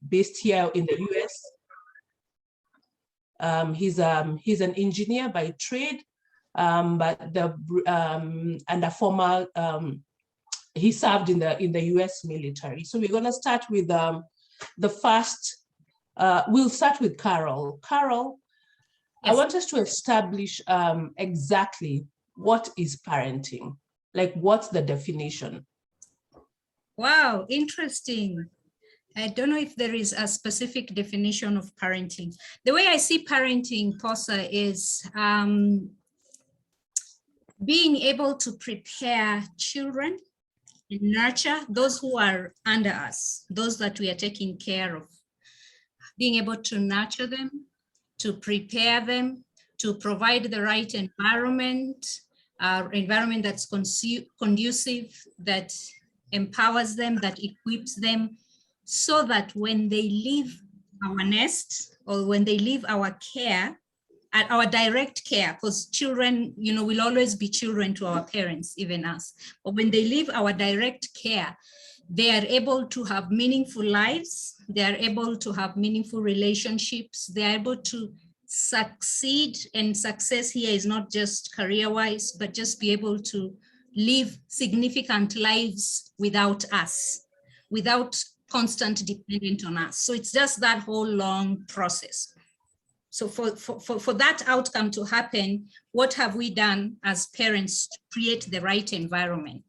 based here in the US. He's an engineer by trade, but and a former he served in the US military. So we're going to start with the first. We'll start with Carol. Carol, yes. I want us to establish exactly what is parenting. Like, what's the definition? Wow, interesting. I don't know if there is a specific definition of parenting. The way I see parenting, Posa, is being able to prepare children and nurture those who are under us, those that we are taking care of. Being able to nurture them, to prepare them, to provide the right environment, environment that's conducive, that empowers them, that equips them, so that when they leave our nest or when they leave our care, at our direct care, because children, you know, will always be children to our parents, even us. But when they leave our direct care, they are able to have meaningful lives. They are able to have meaningful relationships. They are able to succeed, and success here is not just career-wise, but just be able to live significant lives without us, without constant dependent on us. So it's just that whole long process. So for that outcome to happen, what have we done as parents to create the right environment?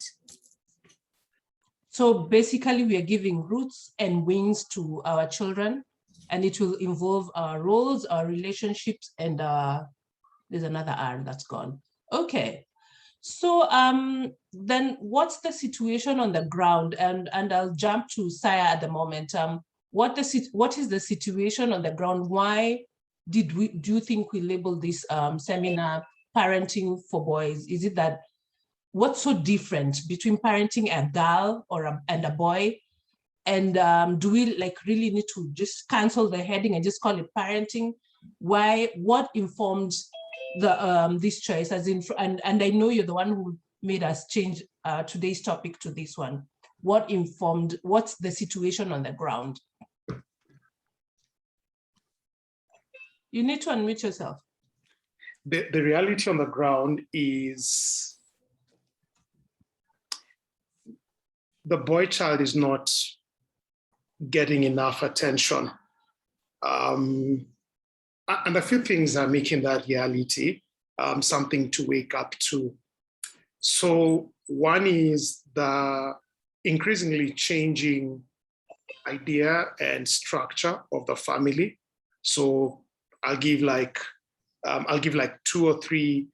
So basically, we are giving roots and wings to our children, and it will involve our roles, our relationships, and there's another R that's gone. Okay. So then what's the situation on the ground? And I'll jump to Saya at the moment. What is the situation on the ground? Why do you think we labeled this seminar Parenting for Boys? Is it that what's so different between parenting a girl and a boy? And do we like really need to just cancel the heading and just call it parenting? Why? What informed this choice? As in, and I know you're the one who made us change today's topic to this one. What informed? What's the situation on the ground? You need to unmute yourself. The reality on the ground is the boy child is not getting enough attention. And a few things are making that reality something to wake up to. So one is the increasingly changing idea and structure of the family. So I'll give like 2 or 3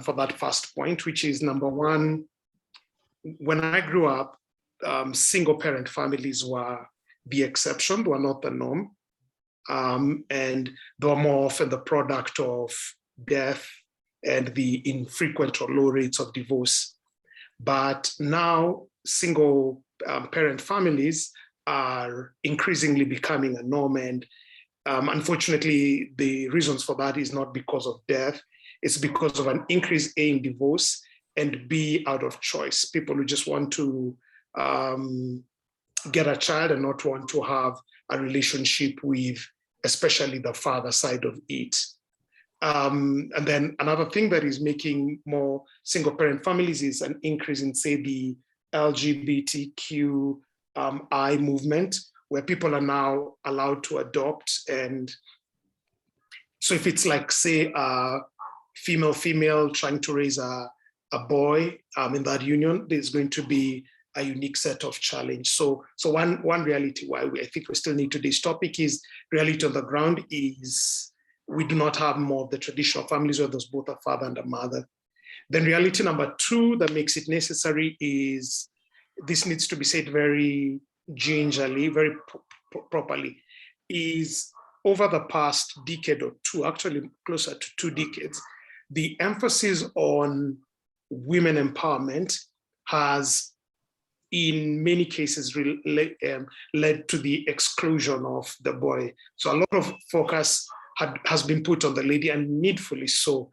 for that first point, which is number one. When I grew up, single parent families were the exception, were not the norm. And they were more often the product of death and the infrequent or low rates of divorce. But now single parent families are increasingly becoming a norm. And unfortunately, the reasons for that is not because of death. It's because of an increase in divorce and B, out of choice. People who just want to get a child and not want to have a relationship with especially the father side of it. And then another thing that is making more single parent families is an increase in, say, the LGBTQI movement, where people are now allowed to adopt. And so if it's like, say, a female trying to raise a boy in that union, there's going to be a unique set of challenge. So one reality why I think we still need to this topic is reality on the ground is we do not have more of the traditional families where there's both a father and a mother. Then reality number 2 that makes it necessary is this needs to be said very gingerly, very properly, is over the past decade or 2, actually closer to 2 decades, the emphasis on women empowerment has in many cases led to the exclusion of the boy. So a lot of focus has been put on the lady, and needfully so.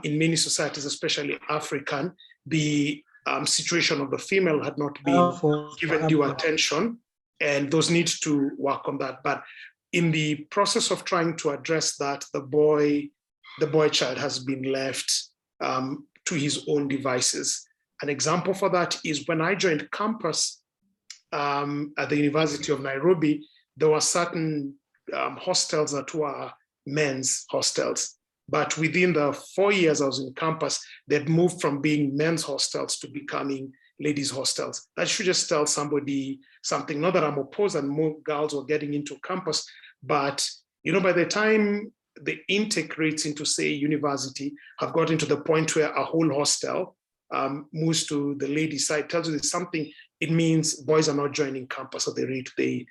In many societies, especially African, the situation of the female had not been given due attention. and those need to work on that. But in the process of trying to address that, the boy child has been left to his own devices. An example for that is when I joined campus at the University of Nairobi, there were certain hostels that were men's hostels. But within the 4 years I was in campus, they'd moved from being men's hostels to becoming ladies' hostels. That should just tell somebody something. Not that I'm opposed and more girls were getting into campus, but by the time the intake rates into, say, university have gotten to the point where a whole hostel moves to the ladies' side, tells you there's something. It means boys are not joining campus at the rate they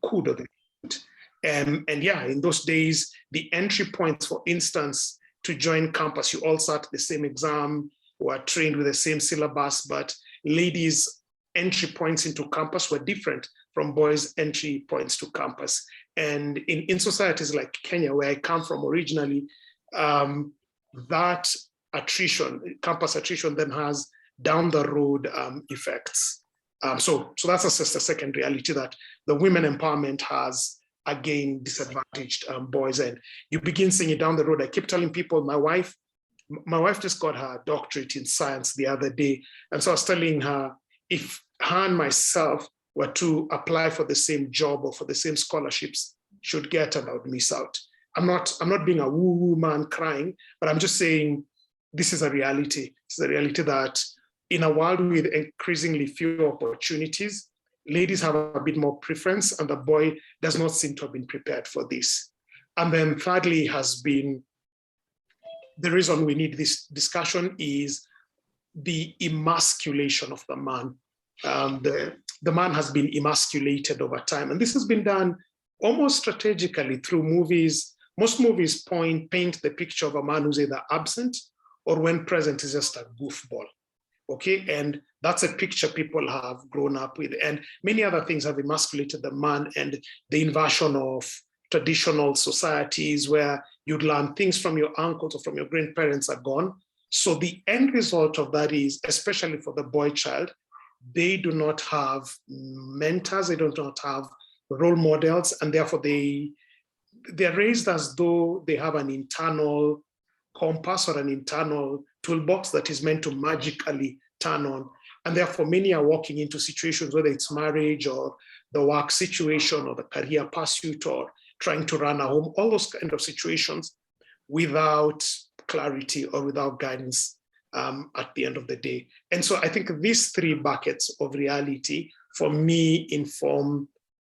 could or they could. And yeah, in those days, the entry points, for instance, to join campus, you all sat the same exam, were trained with the same syllabus, but ladies' entry points into campus were different from boys' entry points to campus. And in societies like Kenya, where I come from originally, that attrition, campus attrition, then has down the road effects. So that's just a second reality that the women empowerment has again disadvantaged boys. And you begin seeing it down the road. I keep telling people, my wife just got her doctorate in science the other day. And so I was telling her, if her and myself were to apply for the same job or for the same scholarships, should get and I would miss out. I'm not being a woo-woo man crying, but I'm just saying this is a reality. It's a reality that in a world with increasingly fewer opportunities, ladies have a bit more preference, and the boy does not seem to have been prepared for this. And then thirdly has been, the reason we need this discussion is the emasculation of the man. The man has been emasculated over time. And this has been done almost strategically through movies. Most movies paint the picture of a man who's either absent or when present is just a goofball. Okay, and that's a picture people have grown up with. And many other things have emasculated the man, and the inversion of traditional societies where you'd learn things from your uncles or from your grandparents are gone. So the end result of that is, especially for the boy child, they do not have mentors, they do not have role models, and therefore they're raised as though they have an internal compass or an internal toolbox that is meant to magically turn on. And therefore many are walking into situations, whether it's marriage or the work situation or the career pursuit or trying to run a home, all those kind of situations without clarity or without guidance at the end of the day. And so I think these three buckets of reality for me inform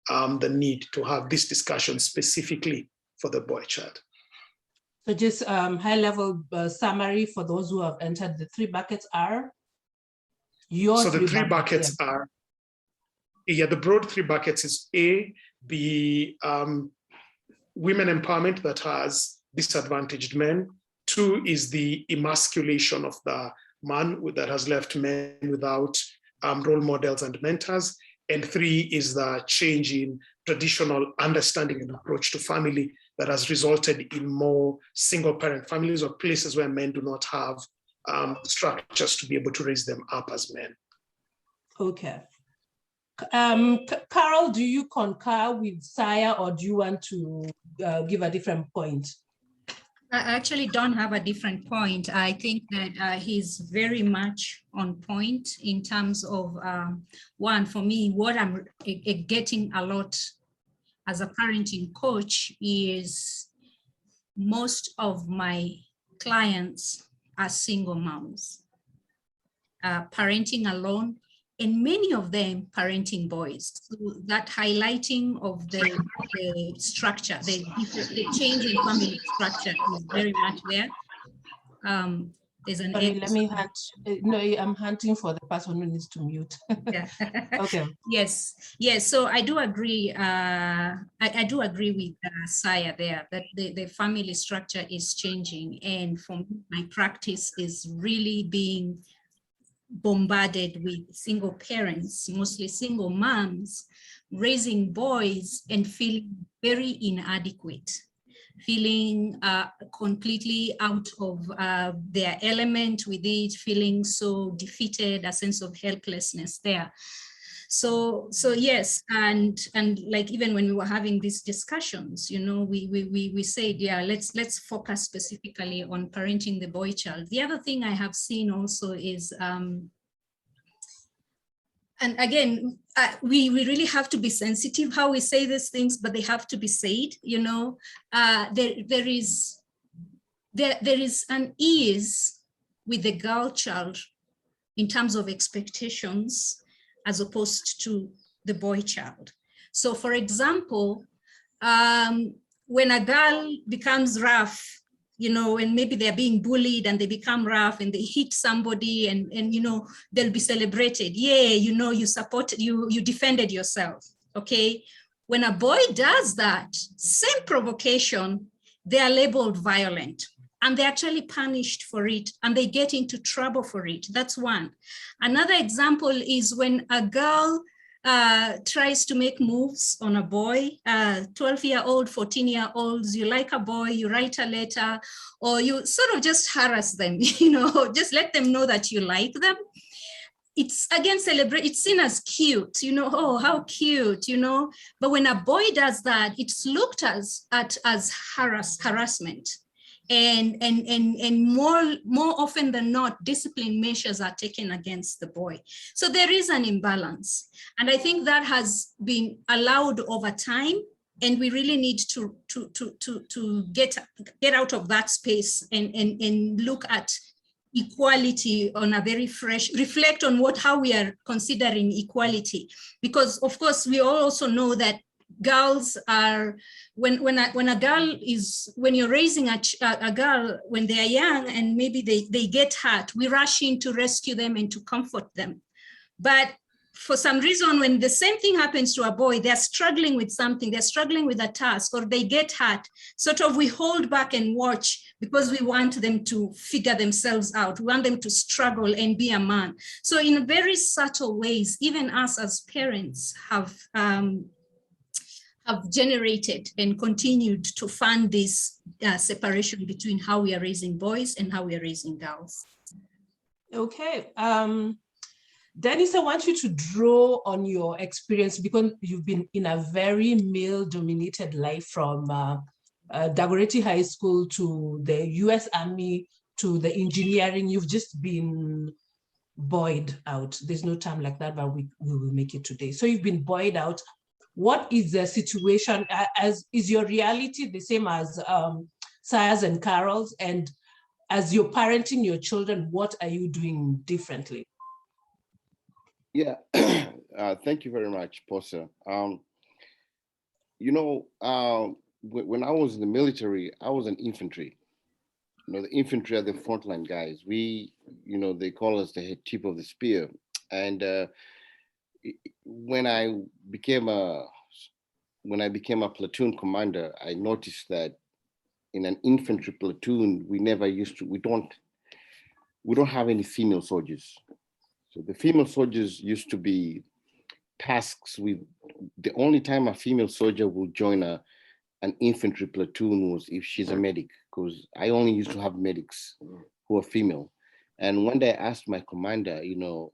the need to have this discussion specifically for the boy child. So just high-level summary for those who have entered. The three buckets are So the three buckets are, the broad three buckets is A, the women empowerment that has disadvantaged men. 2 is the emasculation of the man that has left men without role models and mentors. And 3 is the change in traditional understanding and approach to family that has resulted in more single parent families or places where men do not have structures to be able to raise them up as men. Okay. Carol, do you concur with Saya, or do you want to give a different point? I actually don't have a different point. I think that he's very much on point in terms of, one, for me, what I'm getting a lot as a parenting coach is most of my clients are single moms, parenting alone, and many of them parenting boys. So that highlighting of the structure, the change in family structure is very much there. There's an Sorry, let me hunt. No, I'm hunting for the person who needs to mute. Yeah. Okay. Yes. So I do agree. I do agree with Saya there that the family structure is changing, and for me, my practice is really being bombarded with single parents, mostly single moms, raising boys and feeling very inadequate, feeling completely out of their element with it, feeling so defeated, a sense of helplessness there. So yes, and like even when we were having these discussions, you know, we said, yeah, let's focus specifically on parenting the boy child. The other thing I have seen also is and again, we really have to be sensitive how we say these things, but they have to be said. You know, there is an ease with the girl child in terms of expectations as opposed to the boy child. So, for example, when a girl becomes rough, you know, and maybe they're being bullied and they become rough and they hit somebody and you know, they'll be celebrated. Yeah, you know, you supported, you defended yourself, okay? When a boy does that, same provocation, they are labeled violent and they're actually punished for it and they get into trouble for it. That's one. Another example is when a girl tries to make moves on a boy, 12-year-old, 14-year-olds, you like a boy, you write a letter, or you sort of just harass them, you know, just let them know that you like them. It's again it's seen as cute, you know, oh, how cute, you know. But when a boy does that, it's looked as harassment. And more often than not, discipline measures are taken against the boy. So there is an imbalance. And I think that has been allowed over time. And we really need to get out of that space and look at equality on a very fresh, reflect on how we are considering equality. Because of course, we all also know that girls are, when you're raising a girl when they are young and maybe they get hurt, we rush in to rescue them and to comfort them. But for some reason, when the same thing happens to a boy, they're struggling with something, they're struggling with a task, or they get hurt, sort of we hold back and watch because we want them to figure themselves out. We want them to struggle and be a man. So in very subtle ways, even us as parents have generated and continued to fund this separation between how we are raising boys and how we are raising girls. Okay. Dennis, I want you to draw on your experience because you've been in a very male-dominated life from Dagoretti High School to the US Army to the engineering. You've just been buoyed out. There's no term like that, but we will make it today. So you've been buoyed out. What is the situation? Is your reality the same as Saya's and Carol's? And as you're parenting your children, what are you doing differently? Yeah, thank you very much, Posa. You know, when I was in the military, I was an infantry. You know, the infantry are the frontline guys. We, you know, they call us the tip of the spear. And when I became a platoon commander, I noticed that in an infantry platoon, we don't have any female soldiers. So the female soldiers used to be tasks with, the only time a female soldier will join an infantry platoon was if she's a medic, because I only used to have medics who are female. And one day I asked my commander, you know,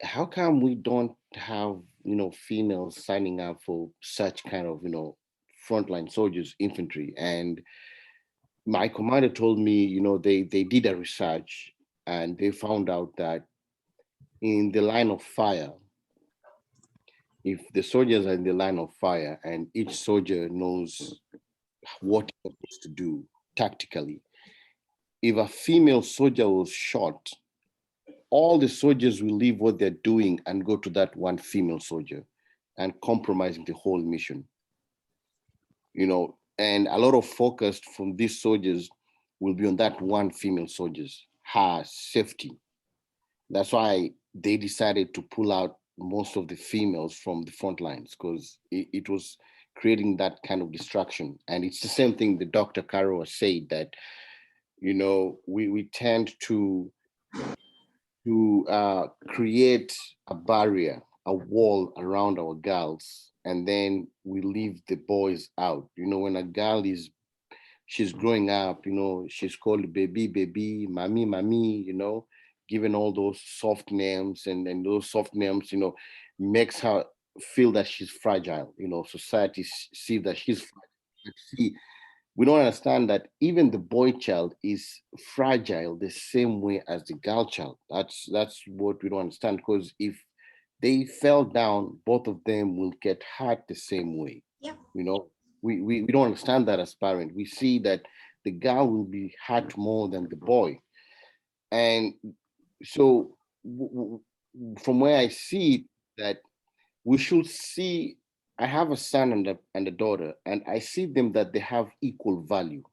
how come we don't have, you know, females signing up for such kind of, you know, frontline soldiers, infantry? And my commander told me, you know, they did a research and they found out that in the line of fire, if the soldiers are in the line of fire and each soldier knows what he's supposed to do tactically, if a female soldier was shot, all the soldiers will leave what they're doing and go to that one female soldier and compromising the whole mission. You know, and a lot of focus from these soldiers will be on that one female soldier's, her safety. That's why they decided to pull out most of the females from the front lines, because it was creating that kind of distraction. And it's the same thing that Dr.Carol said, that, you know, we tend to create a barrier, a wall around our girls, and then we leave the boys out. You know, when a girl she's growing up, you know, she's called baby, baby, mommy, mommy, you know, given all those soft names, and those soft names, makes her feel that she's fragile. Society see that she's fragile. See, we don't understand that even the boy child is fragile the same way as the girl child. That's what we don't understand, because if they fell down, both of them will get hurt the same way. Yeah. We don't understand that as parents. We see that the girl will be hurt more than the boy. And so from where I see it, that we should see, I have a son and a daughter, and I see them that they have equal value.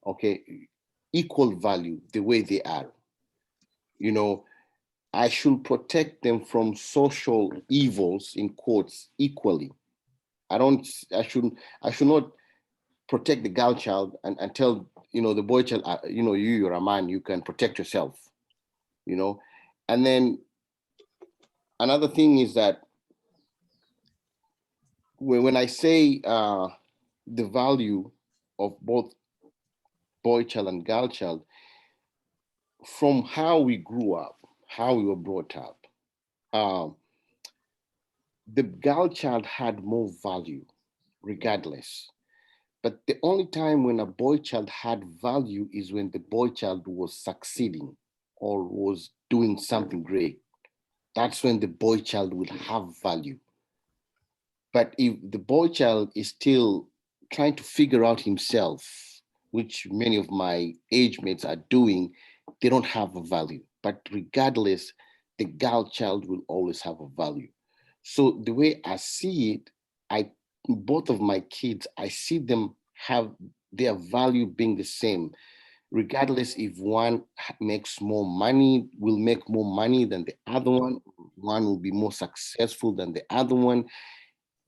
Okay, equal value the way they are. I should protect them from social evils, in quotes, equally. I should not protect the girl child and tell, the boy child, you're a man, you can protect yourself. And then another thing is that when I say the value of both boy child and girl child, from how we grew up, how we were brought up, the girl child had more value regardless. But the only time when a boy child had value is when the boy child was succeeding or was doing something great. That's when the boy child will have value. But if the boy child is still trying to figure out himself, which many of my age mates are doing, they don't have a value. But regardless, the girl child will always have a value. So the way I see it, both of my kids, I see them have their value being the same, regardless if one makes more money, will make more money than the other one will be more successful than the other one.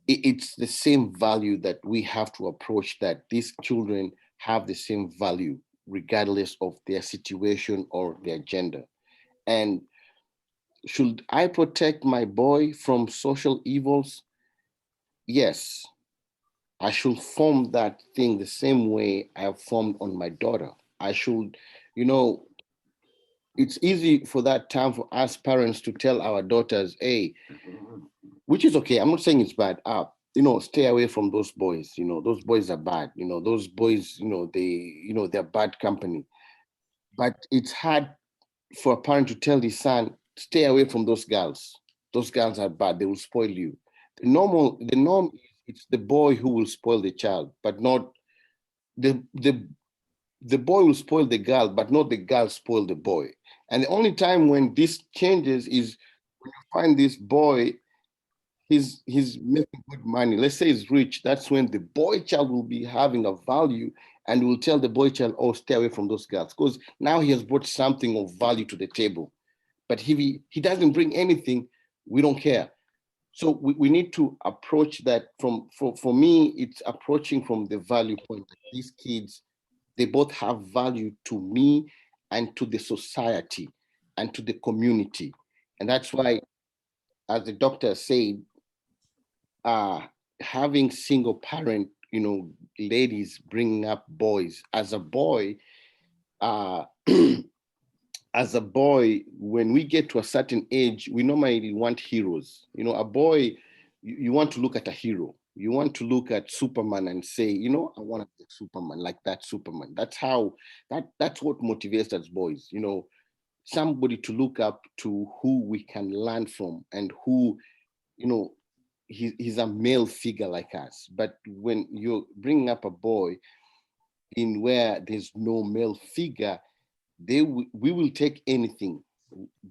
It's the same value that we have to approach, that these children have the same value, regardless of their situation or their gender. And should I protect my boy from social evils? Yes, I should form that thing the same way I have formed on my daughter. I should, it's easy for that time for us parents to tell our daughters, hey, which is okay. I'm not saying it's bad. Stay away from those boys. Those boys are bad. Those boys, they're bad company. But it's hard for a parent to tell his son, stay away from those girls. Those girls are bad. They will spoil you. The norm, it's the boy who will spoil the child, but not the boy will spoil the girl, but not the girl spoil the boy. And the only time when this changes is when you find this boy, he's making good money. Let's say he's rich. That's when the boy child will be having a value, and will tell the boy child, oh, stay away from those girls, because now he has brought something of value to the table. But if he doesn't bring anything, we don't care. So we need to approach that for me, it's approaching from the value point that these kids, they both have value to me and to the society and to the community. And that's why, as the doctor said, having single parent, ladies bringing up boys. As a boy, when we get to a certain age, we normally want heroes. A boy, you want to look at a hero. You want to look at Superman and say, I want to be Superman, like that Superman. That's what motivates us boys, somebody to look up to, who we can learn from, and who, he's a male figure like us. But when you're bringing up a boy in where there's no male figure, we will take anything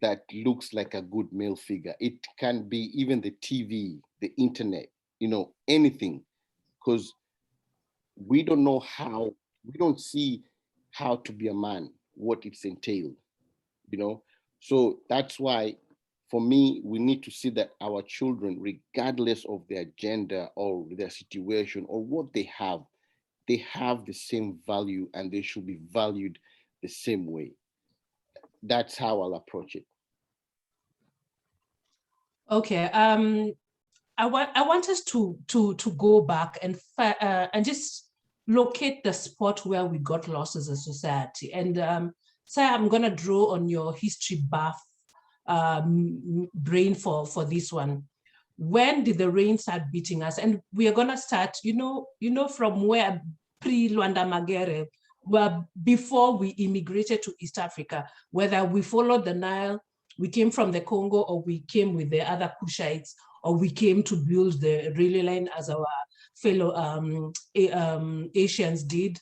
that looks like a good male figure. It can be even the TV, the internet, anything, because we don't see how to be a man, what it's entailed, So that's why, for me, we need to see that our children, regardless of their gender or their situation or what they have the same value, and they should be valued the same way. That's how I'll approach it. Okay. I want us to go back and just locate the spot where we got lost as a society. And So I'm gonna draw on your history buff brain for this one. When did the rain start beating us? And we are gonna start, from where pre-Luanda Magere, well, before we immigrated to East Africa, whether we followed the Nile, we came from the Congo, or we came with the other Kushites, or we came to build the railway line as our fellow Asians did.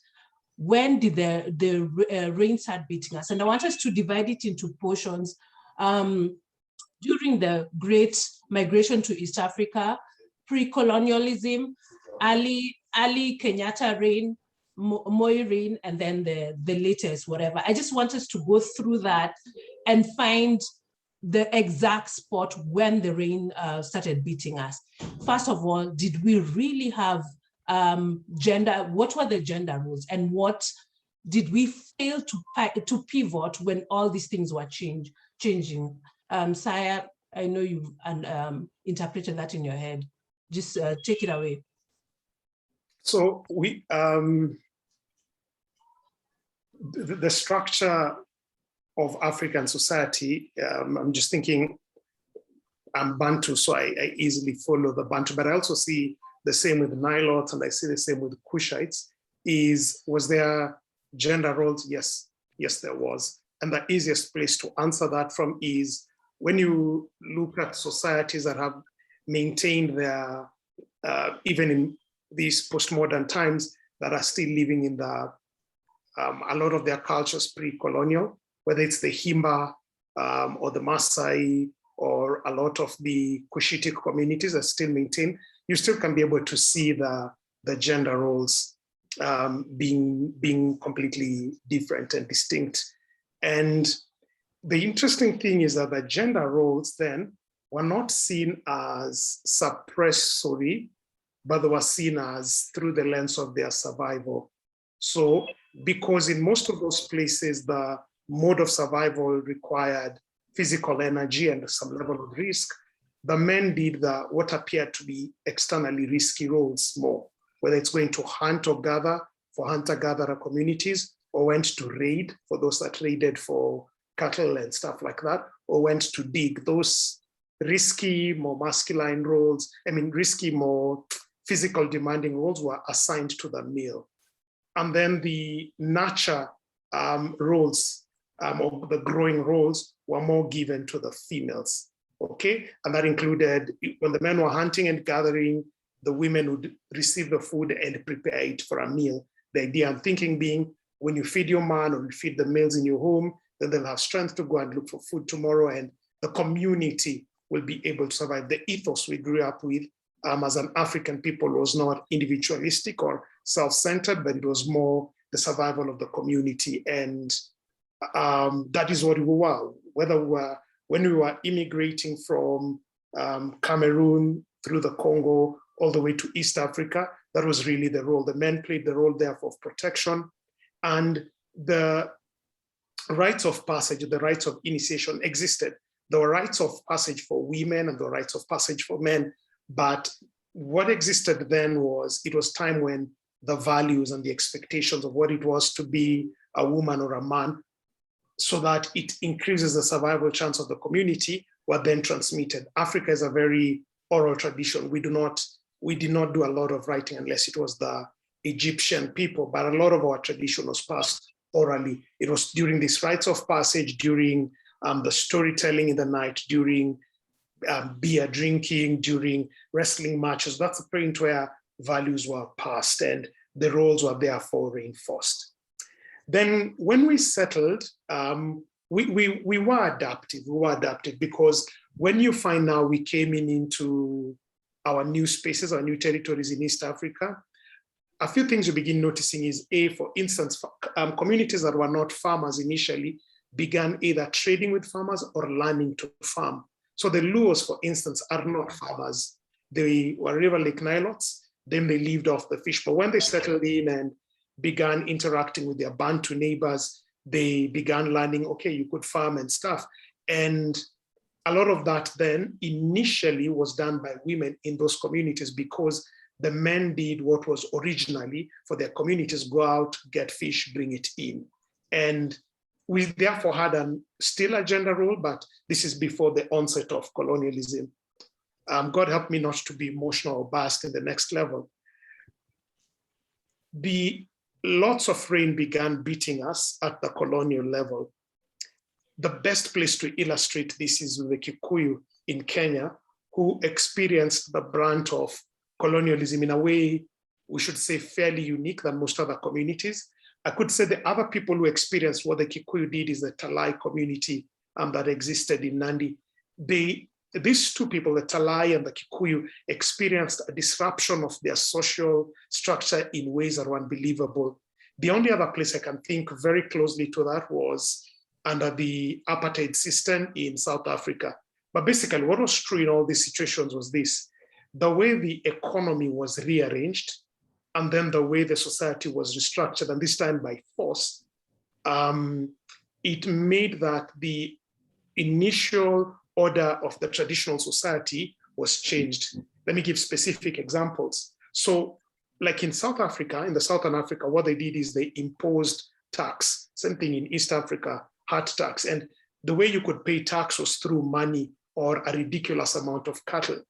When did the rain start beating us? And I want us to divide it into portions. During the Great Migration to East Africa, pre-colonialism, Ali Kenyatta reign, Moi reign, and then the latest, whatever. I just want us to go through that and find the exact spot when the rain started beating us. First of all, did we really have gender? What were the gender roles, and what did we fail to pivot when all these things were changing? Saya, I know you've interpreted that in your head. Just take it away. So we the structure of African society, I'm just thinking, I'm Bantu, so I easily follow the Bantu, but I also see the same with Nilotes, and I see the same with Kushites. Was there gender roles? Yes, there was. And the easiest place to answer that from is when you look at societies that have maintained their, even in these postmodern times, that are still living in the, a lot of their cultures pre-colonial, whether it's the Himba or the Maasai or a lot of the Cushitic communities that still maintain, you still can be able to see the gender roles being completely different and distinct. And the interesting thing is that the gender roles then were not seen as suppressory, but they were seen as through the lens of their survival. So, because in most of those places, the mode of survival required physical energy and some level of risk, the men did what appeared to be externally risky roles more, whether it's going to hunt or gather for hunter-gatherer communities, or went to raid for those that raided for cattle and stuff like that, or went to dig. Those risky, more masculine roles, risky, more physical demanding roles were assigned to the male. And then the nurture roles, or the growing roles, were more given to the females, okay? And that included, when the men were hunting and gathering, the women would receive the food and prepare it for a meal. The idea and thinking being, when you feed your man or you feed the males in your home, then they'll have strength to go and look for food tomorrow, and the community will be able to survive. The ethos we grew up with as an African people was not individualistic or self-centered, but it was more the survival of the community. And that is what we were. When we were immigrating from Cameroon through the Congo all the way to East Africa, that was really the role. The men played the role there of protection, and the rites of passage, the rites of initiation existed. There were rites of passage for women and the rites of passage for men. But what existed then was, it was time when the values and the expectations of what it was to be a woman or a man, so that it increases the survival chance of the community, were then transmitted. Africa is a very oral tradition. We did not do a lot of writing unless it was the Egyptian people, but a lot of our tradition was passed orally. It was during these rites of passage, during the storytelling in the night, during beer drinking, during wrestling matches. That's the point where values were passed and the roles were therefore reinforced. Then when we settled, we were adaptive. We were adaptive because when you find now we came into our new spaces, our new territories in East Africa, a few things you begin noticing is, for instance, communities that were not farmers initially began either trading with farmers or learning to farm. So the Luos, for instance, are not farmers. They were River Lake Nilotes, then they lived off the fish. But when they settled in and began interacting with their Bantu neighbors, they began learning, okay, you could farm and stuff. And a lot of that then initially was done by women in those communities, because the men did what was originally for their communities: go out, get fish, bring it in. And we therefore had still a gender role, but this is before the onset of colonialism. God help me not to be emotional or biased in the next level. Lots of rain began beating us at the colonial level. The best place to illustrate this is with the Kikuyu in Kenya, who experienced the brunt of colonialism in a way, we should say, fairly unique than most other communities. I could say the other people who experienced what the Kikuyu did is the Talai community that existed in Nandi. These two people, the Talai and the Kikuyu, experienced a disruption of their social structure in ways that were unbelievable. The only other place I can think very closely to that was under the apartheid system in South Africa. But basically, what was true in all these situations was this: the way the economy was rearranged, and then the way the society was restructured, and this time by force, it made that the initial order of the traditional society was changed. Let me give specific examples. So, like in South Africa, in the Southern Africa, what they did is they imposed tax. Same thing in East Africa, hard tax. And the way you could pay tax was through money or a ridiculous amount of cattle.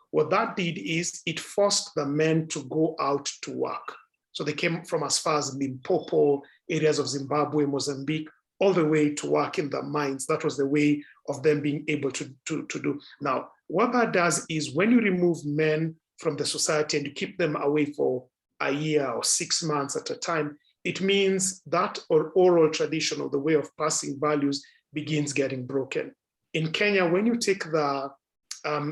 What that did is it forced the men to go out to work. So they came from as far as Limpopo, areas of Zimbabwe, Mozambique, all the way to work in the mines. That was the way of them being able to do. Now, what that does is when you remove men from the society and you keep them away for a year or 6 months at a time, it means that oral tradition or the way of passing values begins getting broken. In Kenya, when you take the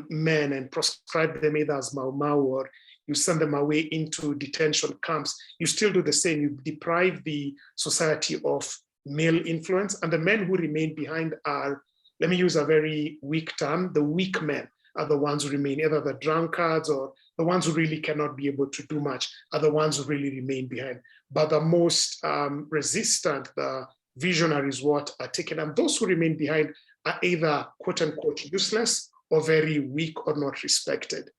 men and proscribe them either as Mau Mau or you send them away into detention camps, you still do the same. You deprive the society of male influence, and the men who remain behind are, let me use a very weak term, the weak men are the ones who remain, either the drunkards or the ones who really cannot be able to do much are the ones who really remain behind. But the most resistant, the visionaries, what are taken, and those who remain behind are either quote unquote useless or very weak or not respected.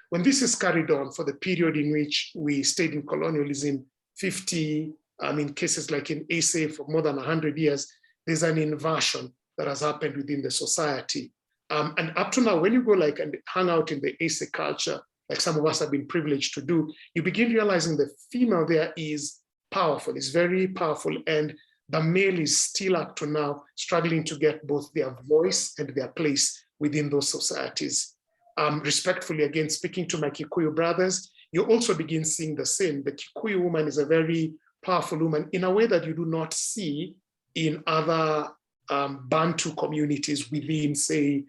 When this is carried on for the period in which we stayed in colonialism, 50, in cases like in SA for more than 100 years, there's an inversion that has happened within the society. And up to now, when you go like and hang out in the SA culture, like some of us have been privileged to do, you begin realizing the female there is powerful, is very powerful, and the male is still up to now struggling to get both their voice and their place within those societies. Respectfully, again, speaking to my Kikuyu brothers, you also begin seeing the same. The Kikuyu woman is a very powerful woman in a way that you do not see in other Bantu communities within, say,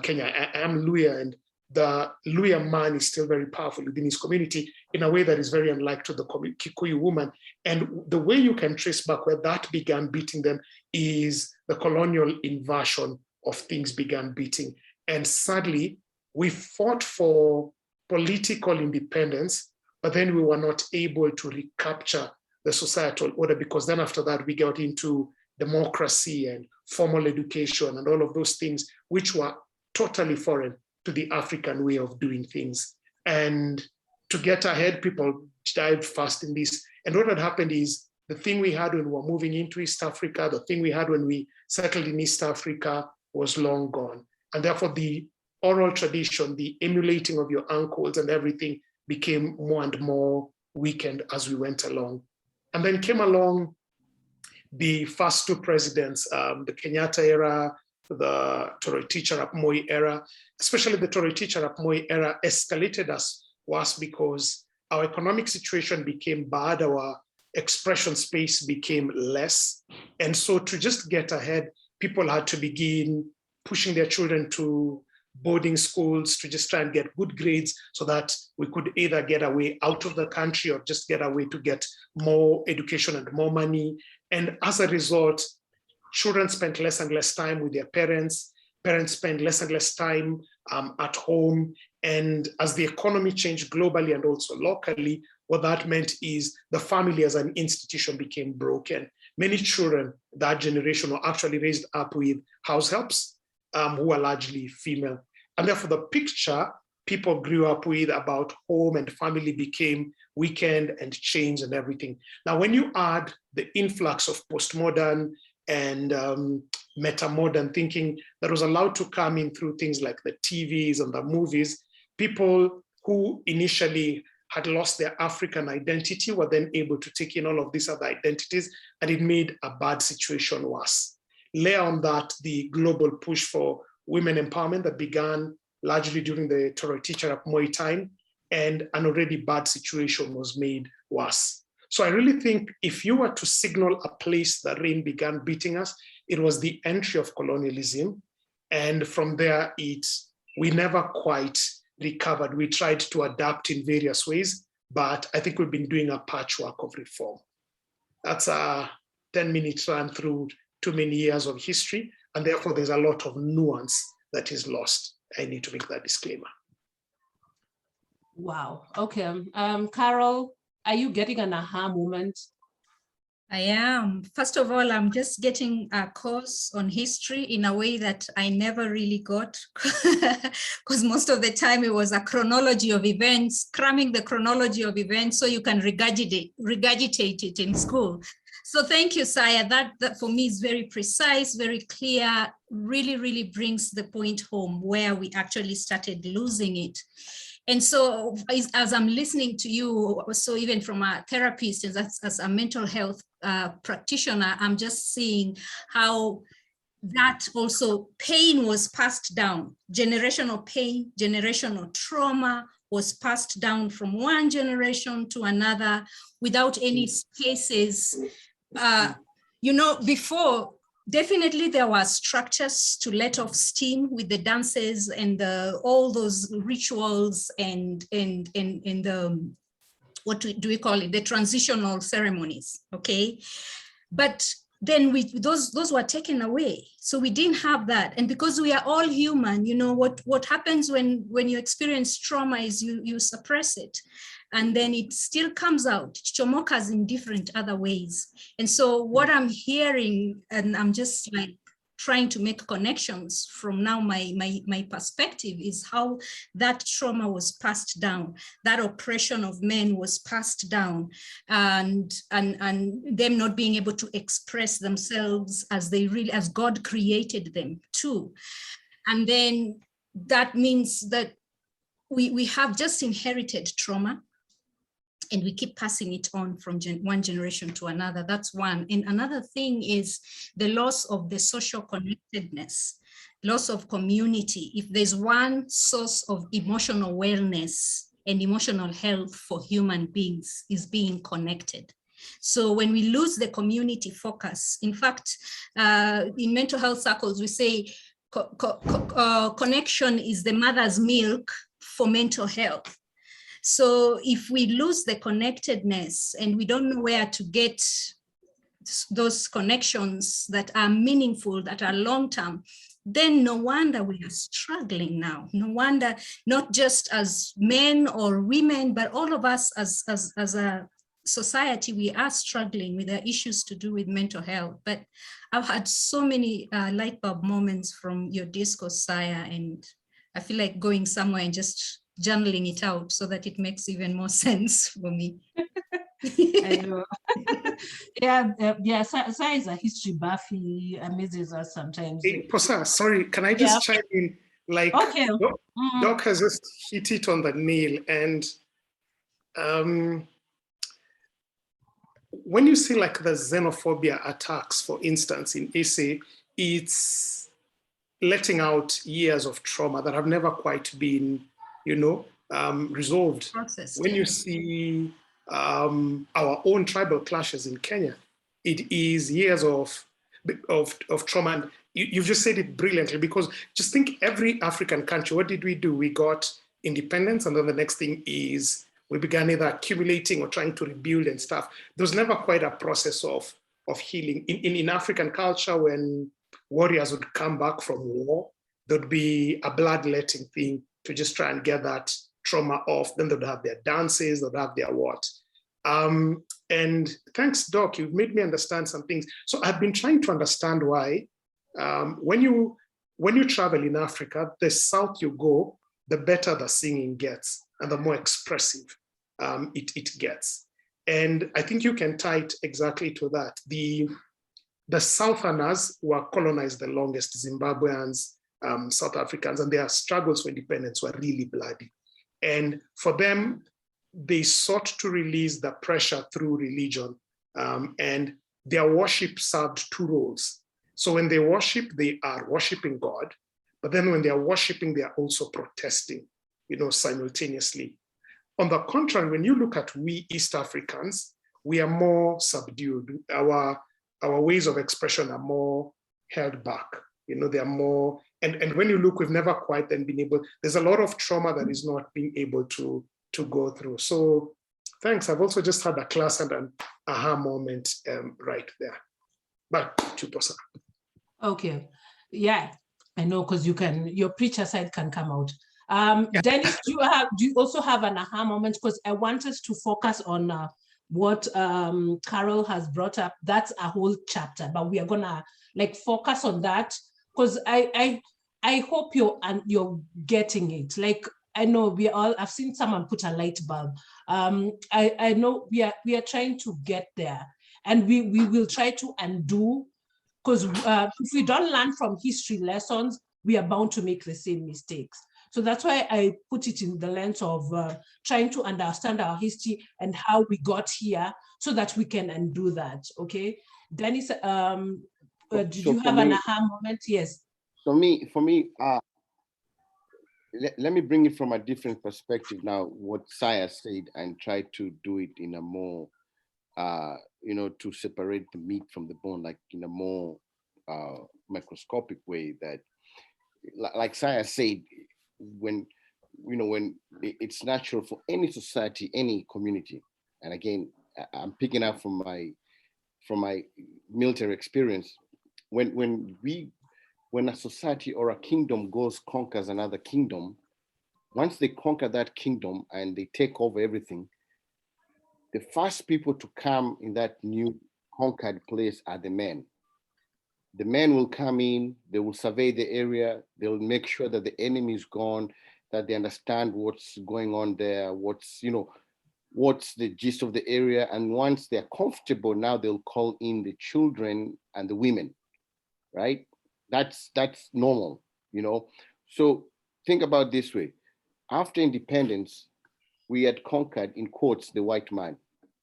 Kenya. I am Luya, and the Luya man is still very powerful within his community in a way that is very unlike to the Kikuyu woman. And the way you can trace back where that began beating them is the colonial inversion of things began beating. And sadly, we fought for political independence, but then we were not able to recapture the societal order, because then after that, we got into democracy and formal education and all of those things, which were totally foreign to the African way of doing things. And to get ahead, people dived fast in this. And what had happened is the thing we had when we were moving into East Africa, the thing we had when we settled in East Africa was long gone. And therefore the oral tradition, the emulating of your uncles and everything became more and more weakened as we went along. And then came along the first two presidents, the Kenyatta era, the Toroitich arap Moi era. Especially the Toroitich arap Moi era escalated us worse because our economic situation became bad, our expression space became less. And so to just get ahead, people had to begin pushing their children to boarding schools to just try and get good grades so that we could either get away out of the country or just get away to get more education and more money. And as a result, children spent less and less time with their parents. Parents spent less and less time at home. And as the economy changed globally and also locally, what that meant is the family as an institution became broken. Many children that generation were actually raised up with house helps who are largely female. And therefore the picture people grew up with about home and family became weakened and changed and everything. Now, when you add the influx of postmodern and meta-modern thinking that was allowed to come in through things like the TVs and the movies. People who initially had lost their African identity were then able to take in all of these other identities, and it made a bad situation worse. Layer on that, the global push for women empowerment that began largely during the Teacher at Moi time, and an already bad situation was made worse. So I really think if you were to signal a place that rain began beating us, it was the entry of colonialism. And from there, we never quite recovered. We tried to adapt in various ways, but I think we've been doing a patchwork of reform. That's a 10-minute run through too many years of history, and therefore there's a lot of nuance that is lost. I need to make that disclaimer. Wow. Okay. Carol, are you getting an aha moment? I am. First of all, I'm just getting a course on history in a way that I never really got, because most of the time it was a chronology of events, cramming the chronology of events so you can regurgitate it in school. So thank you, Saya. That for me is very precise, very clear, really, really brings the point home where we actually started losing it. And so as I'm listening to you, so even from a therapist and as a mental health practitioner, I'm just seeing how that also pain was passed down. Generational pain, generational trauma was passed down from one generation to another without any spaces. Before, definitely there were structures to let off steam with the dances and all those rituals and the, what do we call it? The transitional ceremonies, okay? But then those were taken away. So we didn't have that. And because we are all human, what happens when you experience trauma is you suppress it. And then it still comes out, chomokas in different other ways. And so what I'm hearing, and I'm just like trying to make connections from now, my perspective is how that trauma was passed down, that oppression of men was passed down, and them not being able to express themselves as God created them to. And then that means that we have just inherited trauma, and we keep passing it on from one generation to another. That's one. And another thing is the loss of the social connectedness, loss of community. If there's one source of emotional wellness and emotional health for human beings, is being connected. So when we lose the community focus, in fact, in mental health circles, we say connection is the mother's milk for mental health. So if we lose the connectedness and we don't know where to get those connections that are meaningful, that are long-term, then no wonder we are struggling now. No wonder, not just as men or women, but all of us as a society, we are struggling with the issues to do with mental health. But I've had so many light bulb moments from your discourse, Saya, and I feel like going somewhere and just journaling it out so that it makes even more sense for me. I know. Yeah. Sai is a history buff. He amazes us sometimes. Hey, Posa, sorry, can I just chime in? Like, okay. Doc has just hit it on the nail. And when you see like the xenophobia attacks, for instance, in SA, it's letting out years of trauma that have never quite been resolved. When you see our own tribal clashes in Kenya, it is years of trauma. And you've just said it brilliantly, because just think every African country, what did we do? We got independence, and then the next thing is we began either accumulating or trying to rebuild and stuff. There was never quite a process of healing. In African culture, when warriors would come back from war, there'd be a bloodletting thing to just try and get that trauma off. Then they'd have their dances, they'd have their what. And thanks, Doc, you've made me understand some things. So I've been trying to understand why when you travel in Africa, the south you go, the better the singing gets and the more expressive it gets. And I think you can tie it exactly to that. The the Southerners were colonized the longest, Zimbabweans, South Africans, and their struggles for independence were really bloody. And for them, they sought to release the pressure through religion, and their worship served two roles. So when they worship, they are worshiping God, but then when they are worshiping, they are also protesting, simultaneously. On the contrary, when you look at we East Africans, we are more subdued. Our ways of expression are more held back. They are more, and when you look, we've never quite then been able, there's a lot of trauma that is not being able to go through. So thanks. I've also just had a class and an aha moment right there. Back to Posa. Okay. Yeah, I know, because your preacher side can come out. Dennis, do you also have an aha moment? Because I wanted to focus on what Carol has brought up. That's a whole chapter, but we are gonna focus on that, because I hope you're getting it. I know I've seen someone put a light bulb. I know we are trying to get there, and we will try to undo, because if we don't learn from history lessons, we are bound to make the same mistakes. So that's why I put it in the lens of trying to understand our history and how we got here, so that we can undo that. Okay, Dennis, did you have an aha moment? Yes. For me, let me bring it from a different perspective now, what Saya said, and try to do it in a more, to separate the meat from the bone, in a more microscopic way. That, like Saya said, when it's natural for any society, any community, and again, I'm picking up from my military experience, when a society or a kingdom conquers another kingdom, once they conquer that kingdom and they take over everything, the first people to come in that new conquered place are the men. The men will come in, they will survey the area, they'll make sure that the enemy is gone, that they understand what's going on there, what's the gist of the area. And once they're comfortable, now they'll call in the children and the women, right? That's normal, So think about this way. After independence, we had conquered, in quotes, the white man,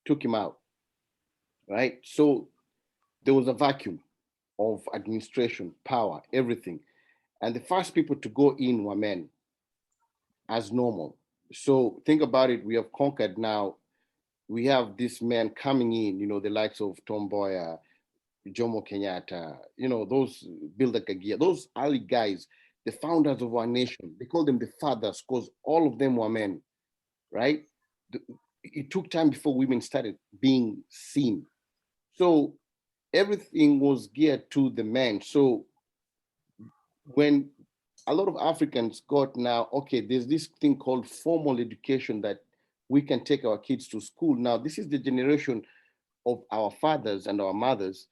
took him out, right? So there was a vacuum of administration, power, everything. And the first people to go in were men, as normal. So think about it, we have conquered now. We have this man coming in, the likes of Tom Mboya, Jomo Kenyatta, those Builder Kagia, those early guys, the founders of our nation. They call them the fathers because all of them were men, right? It took time before women started being seen. So everything was geared to the men. So when a lot of Africans got now, okay, there's this thing called formal education that we can take our kids to school. Now, this is the generation of our fathers and our mothers.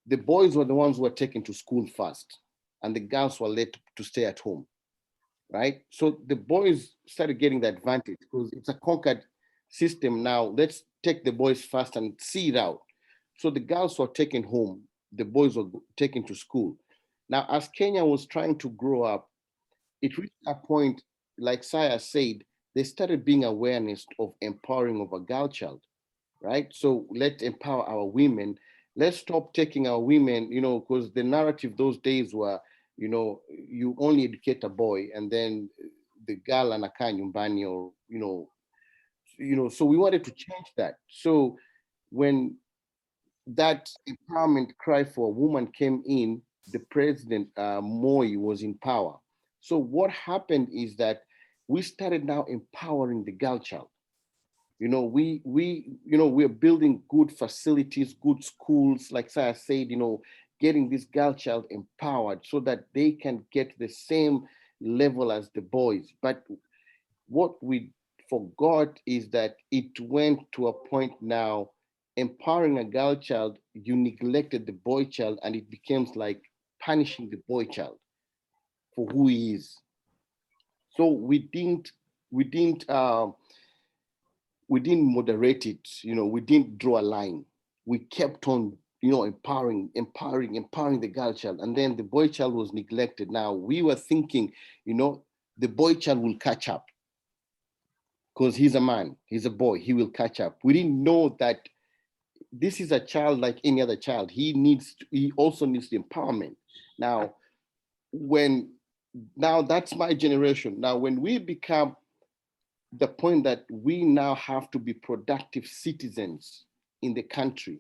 The boys were the ones who were taken to school first, and the girls were let to stay at home, right? So the boys started getting the advantage because it's a conquered system now. Let's take the boys first and see it out. So the girls were taken home, the boys were taken to school. Now, as Kenya was trying to grow up, it reached a point, like Saya said, there started being awareness of empowering of a girl child, right? So let's empower our women. Let's stop taking our women, because the narrative those days were, you only educate a boy and then the girl anakaa nyumbani, or, so we wanted to change that. So when that empowerment cry for a woman came in, the president, Moi, was in power. So what happened is that we started now empowering the girl child. We're building good facilities, good schools, like Saya said, getting this girl child empowered so that they can get the same level as the boys. But what we forgot is that it went to a point now, empowering a girl child, you neglected the boy child, and it becomes like punishing the boy child for who he is. So we didn't moderate it, we didn't draw a line. We kept on empowering the girl child, and then the boy child was neglected. Now we were thinking, the boy child will catch up because he's a man, he's a boy, he will catch up. We didn't know that this is a child like any other child. He also needs the empowerment. Now that's my generation. Now, when we become the point that we now have to be productive citizens in the country,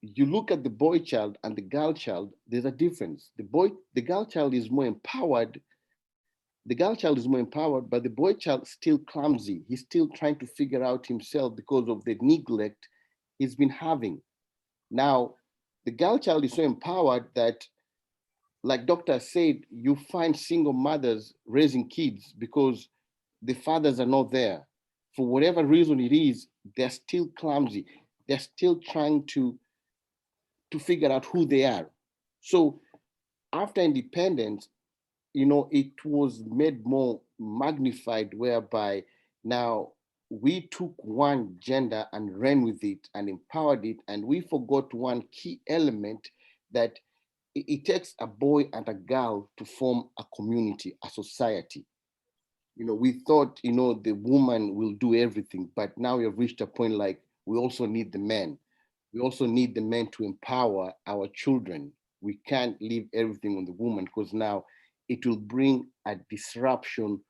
you look at the boy child and the girl child, there's a difference. The girl child is more empowered. The girl child is more empowered, but the boy child is still clumsy. He's still trying to figure out himself because of the neglect he's been having. Now, the girl child is so empowered that, like Doctor said, you find single mothers raising kids because the fathers are not there. For whatever reason it is, they're still clumsy. They're still trying to figure out who they are. So after independence, it was made more magnified, whereby now we took one gender and ran with it and empowered it, and we forgot one key element, that it takes a boy and a girl to form a community, a society. We thought, the woman will do everything, but now we have reached a point like we also need the men. We also need the men to empower our children. We can't leave everything on the woman, because now it will bring a disruption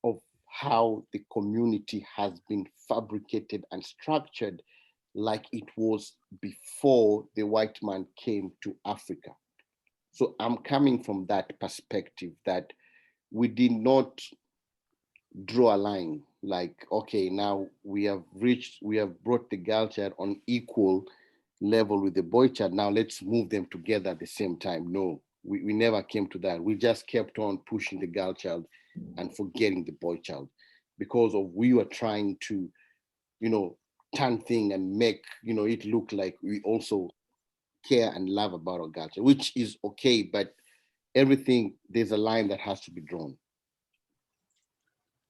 of how the community has been fabricated and structured, like it was before the white man came to Africa. So I'm coming from that perspective, that we did not draw a line like, okay, now we have brought the girl child on equal level with the boy child. Now let's move them together at the same time. No, we never came to that. We just kept on pushing the girl child and forgetting the boy child, because we were trying to, turn thing and make, it look like we also care and love about our girl child, which is okay, but everything, there's a line that has to be drawn.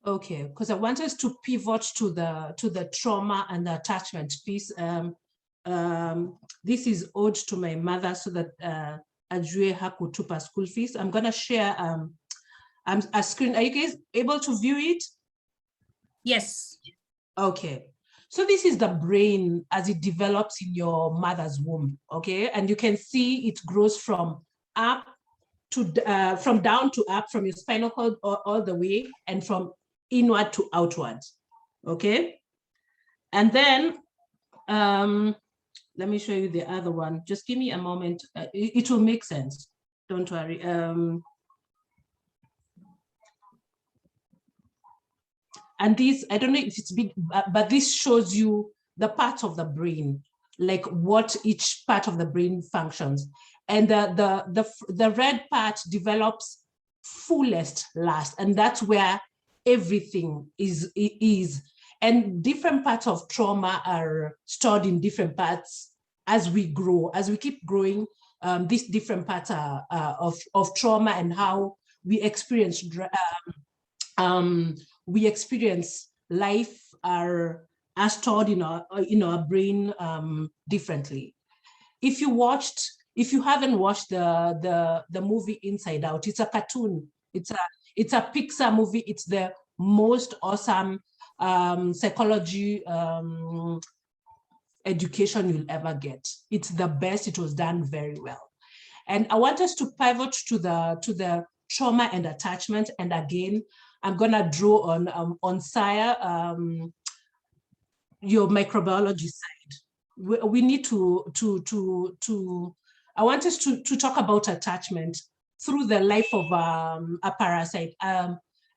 Okay, because I want us to pivot to the trauma and the attachment piece. This is ode to my mother, so that Ajue hakutupa school fees. I'm gonna share a screen. Are you guys able to view it? Yes. Okay. So this is the brain as it develops in your mother's womb. Okay, and you can see it grows from up to from down to up, from your spinal cord all the way, and from inward to outward. Okay, and then let me show you the other one. Just give me a moment. It will make sense. Don't worry. And this, I don't know if it's big, but this shows you the parts of the brain, like what each part of the brain functions. And the red part develops fullest last, and that's where everything is. And different parts of trauma are stored in different parts as we grow. As we keep growing, these different parts of trauma and how we experience life are stored in our brain differently. If you haven't watched the movie Inside Out, it's a cartoon. It's a Pixar movie. It's the most awesome psychology education you'll ever get. It's the best. It was done very well. And I want us to pivot to the trauma and attachment. And again, I'm gonna draw on Saya, your microbiology side. We need to I want us to talk about attachment through the life of a parasite.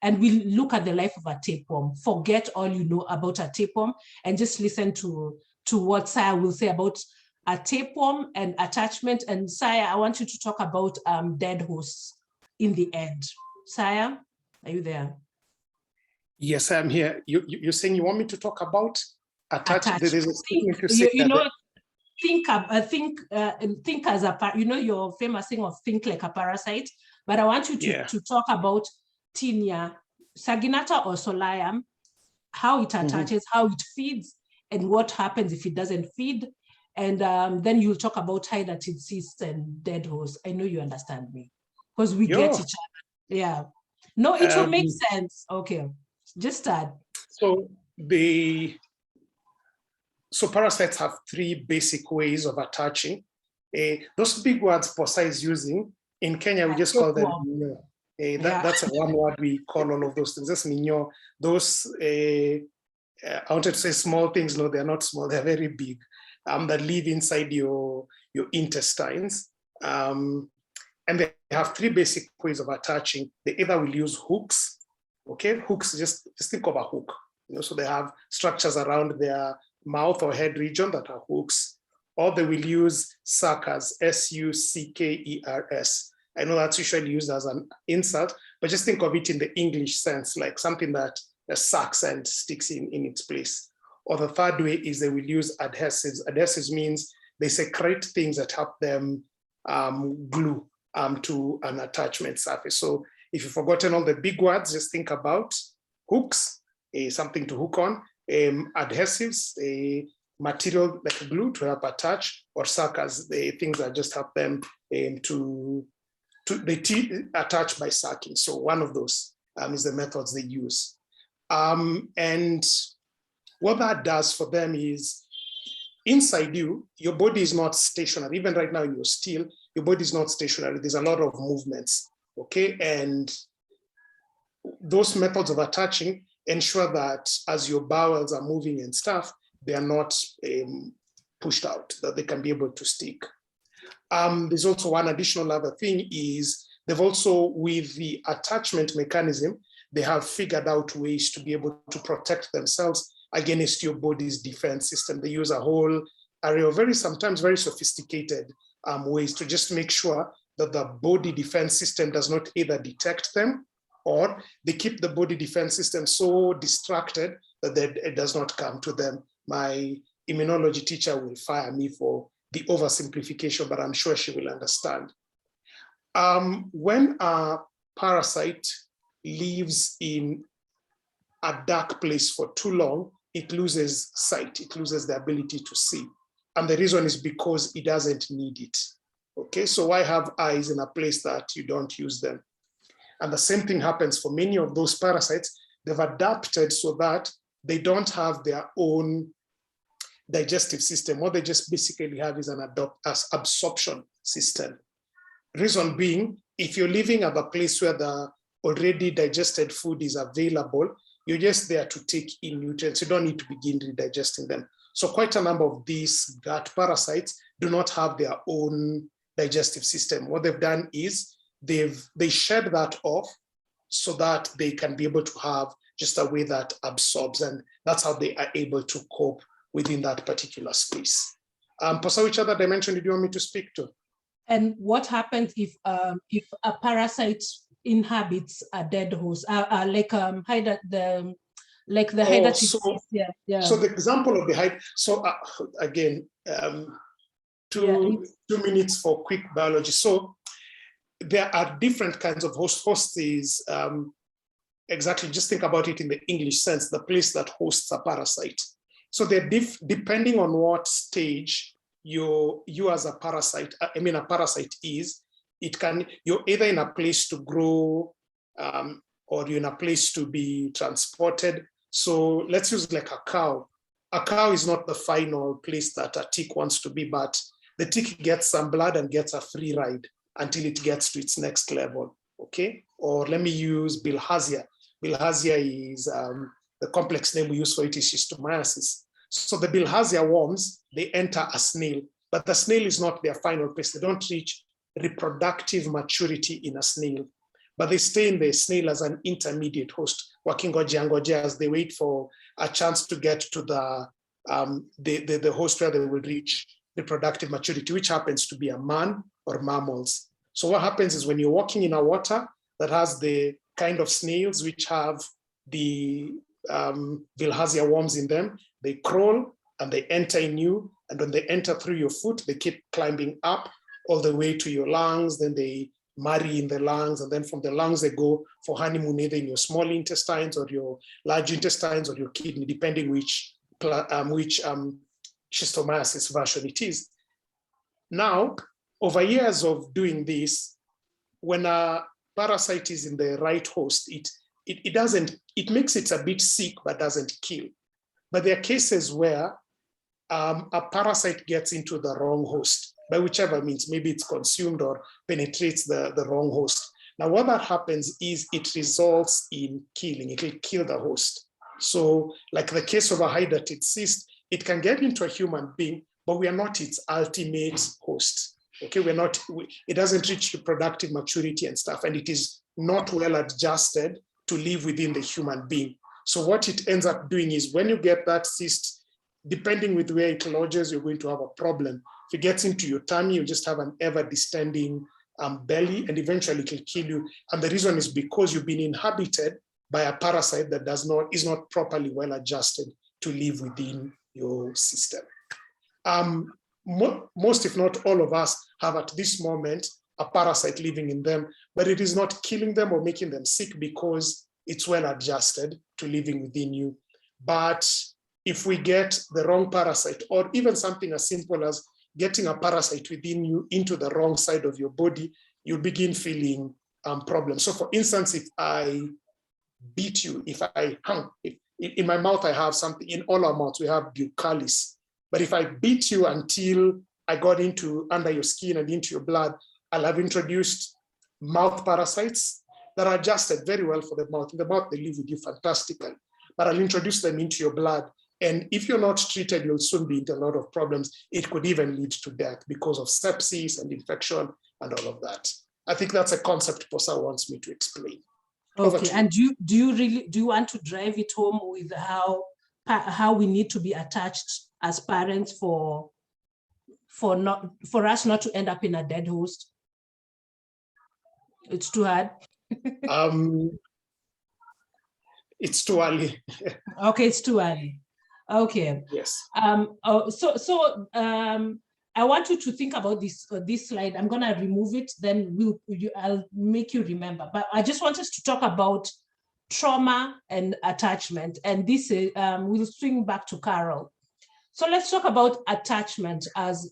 And we look at the life of a tapeworm. Forget all you know about a tapeworm and just listen to what Saya will say about a tapeworm and attachment. And Saya, I want you to talk about dead hosts in the end. Saya, are you there? Yes, I'm here. You're saying you want me to talk about attachment? Think as a part, your famous thing of think like a parasite, but I want you to talk about Tinea saginata or Solarium, how it attaches, how it feeds, and what happens if it doesn't feed, And then you'll talk about highlighted cysts and dead hosts. I know you understand me because we get each other. Yeah. No, it will make sense. Okay, just start. So parasites have three basic ways of attaching. Those big words Posa is using, in Kenya, we just call them minyo. That's a one word we call all of those things. That's minyo. Those, I wanted to say small things. No, they're not small. They're very big. That live inside your intestines. And they have three basic ways of attaching. They either will use hooks. Okay, hooks, just think of a hook. So they have structures around their mouth or head region that are hooks, or they will use suckers, S-U-C-K-E-R-S. I know that's usually used as an insult, but just think of it in the English sense, like something that sucks and sticks in its place. Or the third way is they will use adhesives. Adhesives means they secrete things that help them glue to an attachment surface. So if you've forgotten all the big words, just think about hooks, something to hook on, adhesives, a material like glue to help attach, or suckers, the things that just help them to attach by sucking. So one of those is the methods they use. And what that does for them is, inside you, your body is not stationary. Even right now you're still, your body is not stationary. There's a lot of movements, okay? And those methods of attaching ensure that as your bowels are moving and stuff, they are not pushed out, that they can be able to stick. There's also one additional other thing is, they've also, with the attachment mechanism, they have figured out ways to be able to protect themselves against your body's defense system. They use a whole array of sometimes very sophisticated ways to just make sure that the body defense system does not either detect them, or they keep the body defense system so distracted that it does not come to them. My immunology teacher will fire me for the oversimplification, but I'm sure she will understand. When a parasite lives in a dark place for too long, it loses sight, it loses the ability to see. And the reason is because it doesn't need it. Okay, so why have eyes in a place that you don't use them? And the same thing happens for many of those parasites. They've adapted so that they don't have their own digestive system. What they just basically have is an absorption system. Reason being, if you're living at a place where the already digested food is available, you're just there to take in nutrients. You don't need to begin redigesting them. So quite a number of these gut parasites do not have their own digestive system. What they've done is they shed that off so that they can be able to have just a way that absorbs, and that's how they are able to cope within that particular space. Posa, which other dimension did you want me to speak to? And what happens if a parasite inhabits a dead host, like the hydatid cyst? Yeah. So the example of the hydatid. So again, 2 minutes for quick biology. So there are different kinds of hosts. Host is exactly, just think about it in the English sense, the place that hosts a parasite. So they're depending on what stage you as a parasite, a parasite is, you're either in a place to grow or you're in a place to be transported. So let's use like a cow. A cow is not the final place that a tick wants to be, but the tick gets some blood and gets a free ride until it gets to its next level, okay? Or let me use bilharzia. Bilharzia is the complex name we use for it is schistomiasis. So the bilharzia worms, they enter a snail, but the snail is not their final place. They don't reach reproductive maturity in a snail, but they stay in the snail as an intermediate host, working as they wait for a chance to get to the host where they will reach reproductive maturity, which happens to be a man or mammals. So what happens is when you're walking in a water that has the kind of snails which have the bilharzia worms in them, they crawl and they enter in you. And when they enter through your foot, they keep climbing up all the way to your lungs. Then they marry in the lungs. And then from the lungs, they go for honeymoon either in your small intestines or your large intestines or your kidney, depending which schistosomiasis version it is. Now, over years of doing this, when a parasite is in the right host, it makes it a bit sick, but doesn't kill. But there are cases where a parasite gets into the wrong host, by whichever means, maybe it's consumed or penetrates the wrong host. Now, what that happens is it results in killing. It will kill the host. So like the case of a hydatid cyst, it can get into a human being, but we are not its ultimate host. Okay, it doesn't reach reproductive maturity and stuff, and it is not well adjusted to live within the human being. So what it ends up doing is when you get that cyst, depending with where it lodges, you're going to have a problem. If it gets into your tummy, you just have an ever distending belly, and eventually it will kill you. And the reason is because you've been inhabited by a parasite that is not properly well adjusted to live within your system. Most, if not all of us, have at this moment a parasite living in them, but it is not killing them or making them sick because it's well adjusted to living within you. But if we get the wrong parasite, or even something as simple as getting a parasite within you into the wrong side of your body, you'll begin feeling problems. So for instance, if I beat you, in my mouth I have something, in all our mouths we have buccalis. But if I beat you until I got under your skin and into your blood, I'll have introduced mouth parasites that are adjusted very well for the mouth. In the mouth, they live with you fantastically, but I'll introduce them into your blood. And if you're not treated, you'll soon be into a lot of problems. It could even lead to death because of sepsis and infection and all of that. I think that's a concept Posa wants me to explain. Okay, and do you want to drive it home with how we need to be attached as parents for us not to end up in a dead host? It's too hard. It's too early. Okay, it's too early. Okay. Yes. I want you to think about this slide. I'm gonna remove it, then I'll make you remember. But I just want us to talk about trauma and attachment, and this is we'll swing back to Carol. So let's talk about attachment as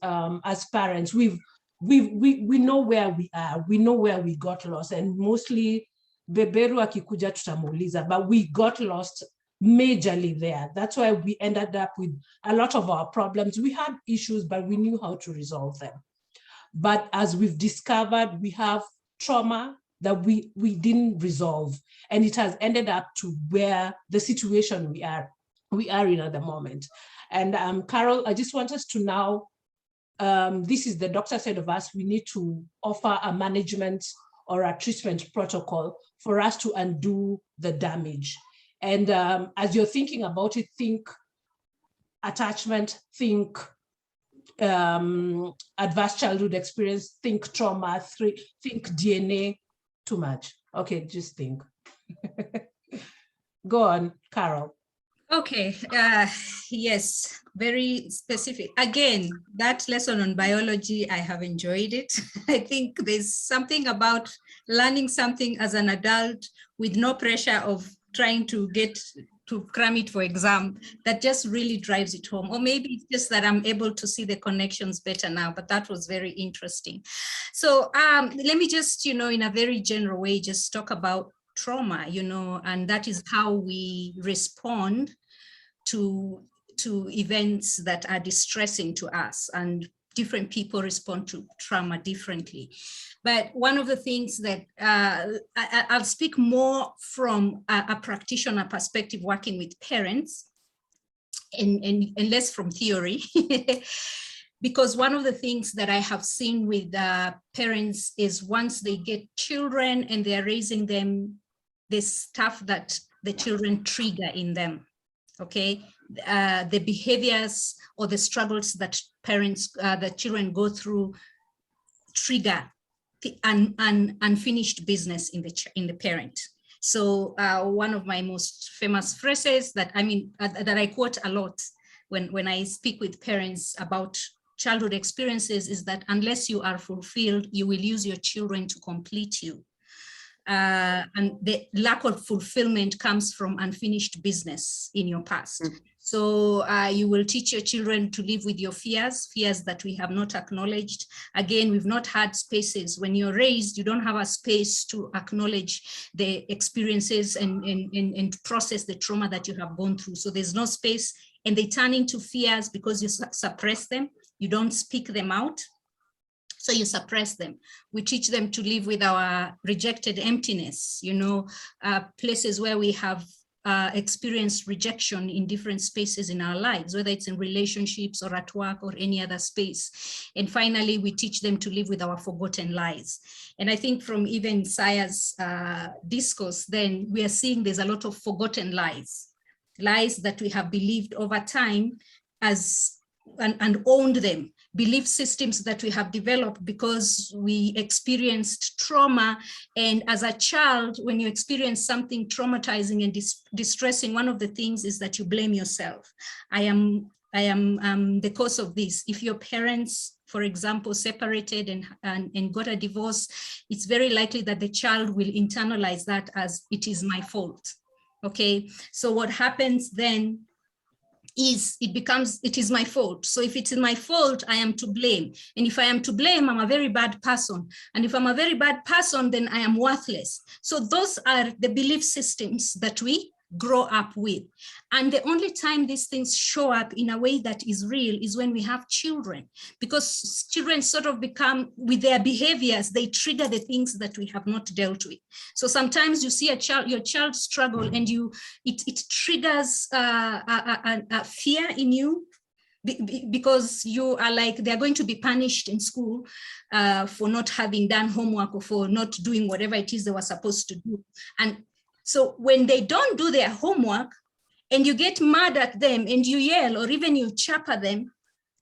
parents. We know where we are. We know where we got lost, and mostly beberu akikuja tutamuuliza, but we got lost majorly there. That's why we ended up with a lot of our problems. We had issues, but we knew how to resolve them. But as we've discovered, we have trauma that we didn't resolve, and it has ended up to where the situation we are in at the moment. And Carol, I just want us to now, this is the doctor side of us, we need to offer a management or a treatment protocol for us to undo the damage. And as you're thinking about it, think attachment, think adverse childhood experience, think trauma, think DNA, too much. Okay, just think. Go on, Carol. Okay, yes, very specific. Again, that lesson on biology, I have enjoyed it. I think there's something about learning something as an adult with no pressure of trying to get to cram it for exam that just really drives it home. Or maybe it's just that I'm able to see the connections better now, but that was very interesting. So let me just, in a very general way, just talk about trauma, and that is how we respond to events that are distressing to us, and different people respond to trauma differently. But one of the things that I'll speak more from a practitioner perspective, working with parents, and less from theory, because one of the things that I have seen with parents is once they get children and they're raising them, there's stuff that the children trigger in them, okay? The behaviors or the struggles that the children go through trigger unfinished business in the parent. So one of my most famous phrases that I quote a lot when I speak with parents about childhood experiences is that unless you are fulfilled, you will use your children to complete you. And the lack of fulfillment comes from unfinished business in your past. So you will teach your children to live with your fears that we have not acknowledged. Again, we've not had spaces. When you're raised, you don't have a space to acknowledge the experiences and process the trauma that you have gone through. So there's no space, and they turn into fears because you suppress them. You don't speak them out. So you suppress them. We teach them to live with our rejected emptiness, places where we have experienced rejection in different spaces in our lives, whether it's in relationships or at work or any other space. And finally, we teach them to live with our forgotten lies. And I think from even Saya's discourse, then we are seeing there's a lot of forgotten lies that we have believed over time and owned them, belief systems that we have developed because we experienced trauma. And as a child, when you experience something traumatizing and distressing, one of the things is that you blame yourself. I am the cause of this. If your parents, for example, separated and got a divorce, it's very likely that the child will internalize that as it is my fault. Okay, so what happens then is it is my fault. So if it's my fault, I am to blame. And if I am to blame, I'm a very bad person. And if I'm a very bad person, then I am worthless. So those are the belief systems that we grow up with. And the only time these things show up in a way that is real is when we have children, because children sort of become, with their behaviors, they trigger the things that we have not dealt with. So sometimes you see your child struggle, and it triggers a fear in you, because you are like, they're going to be punished in school for not having done homework or for not doing whatever it is they were supposed to do. And so when they don't do their homework and you get mad at them and you yell or even you chapper them,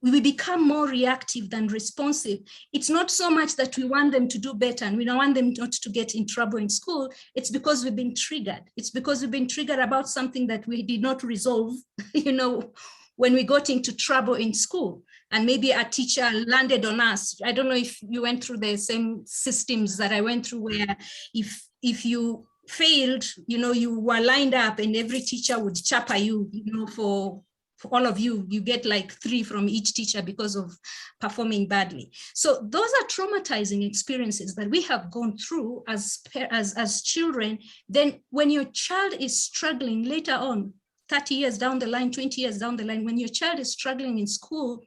we will become more reactive than responsive. It's not so much that we want them to do better and we don't want them not to get in trouble in school. It's because we've been triggered. It's because we've been triggered about something that we did not resolve, when we got into trouble in school. And maybe a teacher landed on us. I don't know if you went through the same systems that I went through, where if you failed, you were lined up and every teacher would chapper you, for all of you, you get like 3 from each teacher because of performing badly. So those are traumatizing experiences that we have gone through as children. Then when your child is struggling later on, 30 years down the line, 20 years down the line, when your child is struggling in school,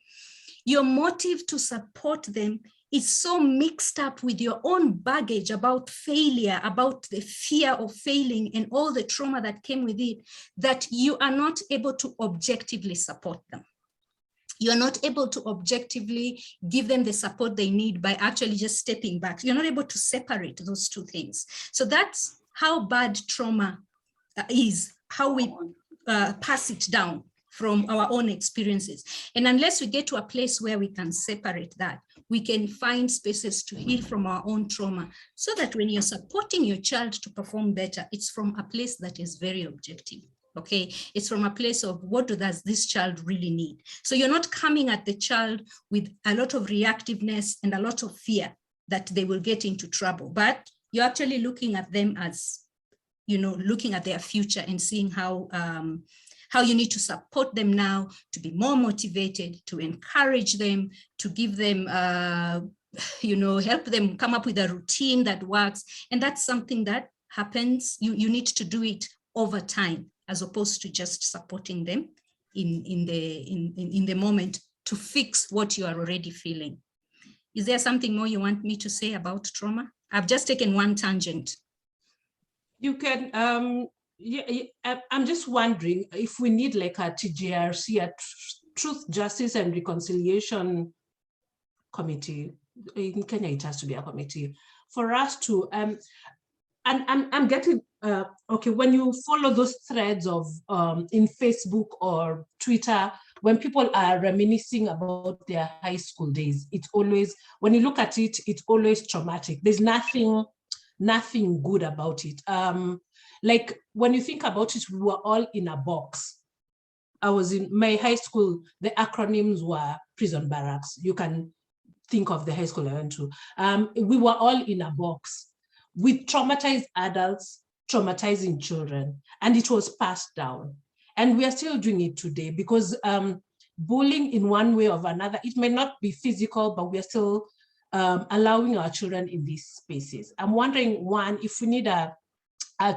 your motive to support them is so mixed up with your own baggage about failure, about the fear of failing and all the trauma that came with it, that you are not able to objectively support them. You're not able to objectively give them the support they need by actually just stepping back. You're not able to separate those two things. So that's how bad trauma is, how we pass it down from our own experiences. And unless we get to a place where we can separate that, we can find spaces to heal from our own trauma, so that when you're supporting your child to perform better, it's from a place that is very objective. Okay, it's from a place of, what does this child really need? So you're not coming at the child with a lot of reactiveness and a lot of fear that they will get into trouble, but you're actually looking at them as, looking at their future and seeing how you need to support them now to be more motivated, to encourage them, to give them, help them come up with a routine that works. And that's something that happens. You need to do it over time, as opposed to just supporting them in the moment to fix what you are already feeling. Is there something more you want me to say about trauma? I've just taken one tangent. You can, I'm just wondering if we need like a TJRC, a Truth, Justice and Reconciliation Committee. In Kenya, it has to be a committee for us to, and I'm getting, okay, when you follow those threads of in Facebook or Twitter, when people are reminiscing about their high school days, it's always, when you look at it, it's always traumatic. There's nothing good about it. Like when you think about it, we were all in a box. I was in my high school, the acronyms were prison barracks. You can think of the high school I went to. We were all in a box with traumatized adults, traumatizing children, and it was passed down. And we are still doing it today because bullying in one way or another, it may not be physical, but we are still allowing our children in these spaces. I'm wondering, one, if we need a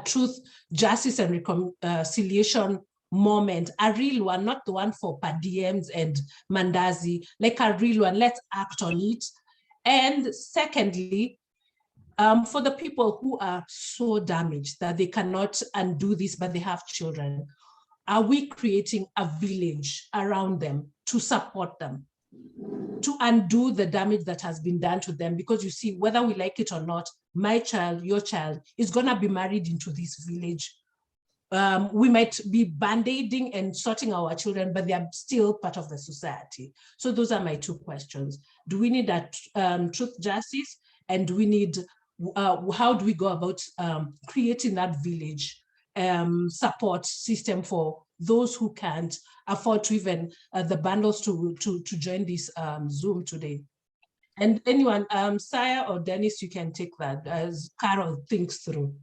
truth, justice, and reconciliation moment, a real one, not the one for per diems and mandazi, like a real one. Let's act on it. And secondly, for the people who are so damaged that they cannot undo this, but they have children, are we creating a village around them to support them, to undo the damage that has been done to them? Because you see, whether we like it or not, my child, your child, is gonna be married into this village. We might be band-aiding and sorting our children, but they are still part of the society. So those are my two questions. Do we need that truth, justice? And do we need, how do we go about creating that village support system for those who can't afford to even the bundles to join this Zoom today? And anyone, Saya or Dennis, you can take that as Carol thinks through.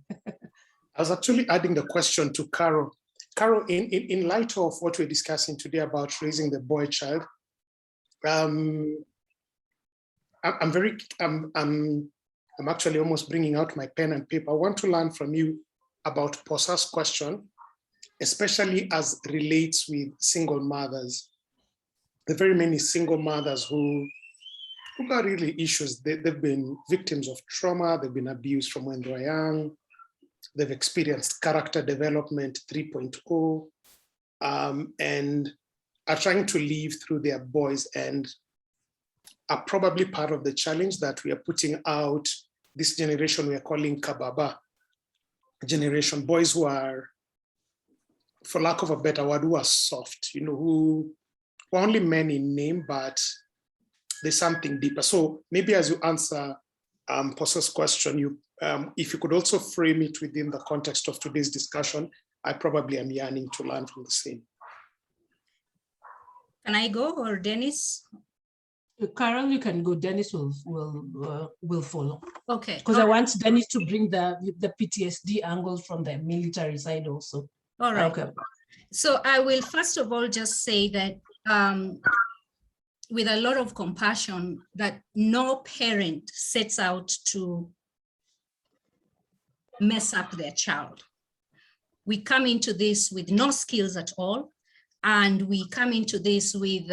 I was actually adding the question to Carol. Carol, in light of what we're discussing today about raising the boy child, I'm actually almost bringing out my pen and paper. I want to learn from you about Posa's question, especially as relates with single mothers. The very many single mothers who got really issues. They've been victims of trauma. They've been abused from when they were young. They've experienced character development 3.0 and are trying to live through their boys, and are probably part of the challenge that we are putting out this generation we are calling Kababa generation, boys who are, for lack of a better word, who are soft, who are only men in name, but there's something deeper. So maybe as you answer Posa's question, if you could also frame it within the context of today's discussion, I probably am yearning to learn from the same. Can I go, or Dennis? Carol, you can go. Dennis will follow. Okay. Because I want Dennis to bring the PTSD angles from the military side also. All right. Okay. So I will first of all just say that with a lot of compassion, that no parent sets out to mess up their child. We come into this with no skills at all, and we come into this with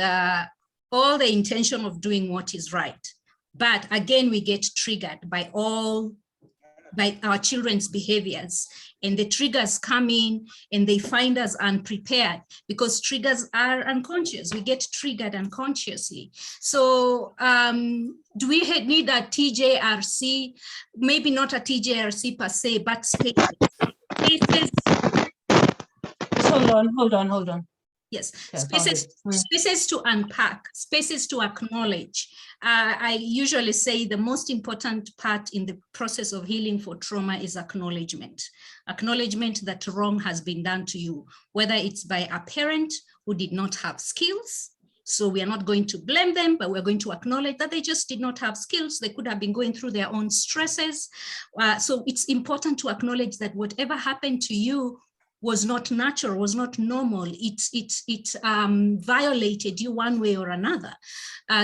all the intention of doing what is right. But again, we get triggered by our children's behaviors, and the triggers come in and they find us unprepared, because triggers are unconscious. We get triggered unconsciously. So do we need a TJRC? Maybe not a TJRC per se, but spaces. Hold on. Yes, okay, spaces to unpack, spaces to acknowledge. I usually say the most important part in the process of healing for trauma is acknowledgement. Acknowledgement that wrong has been done to you, whether it's by a parent who did not have skills. So we are not going to blame them, but we're going to acknowledge that they just did not have skills. They could have been going through their own stresses. So it's important to acknowledge that whatever happened to you was not natural, was not normal. It violated you one way or another.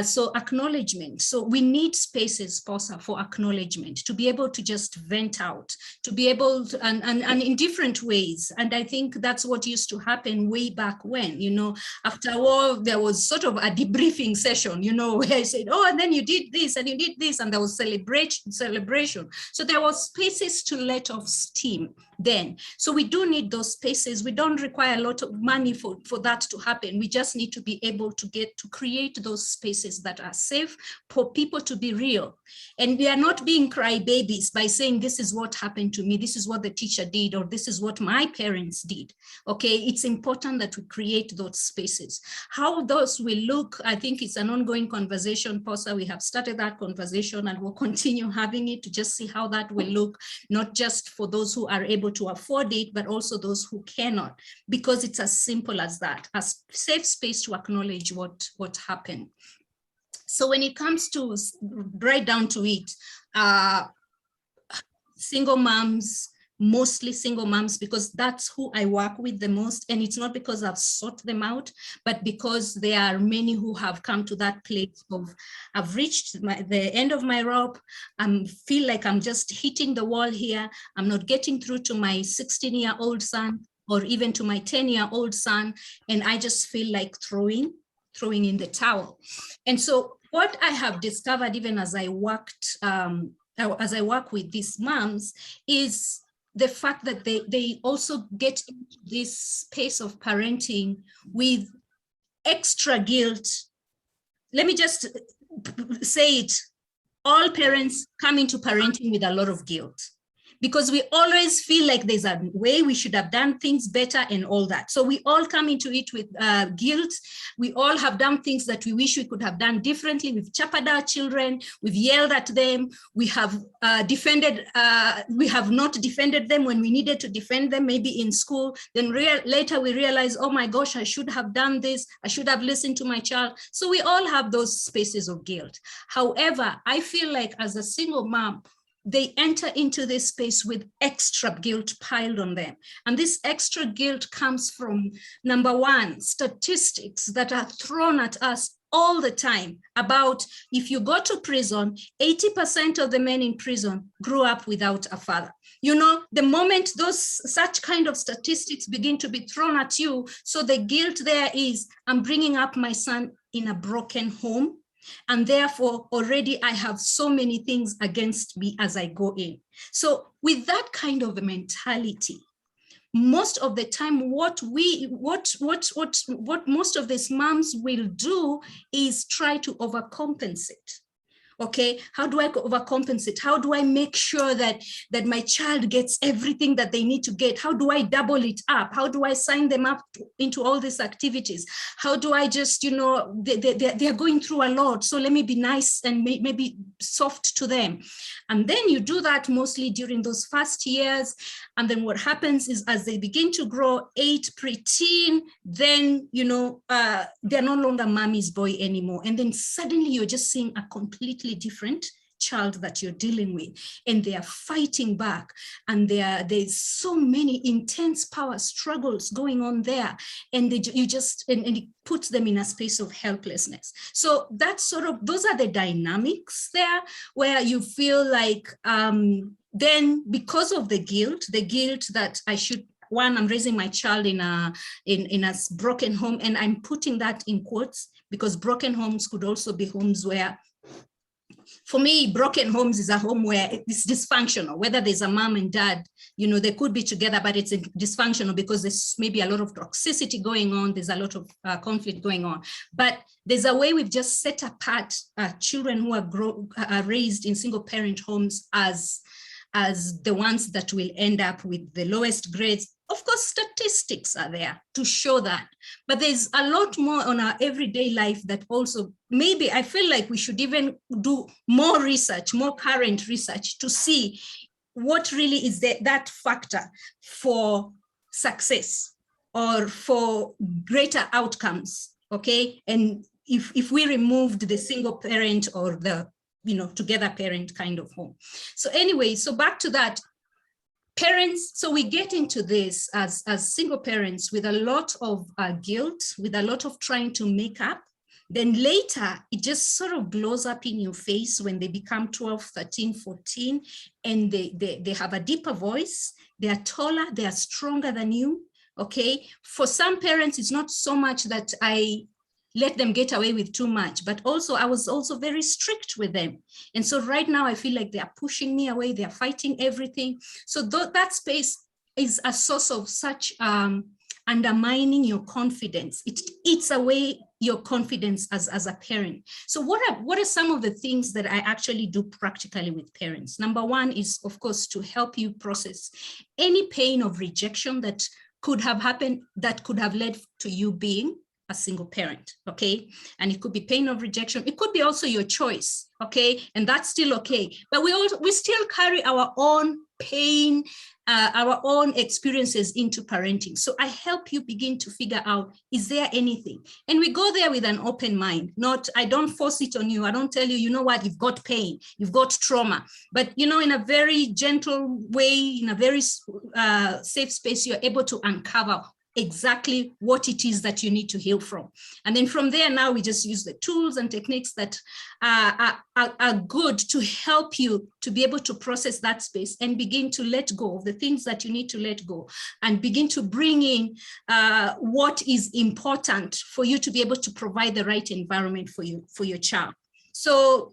So acknowledgement. So we need spaces, Posa, for acknowledgement, to be able to just vent out, to be able to, and in different ways. And I think that's what used to happen way back when, after all, there was sort of a debriefing session, where I said, oh, and then you did this and you did this, and there was celebration. So there was spaces to let off steam then. So we do need those spaces. We don't require a lot of money for that to happen. We just need to be able to create those spaces that are safe for people to be real. And we are not being crybabies by saying, this is what happened to me, this is what the teacher did, or this is what my parents did. Okay, it's important that we create those spaces. How those will look, I think it's an ongoing conversation, Posa. We have started that conversation and we'll continue having it to just see how that will look, not just for those who are able to afford it, but also those who cannot, because it's as simple as that, a safe space to acknowledge what happened. So when it comes to right down to it, single moms, mostly single moms, because that's who I work with the most. And it's not because I've sought them out, but because there are many who have come to that place of, I've reached the end of my rope. I feel like I'm just hitting the wall here. I'm not getting through to my 16-year-old son or even to my 10-year-old son. And I just feel like throwing in the towel. And so what I have discovered, even as I work with these moms, is the fact that they also get into this space of parenting with extra guilt. Let me just say it. All parents come into parenting with a lot of guilt, because we always feel like there's a way we should have done things better and all that. So we all come into it with guilt. We all have done things that we wish we could have done differently. We've chapered our children. We've yelled at them. We have we have not defended them when we needed to defend them, maybe in school. Then later we realize, oh my gosh, I should have done this. I should have listened to my child. So we all have those spaces of guilt. However, I feel like as a single mom, they enter into this space with extra guilt piled on them. And this extra guilt comes from, number one, statistics that are thrown at us all the time about, if you go to prison, 80% of the men in prison grew up without a father. You know, the moment such kind of statistics begin to be thrown at you, so the guilt there is, I'm bringing up my son in a broken home. And therefore, already I have so many things against me as I go in. So with that kind of a mentality, most of the time, what most of these moms will do is try to overcompensate. Okay, how do I overcompensate? How do I make sure that my child gets everything that they need to get? How do I double it up? How do I sign them up into all these activities? How do I just, you know, they're going through a lot, so let me be nice and maybe soft to them. And then you do that mostly during those first years. And then what happens is, as they begin to grow, 8 preteen, then, you know, they're no longer mommy's boy anymore. And then suddenly you're just seeing a completely different child that you're dealing with, and they are fighting back, and there's so many intense power struggles going on there, and and it puts them in a space of helplessness. So that's sort of, those are the dynamics there, where you feel like then, because of the guilt that I should, one, I'm raising my child in a broken home, and I'm putting that in quotes, because broken homes could also be homes where, for me, broken homes is a home where it's dysfunctional, whether there's a mom and dad, you know, they could be together, but it's dysfunctional because there's maybe a lot of toxicity going on. There's a lot of conflict going on. But there's a way we've just set apart children who are raised in single parent homes as the ones that will end up with the lowest grades. Of course, statistics are there to show that, but there's a lot more on our everyday life that also, maybe I feel like we should even do more research, more current research, to see what really is that factor for success or for greater outcomes, okay? And if we removed the single parent or the, you know, together parent kind of home. So anyway, so back to that. Parents, so we get into this as single parents with a lot of guilt, with a lot of trying to make up. Then later, it just sort of blows up in your face when they become 12, 13, 14, and they have a deeper voice. They are taller, they are stronger than you, okay? For some parents, it's not so much that I let them get away with too much, but also I was also very strict with them. And so right now I feel like they are pushing me away, they are fighting everything. So that space is a source of such undermining your confidence. It eats away your confidence as a parent. So what are some of the things that I actually do practically with parents? Number one is, of course, to help you process any pain of rejection that could have happened, that could have led to you being a single parent, okay? And it could be pain of rejection. It could be also your choice, okay? And that's still okay. But we still carry our own pain, our own experiences into parenting. So I help you begin to figure out, is there anything? And we go there with an open mind, I don't force it on you. I don't tell you, you know what, you've got pain, you've got trauma, but in a very gentle way, in a very safe space, you're able to uncover exactly what it is that you need to heal from. And then from there, now we just use the tools and techniques that are good to help you to be able to process that space and begin to let go of the things that you need to let go, and begin to bring in what is important for you to be able to provide the right environment for your child. So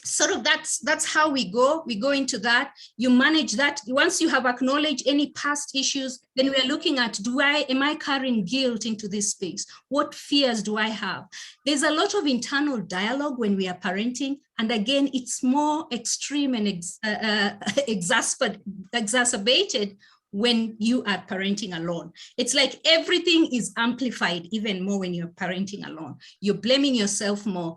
sort of that's how we go into that. You manage that. Once you have acknowledged any past issues, then we are looking at, am I carrying guilt into this space? What fears do I have? There's a lot of internal dialogue when we are parenting, and again, it's more extreme and exacerbated when you are parenting alone. It's like everything is amplified even more when you're parenting alone. You're blaming yourself more.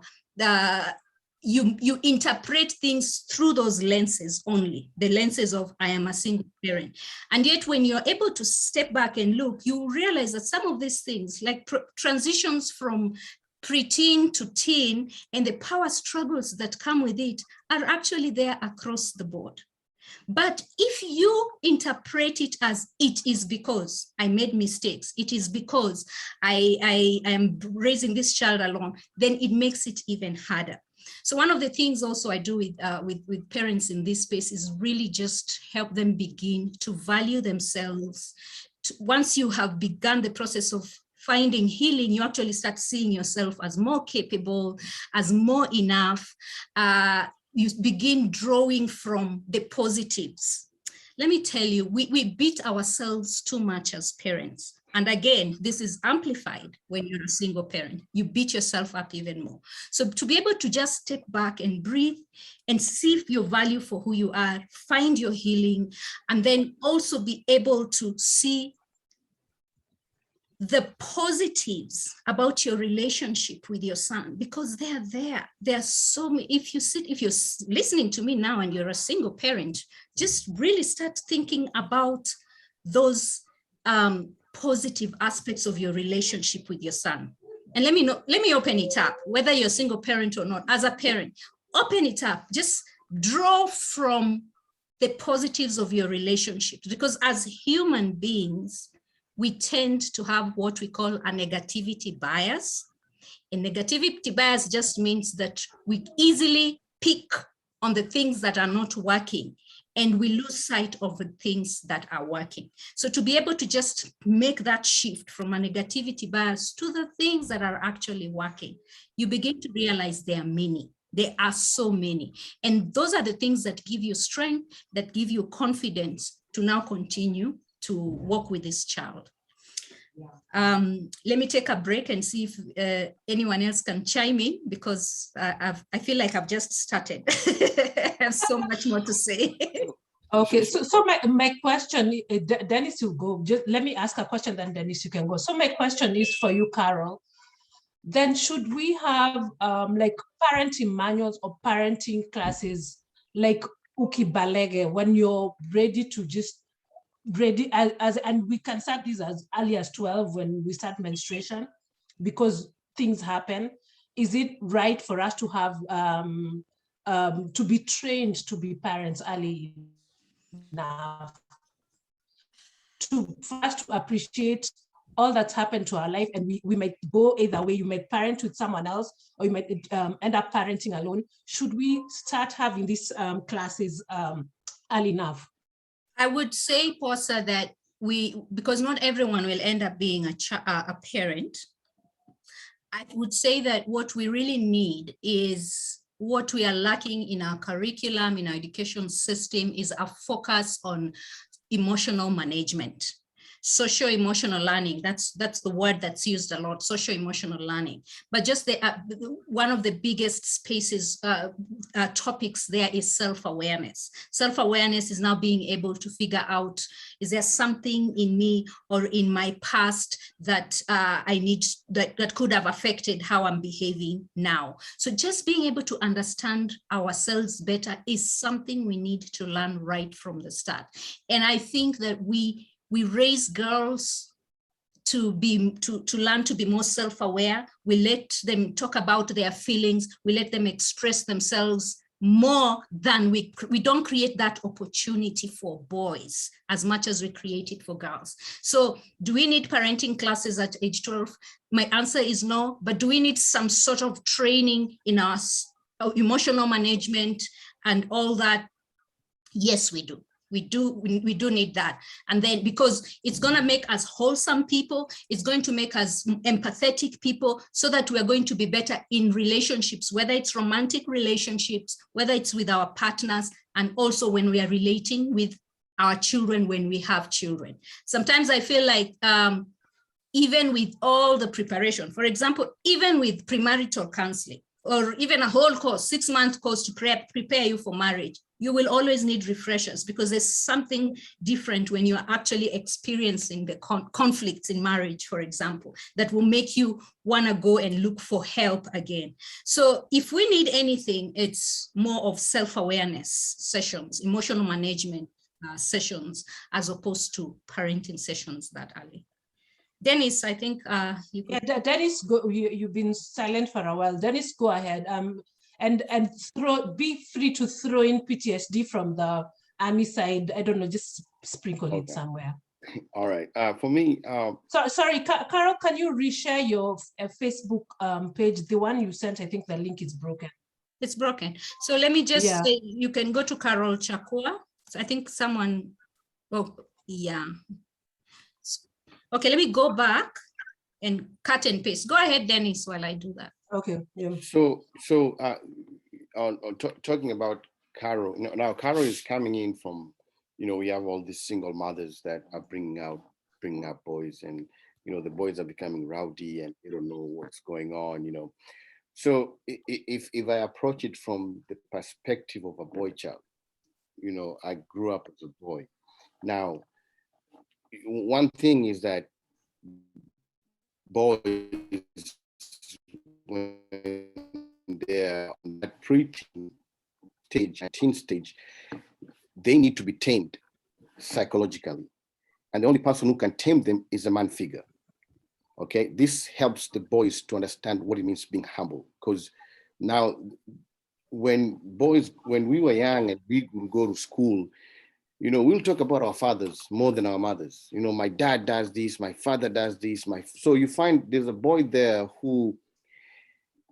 You interpret things through those lenses only, the lenses of I am a single parent. And yet when you're able to step back and look, you realize that some of these things, like transitions from preteen to teen and the power struggles that come with it, are actually there across the board. But if you interpret it as it is because I made mistakes, it is because I am raising this child alone, then it makes it even harder. So one of the things also I do with parents in this space is really just help them begin to value themselves. Once you have begun the process of finding healing, you actually start seeing yourself as more capable, as more enough. You begin drawing from the positives. Let me tell you, we beat ourselves too much as parents. And again, this is amplified when you're a single parent. You beat yourself up even more. So to be able to just step back and breathe and see your value for who you are, find your healing, and then also be able to see the positives about your relationship with your son, because they are there. There are so many. If you're listening to me now and you're a single parent, just really start thinking about those positive aspects of your relationship with your son. And let me open it up, whether you're a single parent or not. As a parent, open it up. Just draw from the positives of your relationships, because as human beings, we tend to have what we call a negativity bias. And negativity bias just means that we easily pick on the things that are not working, and we lose sight of the things that are working. So to be able to just make that shift from a negativity bias to the things that are actually working, you begin to realize there are many. There are so many. And those are the things that give you strength, that give you confidence to now continue to work with this child. Let me take a break and see if anyone else can chime in, because I feel like I've just started. I have so much more to say. Okay, so my question, Dennis will go. Just let me ask a question, then Dennis, you can go. So my question is for you, Carol. Then should we have like parenting manuals or parenting classes like Ukibalege when you're ready to just and we can start this as early as 12 when we start menstruation, because things happen. Is it right for us to have to be trained to be parents early enough for us to appreciate all that's happened to our life? And we might go either way. You might parent with someone else, or you might end up parenting alone. Should we start having these classes early enough? I would say, Posa, that because not everyone will end up being a parent, I would say that what we really need is what we are lacking in our curriculum, in our education system, is a focus on emotional management. socio-emotional learning. That's the word that's used a lot, socio-emotional learning. But just one of the biggest spaces, topics there is self-awareness. Self-awareness is now being able to figure out, is there something in me or in my past that that could have affected how I'm behaving now? So just being able to understand ourselves better is something we need to learn right from the start. And I think that we raise girls to learn to be more self-aware. We let them talk about their feelings. We let them express themselves more than we don't create that opportunity for boys as much as we create it for girls. So do we need parenting classes at age 12? My answer is no, but do we need some sort of training in our emotional management and all that? Yes, we do. We do need that. And then, because it's going to make us wholesome people, it's going to make us empathetic people, so that we're going to be better in relationships, whether it's romantic relationships, whether it's with our partners, and also when we are relating with our children, when we have children. Sometimes I feel like even with all the preparation, for example, even with premarital counseling, or even a whole course, 6-month course to prepare you for marriage, you will always need refreshers, because there's something different when you're actually experiencing the conflicts in marriage, for example, that will make you want to go and look for help again. So if we need anything, it's more of self-awareness sessions, emotional management sessions, as opposed to parenting sessions that early. Dennis, I think you could... Yeah, Dennis, you've been silent for a while. Dennis, go ahead. And be free to throw in PTSD from the army side. I don't know, just sprinkle it somewhere. All right. For me, sorry, Carol, can you reshare your Facebook page? The one you sent, I think the link is broken. It's broken. So let me just say, you can go to Carol Chakua. So I think someone, oh, yeah. Okay, let me go back and cut and paste. Go ahead, Dennis, while I do that. Okay. Yeah. So talking about Carol, now Carol is coming in from, we have all these single mothers that are bringing up boys, and the boys are becoming rowdy and they don't know what's going on. So if I approach it from the perspective of a boy child, I grew up as a boy. Now, one thing is that boys, when they're on that preteen stage, teen stage, they need to be tamed psychologically. And the only person who can tame them is a man figure. Okay, this helps the boys to understand what it means being humble. Because now, when we were young and we would go to school, we'll talk about our fathers more than our mothers. My dad does this, my father does this. So you find there's a boy there who,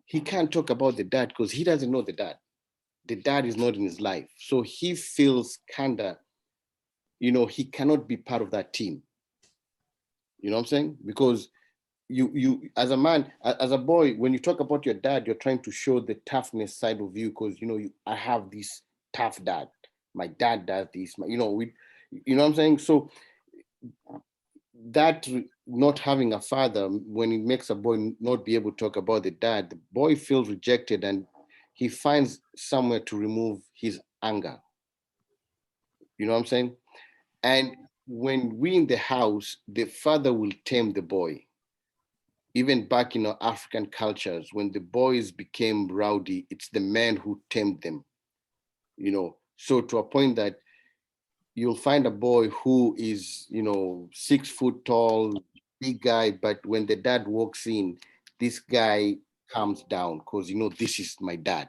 he can't talk about the dad because he doesn't know the dad. The dad is not in his life. So he feels kinda, he cannot be part of that team. You know what I'm saying? Because you as a man, as a boy, when you talk about your dad, you're trying to show the toughness side of you, because I have this tough dad. My dad does this. You know what I'm saying? So that not having a father, when it makes a boy not be able to talk about the dad, the boy feels rejected and he finds somewhere to remove his anger. You know what I'm saying? And when we in the house, the father will tame the boy. Even back in our African cultures, when the boys became rowdy, it's the men who tamed them. So to a point that you'll find a boy who is, 6 foot tall, big guy, but when the dad walks in, this guy calms down because, this is my dad.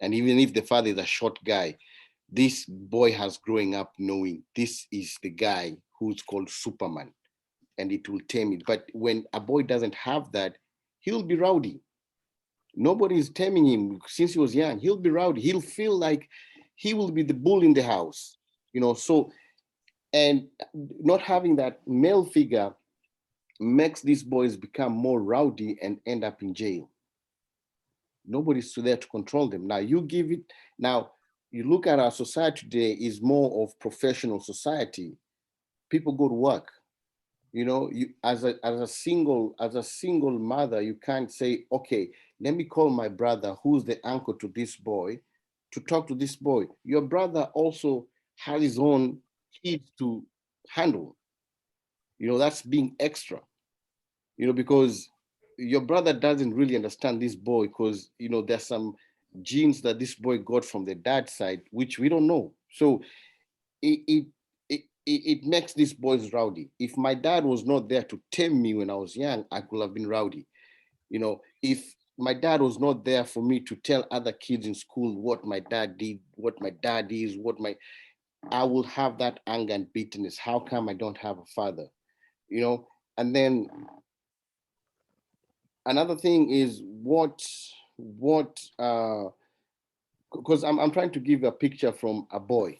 And even if the father is a short guy, this boy has growing up knowing this is the guy who's called Superman, and it will tame it. But when a boy doesn't have that, he'll be rowdy. Nobody is taming him since he was young. He'll be rowdy. He'll feel like he will be the bull in the house, so, and not having that male figure makes these boys become more rowdy and end up in jail. Nobody's there to control them. Now you look at our society today is more of professional society. People go to work. You know, you as a single mother, you can't say, okay, let me call my brother, who's the uncle to this boy, to talk to this boy. Your brother also has his own kids to handle. You know, that's being extra. You know, because your brother doesn't really understand this boy, because you know there's some genes that this boy got from the dad side, which we don't know. So it makes these boys rowdy. If my dad was not there to tame me when I was young, I could have been rowdy. You know, if my dad was not there for me to tell other kids in school what my dad did, what my dad is, I will have that anger and bitterness. How come I don't have a father? You know, and then another thing is because I'm trying to give a picture from a boy.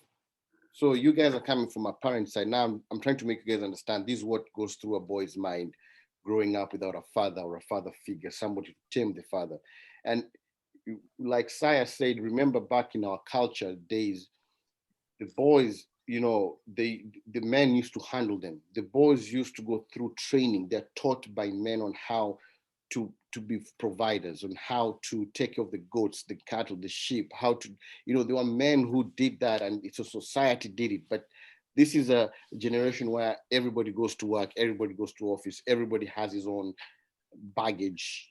So you guys are coming from a parent side. Now I'm trying to make you guys understand this is what goes through a boy's mind growing up without a father or a father figure, somebody to tame the father. And like Saya said, remember back in our culture days, the boys, you know, the men used to handle them. The boys used to go through training. They're taught by men on how to be providers, on how to take care of the goats, the cattle, the sheep, how to, you know, there were men who did that, and it's a society did it. But this is a generation where everybody goes to work, everybody goes to office, everybody has his own baggage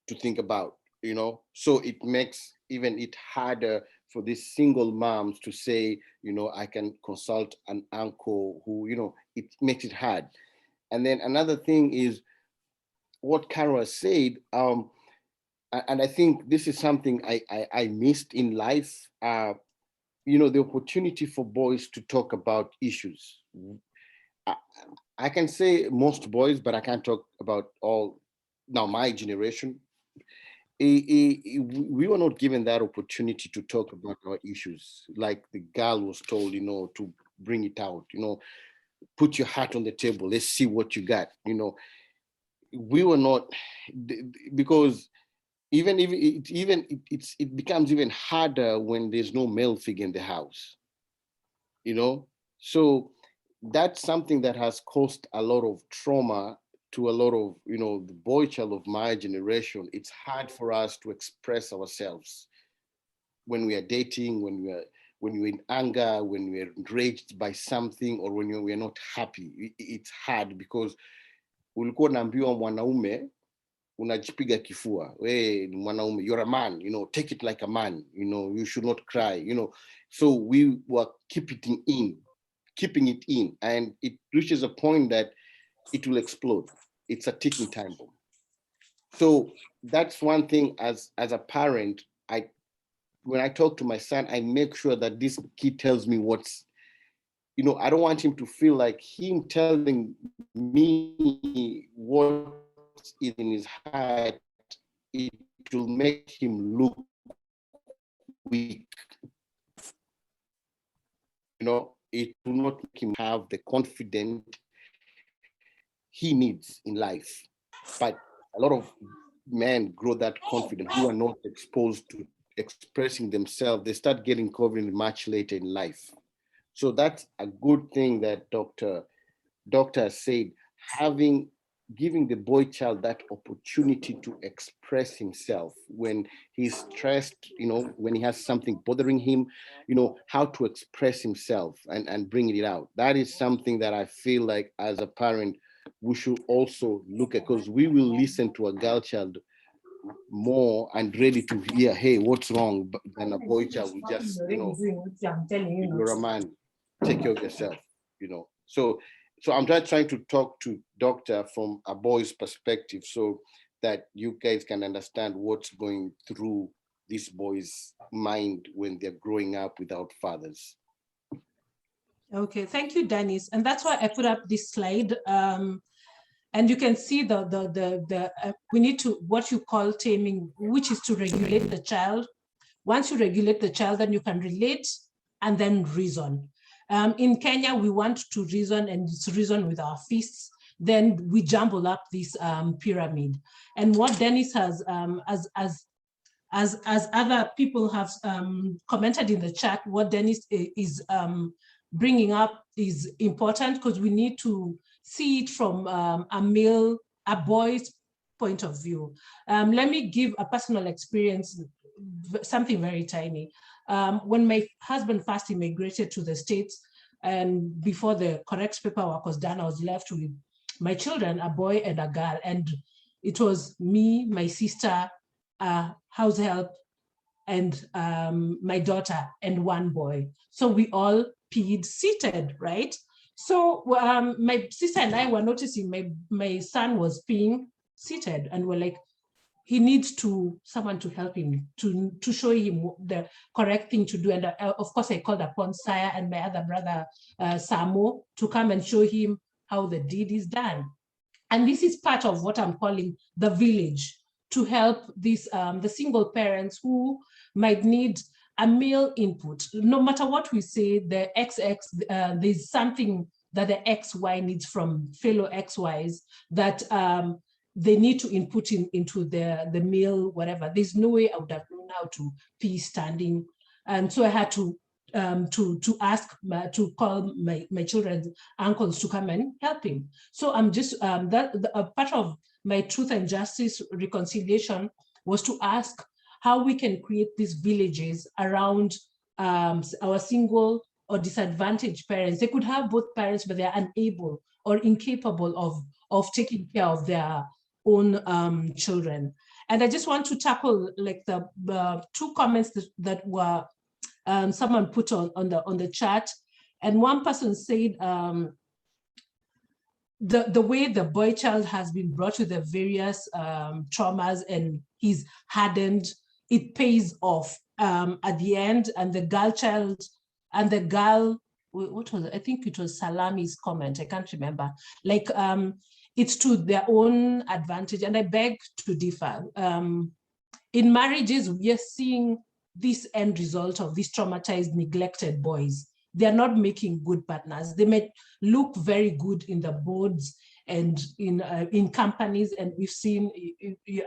to think about, you know. So it makes even it harder for these single moms to say, you know, I can consult an uncle who, you know, it makes it hard. And then another thing is what Carol has said, and I think this is something I missed in life. You know, the opportunity for boys to talk about issues. I, I can say most boys, but I can't talk about all. Now, my generation, we were not given that opportunity to talk about our issues. Like the girl was told, you know, to bring it out. You know, put your heart on the table. Let's see what you got. You know, we were not, because it becomes even harder when there's no male figure in the house, you know. So that's something that has caused a lot of trauma to a lot of, you know, the boy child of my generation. It's hard for us to express ourselves when we are dating, when we're in anger, when we're enraged by something, or when we're not happy. It's hard because ulikuwa unaambiwa mwanaume unajipiga kifua, we ni mwanaume, you're a man, you know, take it like a man, you know, you should not cry, you know. So we were keeping it in, and it reaches a point that it will explode. It's a ticking time bomb. So that's one thing as a parent, when I talk to my son, I make sure that this kid tells me what's, you know, I don't want him to feel like him telling me what's in his heart, it will make him look weak. You know, it will not make him have the confidence he needs in life. But a lot of men grow that confidence who are not exposed to expressing themselves. They start getting confident much later in life. So that's a good thing that Doctor said, giving the boy child that opportunity to express himself when he's stressed, you know, when he has something bothering him, you know, how to express himself and bring it out. That is something that I feel like as a parent, we should also look at, because we will listen to a girl child more and ready to hear, hey, what's wrong, than a boy child will just, you know, you're a man, take care of yourself, you know. So I'm just trying to talk to Doctor from a boy's perspective so that you guys can understand what's going through this boy's mind when they're growing up without fathers. Okay, thank you, Dennis. And that's why I put up this slide. And you can see we need to, what you call taming, which is to regulate the child. Once you regulate the child, then you can relate and then reason. In Kenya, we want to reason, and it's reason with our fists. Then we jumble up this pyramid. And what Dennis has, as other people have commented in the chat, what Dennis is bringing up is important, because we need to see it from a boy's point of view. Let me give a personal experience, something very tiny. When my husband first immigrated to the States, and before the correct paperwork was done, I was left with my children, a boy and a girl. And it was me, my sister, house help, and my daughter, and one boy. So we all peed seated, right? So my sister and I were noticing my son was peeing seated, and we're like, he needs someone to help him, to show him the correct thing to do. And of course, I called upon Saya and my other brother, Samo, to come and show him how the deed is done. And this is part of what I'm calling the village, to help these the single parents who might need a male input. No matter what we say, the XX, there's something that the XY needs from fellow XYs that they need to input into the male, whatever. There's no way I would have known how to pee standing. And so I had to ask, to call my children's uncles to come and help him. So I'm just, a part of my truth and justice reconciliation was to ask how we can create these villages around our single or disadvantaged parents. They could have both parents, but they're unable or incapable of taking care of their own children. And I just want to tackle like the two comments that were someone put on the chat. And one person said the way the boy child has been brought with the various traumas and he's hardened, it pays off at the end. And the girl child, and the girl, what was it? I think it was Salami's comment, I can't remember. Like it's to their own advantage. And I beg to differ. In marriages, we are seeing this end result of these traumatized, neglected boys. They're not making good partners. They may look very good in the boards and in companies, and we've seen,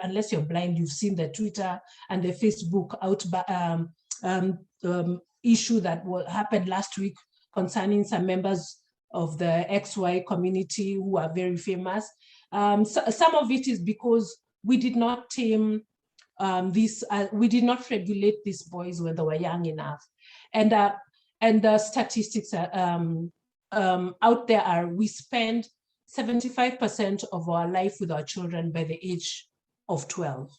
unless you're blind, you've seen the Twitter and the Facebook issue that happened last week concerning some members of the XY community who are very famous. So some of it is because we did not tame we did not regulate these boys when they were young enough. And the statistics out there are, we spend 75% of our life with our children by the age of 12.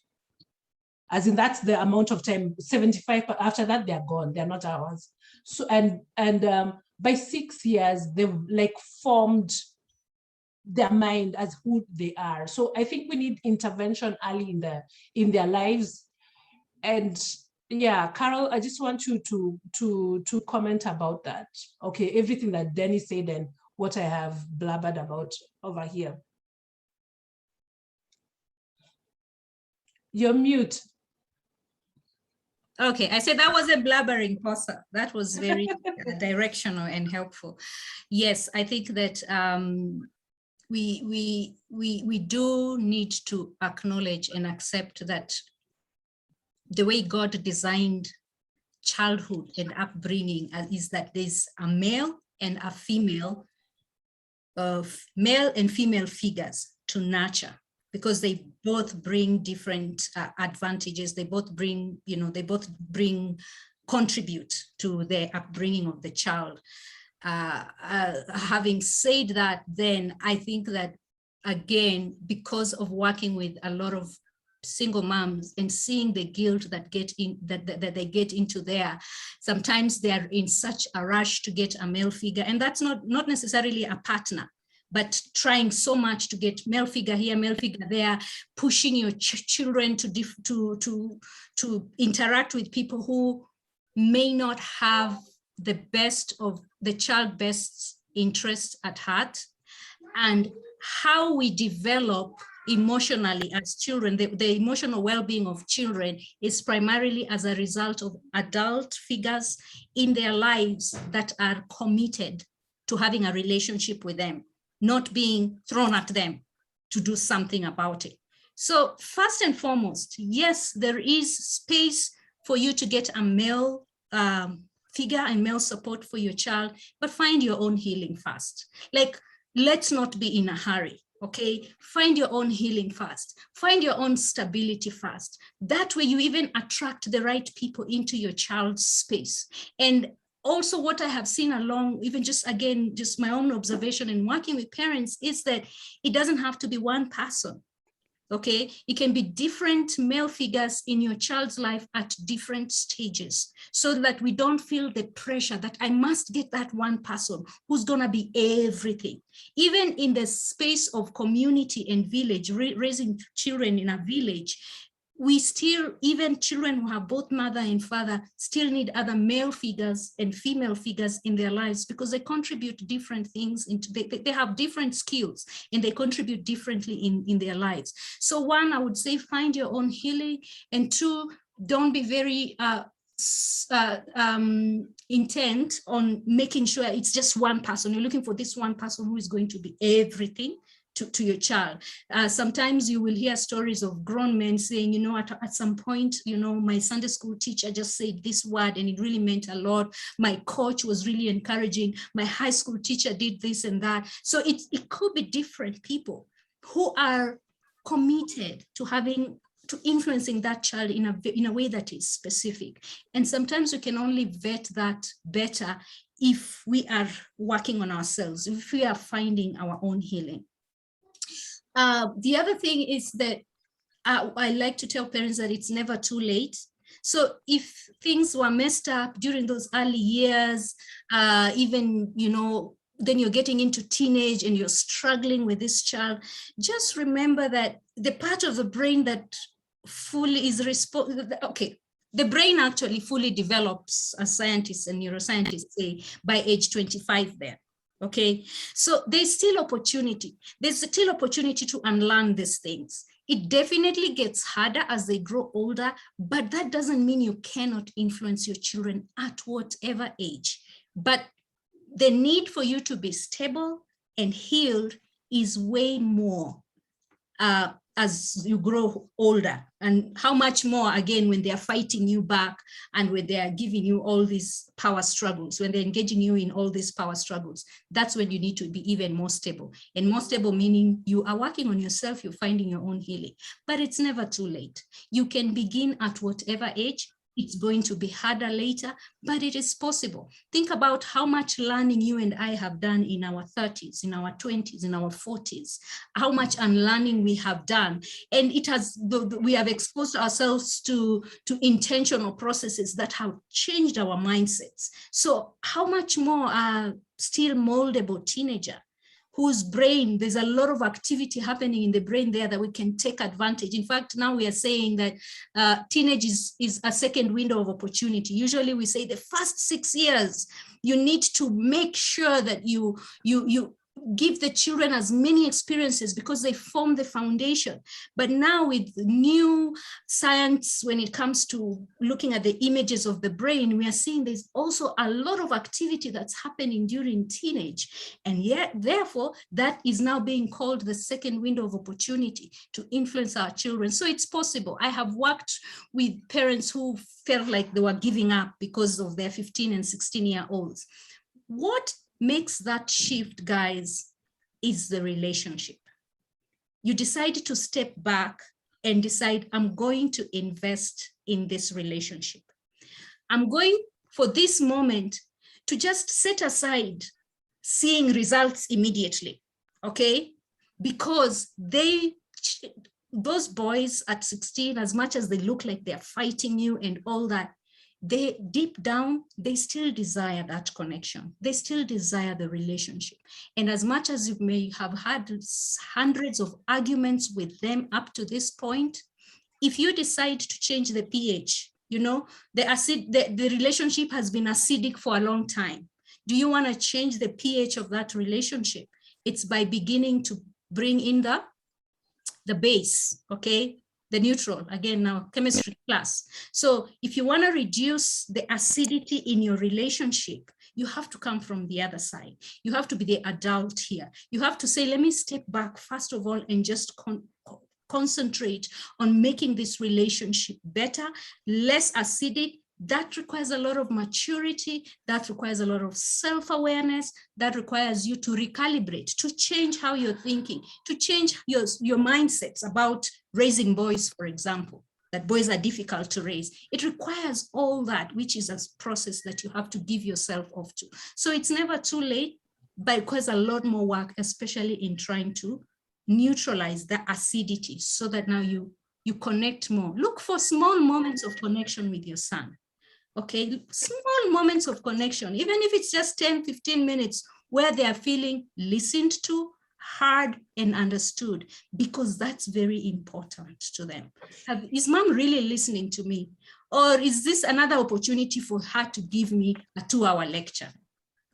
As in, that's the amount of time, 75, but after that, they're gone, they're not ours. So, and by 6 years, they've like formed their mind as who they are. So I think we need intervention early in their lives. And yeah, Carol, I just want you to comment about that. Okay, everything that Denny said and what I have blabbered about over here. You're mute. Okay, I said that was a blabbering poster. That was very directional and helpful. Yes, I think that we do need to acknowledge and accept that the way God designed childhood and upbringing is that there's a male and a female, male and female figures to nurture, because they both bring different advantages. They both bring, contribute to the upbringing of the child. Having said that, then I think that, again, because of working with a lot of single moms and seeing the guilt that they get into there, sometimes they're in such a rush to get a male figure, and that's not necessarily a partner, but trying so much to get male figure here, male figure there, pushing your children to interact with people who may not have the best of the child's best interest at heart. And how we develop emotionally as children, the emotional well-being of children is primarily as a result of adult figures in their lives that are committed to having a relationship with them, not being thrown at them to do something about it. So first and foremost, yes, there is space for you to get a male figure and male support for your child, but find your own healing first. Like, let's not be in a hurry. Okay, find your own healing first. Find your own stability first. That way you even attract the right people into your child's space. And also what I have seen along, even just my own observation in working with parents, is that it doesn't have to be one person. Okay, it can be different male figures in your child's life at different stages, so that we don't feel the pressure that I must get that one person who's gonna be everything. Even in the space of community and village, raising children in a village, we still, even children who have both mother and father, still need other male figures and female figures in their lives, because they contribute different things into, they have different skills and they contribute differently in their lives. So one, I would say, find your own healing, and two, don't be very intent on making sure it's just one person. You're looking for this one person who is going to be everything to your child. Sometimes you will hear stories of grown men saying, you know, at some point, you know, my Sunday school teacher just said this word and it really meant a lot. My coach was really encouraging. My high school teacher did this and that. So it could be different people who are committed to influencing that child in a way that is specific. And sometimes we can only vet that better if we are working on ourselves, if we are finding our own healing. The other thing is that I like to tell parents that it's never too late. So if things were messed up during those early years, even, you know, then you're getting into teenage and you're struggling with this child, just remember that the part of the brain that fully is the brain actually fully develops, as scientists and neuroscientists say, by age 25 there. Okay, so there's still opportunity. There's still opportunity to unlearn these things. It definitely gets harder as they grow older, but that doesn't mean you cannot influence your children at whatever age. But the need for you to be stable and healed is way more as you grow older, and how much more, again, when they're fighting you back and when they are giving you all these power struggles, when they're engaging you in all these power struggles, that's when you need to be even more stable. And more stable meaning you are working on yourself, you're finding your own healing, but it's never too late. You can begin at whatever age. It's going to be harder later, but it is possible. Think about how much learning you and I have done in our 30s, in our 20s, in our 40s, how much unlearning we have done. And it has, we have exposed ourselves to intentional processes that have changed our mindsets. So how much more a still moldable teenager whose brain, there's a lot of activity happening in the brain there that we can take advantage. In fact, now we are saying that teenage is a second window of opportunity. Usually we say the first 6 years, you need to make sure that you give the children as many experiences because they form the foundation. But now with new science, when it comes to looking at the images of the brain, we are seeing there's also a lot of activity that's happening during teenage. And yet, therefore, that is now being called the second window of opportunity to influence our children. So it's possible. I have worked with parents who felt like they were giving up because of their 15 and 16-year-olds. What makes that shift, guys, is the relationship. You decide to step back and decide, I'm going to invest in this relationship. I'm going, for this moment, to just set aside seeing results immediately, okay? Because those boys at 16, as much as they look like they're fighting you and all that, they deep down, they still desire that connection. They still desire the relationship. And as much as you may have had hundreds of arguments with them up to this point, if you decide to change the pH, you know, the relationship has been acidic for a long time. Do you want to change the pH of that relationship? It's by beginning to bring in the base, okay? The neutral, again, now chemistry class. So if you want to reduce the acidity in your relationship, you have to come from the other side. You have to be the adult here. You have to say, let me step back, first of all, and just concentrate on making this relationship better, less acidic, that requires a lot of maturity, that requires a lot of self-awareness, that requires you to recalibrate, to change how you're thinking, to change your mindsets about raising boys, for example, that boys are difficult to raise. It requires all that, which is a process that you have to give yourself off to. So it's never too late, but it requires a lot more work, especially in trying to neutralize the acidity so that now you connect more. Look for small moments of connection with your son. Okay, small moments of connection, even if it's just 10, 15 minutes where they are feeling listened to, heard, and understood, because that's very important to them. Is mom really listening to me? Or is this another opportunity for her to give me a 2-hour lecture?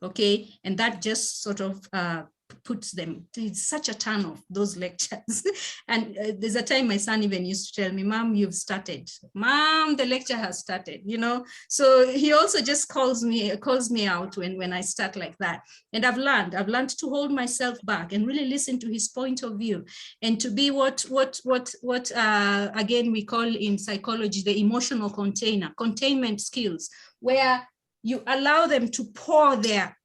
Okay, and that just sort of puts them, it's such a turn off, those lectures. And there's a time my son even used to tell me, Mom, you've started. Mom, the lecture has started, you know? So he also just calls me out when I start like that. And I've learned to hold myself back and really listen to his point of view, and to be what again, we call in psychology, the emotional containment skills, where you allow them to pour their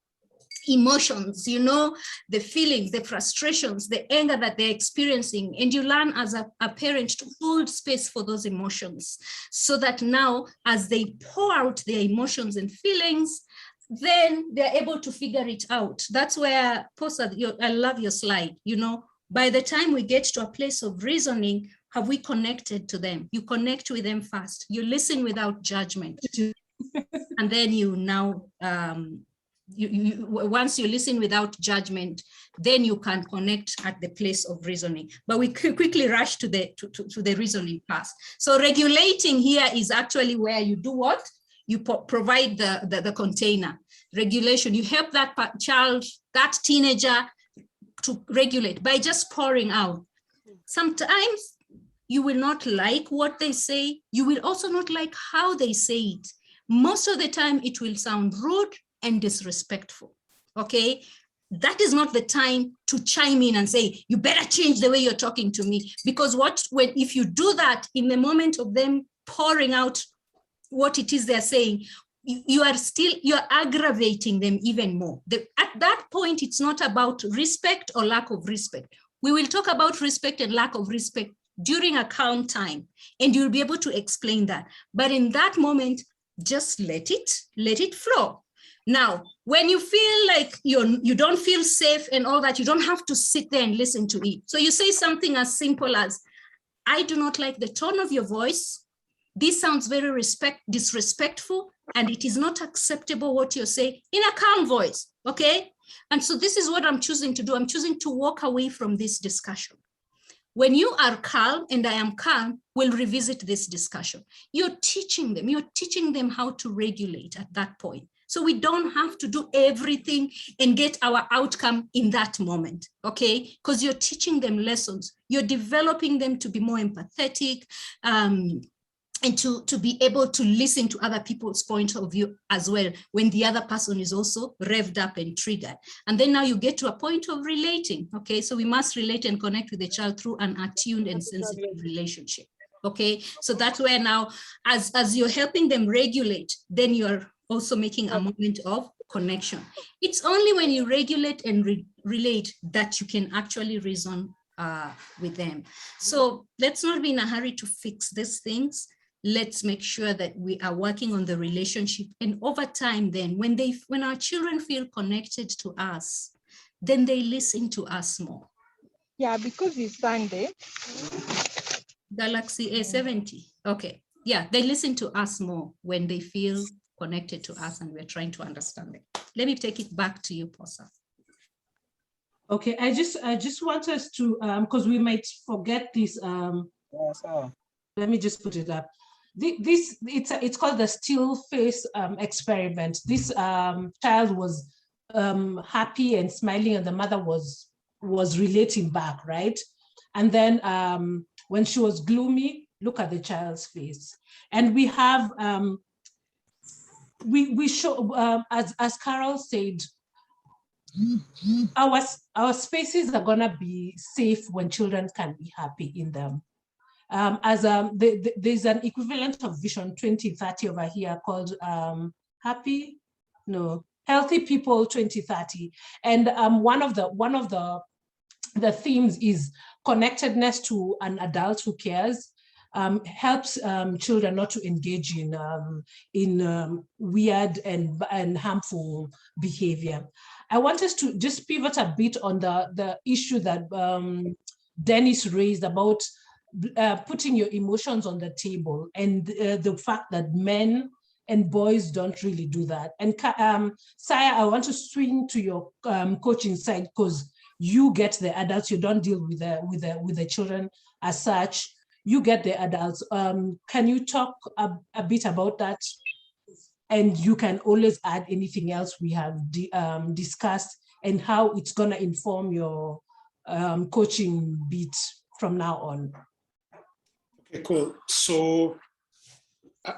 emotions, you know, the feelings, the frustrations, the anger that they're experiencing. And you learn as a parent to hold space for those emotions, so that now as they pour out their emotions and feelings, then they're able to figure it out. That's where, Posa, I love your slide, you know, by the time we get to a place of reasoning, have we connected to them? You connect with them first. You listen without judgment. And then you now, once you listen without judgment, then you can connect at the place of reasoning. But we quickly rush to the reasoning part. So regulating here is actually where you do what? You provide the container. Regulation, you help that child, that teenager to regulate by just pouring out. Sometimes you will not like what they say. You will also not like how they say it. Most of the time it will sound rude and disrespectful, okay? That is not the time to chime in and say, you better change the way you're talking to me. Because if you do that in the moment of them pouring out what it is they're saying, you're aggravating them even more. At that point, it's not about respect or lack of respect. We will talk about respect and lack of respect during a calm time, and you'll be able to explain that. But in that moment, just let it flow. Now, when you feel like you don't feel safe and all that, you don't have to sit there and listen to it. So you say something as simple as, I do not like the tone of your voice. This sounds very disrespectful, and it is not acceptable what you're saying, in a calm voice, okay? And so this is what I'm choosing to do. I'm choosing to walk away from this discussion. When you are calm and I am calm, we'll revisit this discussion. You're teaching them how to regulate at that point. So we don't have to do everything and get our outcome in that moment, okay? Because you're teaching them lessons. You're developing them to be more empathetic, and to be able to listen to other people's point of view as well, when the other person is also revved up and triggered. And then now you get to a point of relating, okay? So we must relate and connect with the child through an attuned and sensitive relationship, okay? So that's where now, as you're helping them regulate, then you're also making a moment of connection. It's only when you regulate and relate that you can actually reason with them. So let's not be in a hurry to fix these things. Let's make sure that we are working on the relationship. And over time, then when our children feel connected to us, then they listen to us more. Yeah, because it's Sunday. Galaxy A70. Okay. Yeah, they listen to us more when they feel connected to us and we're trying to understand it. Let me take it back to you, Posa. Okay, I just want us to, because we might forget this. Let me just put it up. It's called the still face experiment. This child was happy and smiling, and the mother was relating back, right? And then when she was gloomy, look at the child's face. And we have we show as Carol said, our spaces are gonna be safe when children can be happy in them. There's an equivalent of Vision 2030 over here called Healthy People 2030, and one of the themes is connectedness to an adult who cares. Helps children not to engage in weird and harmful behavior. I want us to just pivot a bit on the issue that Dennis raised about putting your emotions on the table, and the fact that men and boys don't really do that. And Saya, I want to swing to your coaching side, because you get the adults, you don't deal with the children as such. You get the adults. Can you talk a bit about that? And you can always add anything else we have discussed, and how it's going to inform your coaching beat from now on. Okay, cool. So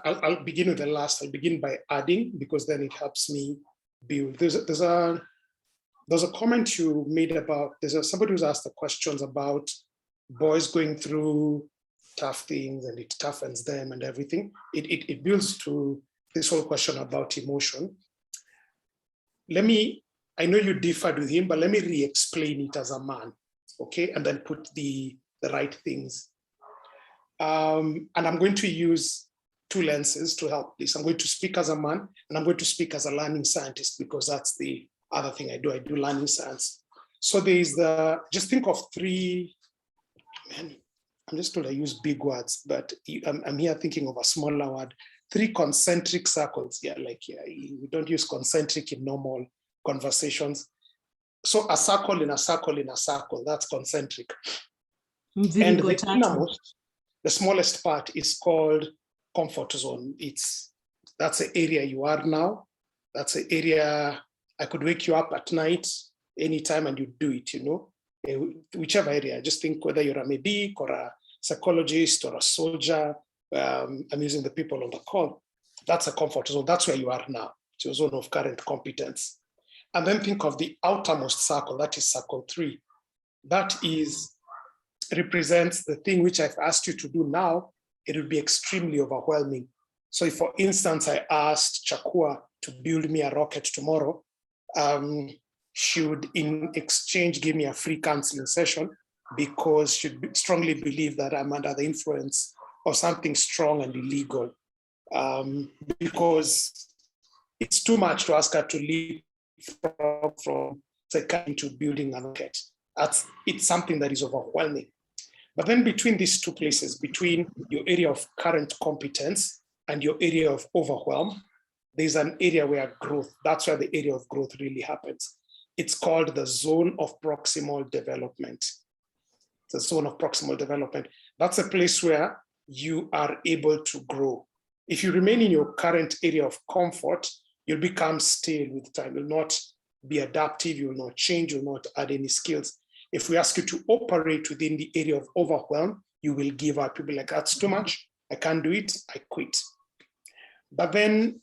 I'll begin with the last. I'll begin by adding, because then it helps me build. There's a comment you made about, somebody who's asked the questions about boys going through tough things and it toughens them and everything. It builds to this whole question about emotion. I know you differed with him, but let me re-explain it as a man, okay? And then put the right things. And I'm going to use two lenses to help this. I'm going to speak as a man, and I'm going to speak as a learning scientist, because that's the other thing I do. I do learning science. So there's just think of three, man, I'm just told I use big words, but I'm here thinking of a smaller word, 3 concentric circles. We don't use concentric in normal conversations. So a circle in a circle in a circle, that's concentric. And the innermost, the smallest part, is called comfort zone. That's the area you are now. That's the area I could wake you up at night anytime and you do it, whichever area. Just think whether you're a medic or a psychologist or a soldier. I'm using the people on the call. That's a comfort zone. That's where you are now. It's your zone of current competence. And then think of the outermost circle. That is circle 3. That represents the thing which I've asked you to do now. It would be extremely overwhelming. So if, for instance, I asked Chakua to build me a rocket tomorrow, she would in exchange give me a free counseling session, because she'd strongly believe that I'm under the influence of something strong and illegal, because it's too much to ask her to leave from into building a rocket. It's something that is overwhelming. But then between these two places, between your area of current competence and your area of overwhelm, there's an area where growth, that's where the area of growth really happens. It's called the zone of proximal development. The zone of proximal development. That's a place where you are able to grow. If you remain in your current area of comfort, you'll become stale with time. You'll not be adaptive, you'll not change, you'll not add any skills. If we ask you to operate within the area of overwhelm, you will give up. You'll be like, that's too much, I can't do it, I quit. But then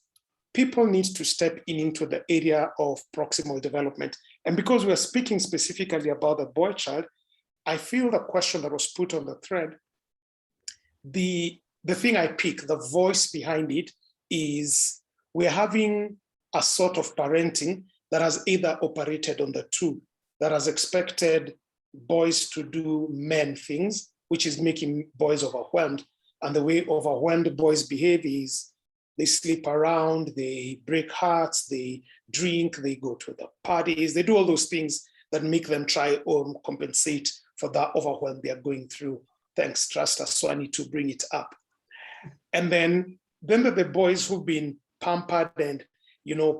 people need to step into the area of proximal development. And because we're speaking specifically about the boy child, I feel the question that was put on the thread, the thing I pick, the voice behind it, is we're having a sort of parenting that has either operated on the two, that has expected boys to do men things, which is making boys overwhelmed. And the way overwhelmed boys behave is they sleep around, they break hearts, they drink, they go to the parties, they do all those things that make them try or compensate for that overwhelm they are going through. Thanks, trust us, so I need to bring it up. And then there are the boys who've been pampered and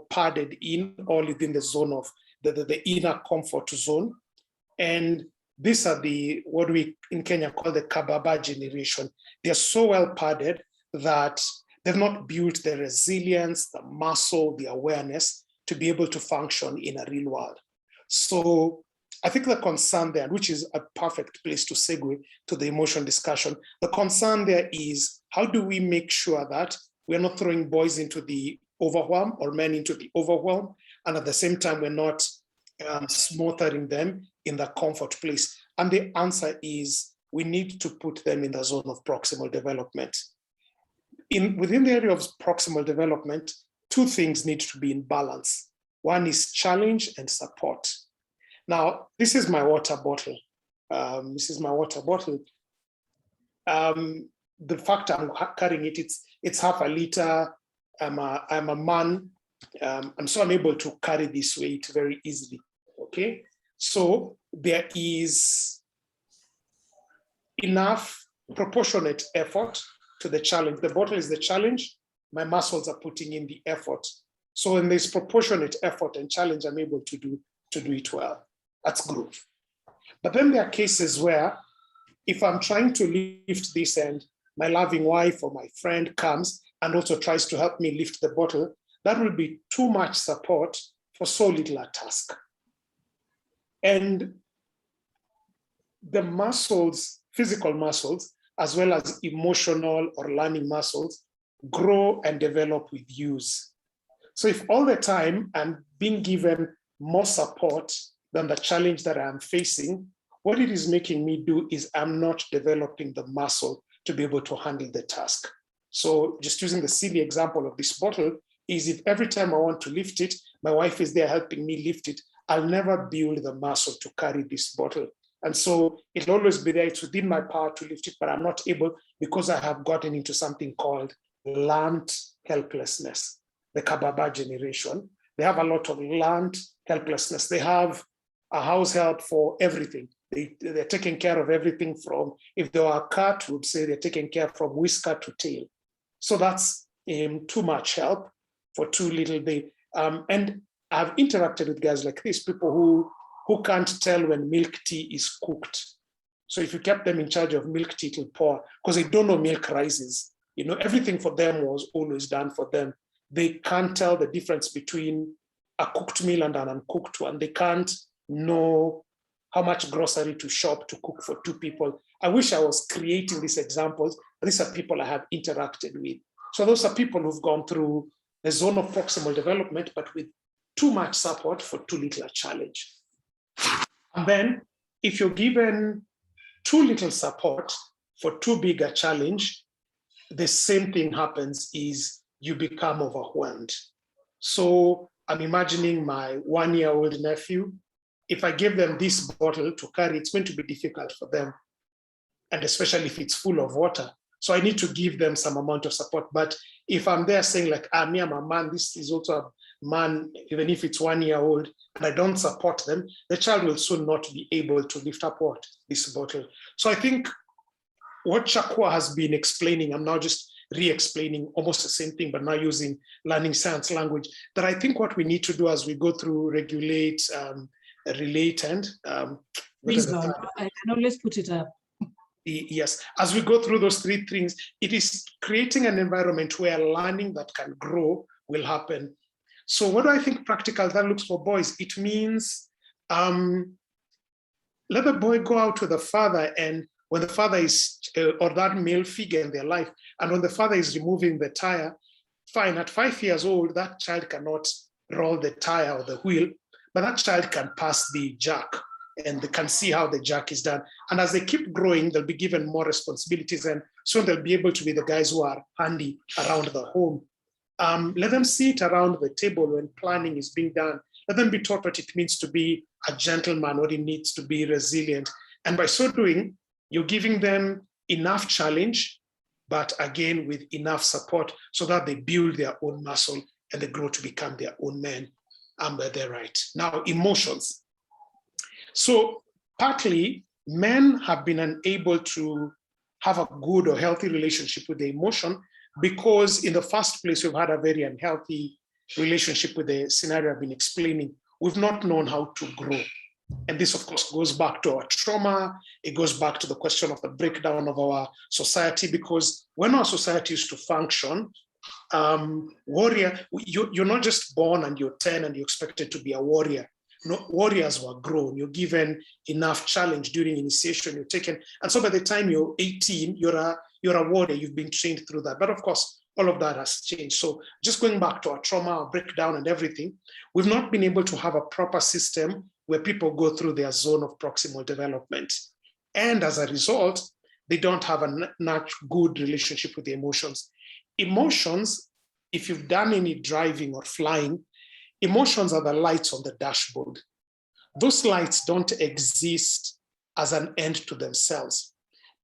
padded in, all within the zone of the inner comfort zone. And these are what we in Kenya call the kababa generation. They're so well padded that they've not built the resilience, the muscle, the awareness to be able to function in a real world. So I think the concern there, which is a perfect place to segue to the emotion discussion, the concern there is, how do we make sure that we're not throwing boys into the overwhelm or men into the overwhelm, and at the same time we're not smothering them in the comfort place? And the answer is we need to put them in the zone of proximal development. Within the area of proximal development, two things need to be in balance. One is challenge and support. Now, this is my water bottle. The fact I'm carrying it, it's half a liter. I'm a man, and so I'm able to carry this weight very easily. Okay, so there is enough proportionate effort to the challenge. The bottle is the challenge. My muscles are putting in the effort. So when there's proportionate effort and challenge, I'm able to do it well. That's growth. But then there are cases where if I'm trying to lift this and my loving wife or my friend comes and also tries to help me lift the bottle, that will be too much support for so little a task. And the muscles, physical muscles, as well as emotional or learning muscles, grow and develop with use. So if all the time I'm being given more support than the challenge that I'm facing, what it is making me do is I'm not developing the muscle to be able to handle the task. So just using the silly example of this bottle is if every time I want to lift it, my wife is there helping me lift it, I'll never build the muscle to carry this bottle. And so it'll always be there. It's within my power to lift it, but I'm not able because I have gotten into something called learned helplessness. The Kababa generation, they have a lot of learned helplessness. They have a house help for everything. They're taking care of everything from, if they were a cat, we would say they're taking care from whisker to tail. So that's too much help for too little. And I've interacted with guys like this, people who can't tell when milk tea is cooked. So if you kept them in charge of milk tea, it'll pour, because they don't know milk rises. You know, everything for them was always done for them. They can't tell the difference between a cooked meal and an uncooked one. They can't know how much grocery to shop to cook for two people. I wish I was creating these examples, but these are people I have interacted with. So those are people who've gone through the zone of proximal development, but with too much support for too little a challenge. And then if you're given too little support for too big a challenge, the same thing happens is you become overwhelmed. So I'm imagining my 1-year-old nephew. If I give them this bottle to carry, it's going to be difficult for them. And especially if it's full of water. So I need to give them some amount of support. But if I'm there saying like, me, I'm a man, this is also a man, even if it's 1-year-old, and I don't support them, the child will soon not be able to lift up this bottle. So I think what Chakwa has been explaining, I'm now just re-explaining almost the same thing, but now using learning science language, that I think what we need to do as we go through regulate, relate, and reason. I can always put it up. Yes, as we go through those three things, it is creating an environment where learning that can grow will happen. So what do I think practical that looks for boys? It means let the boy go out with the father, and when the father is, or that male figure in their life, and when the father is removing the tire, fine, at 5 years old, that child cannot roll the tire or the wheel, but that child can pass the jack and they can see how the jack is done. And as they keep growing, they'll be given more responsibilities, and soon they'll be able to be the guys who are handy around the home. Let them sit around the table when planning is being done. Let them be taught what it means to be a gentleman, what it needs to be resilient. And by so doing, you're giving them enough challenge, but again, with enough support so that they build their own muscle and they grow to become their own men. They're right. Now, emotions. So partly, men have been unable to have a good or healthy relationship with the emotion because in the first place, we've had a very unhealthy relationship with the scenario I've been explaining. We've not known how to grow. And this, of course, goes back to our trauma. It goes back to the question of the breakdown of our society, because when our society used to function, warrior, you're not just born and you're 10 and you're expected to be a warrior. No, warriors were grown. You're given enough challenge during initiation. You're taken, and so by the time you're 18, you're a warrior. You've been trained through that. But of course, all of that has changed. So just going back to our trauma, our breakdown, and everything, we've not been able to have a proper system where people go through their zone of proximal development. And as a result, they don't have a good relationship with the emotions. Emotions, if you've done any driving or flying, emotions are the lights on the dashboard. Those lights don't exist as an end to themselves.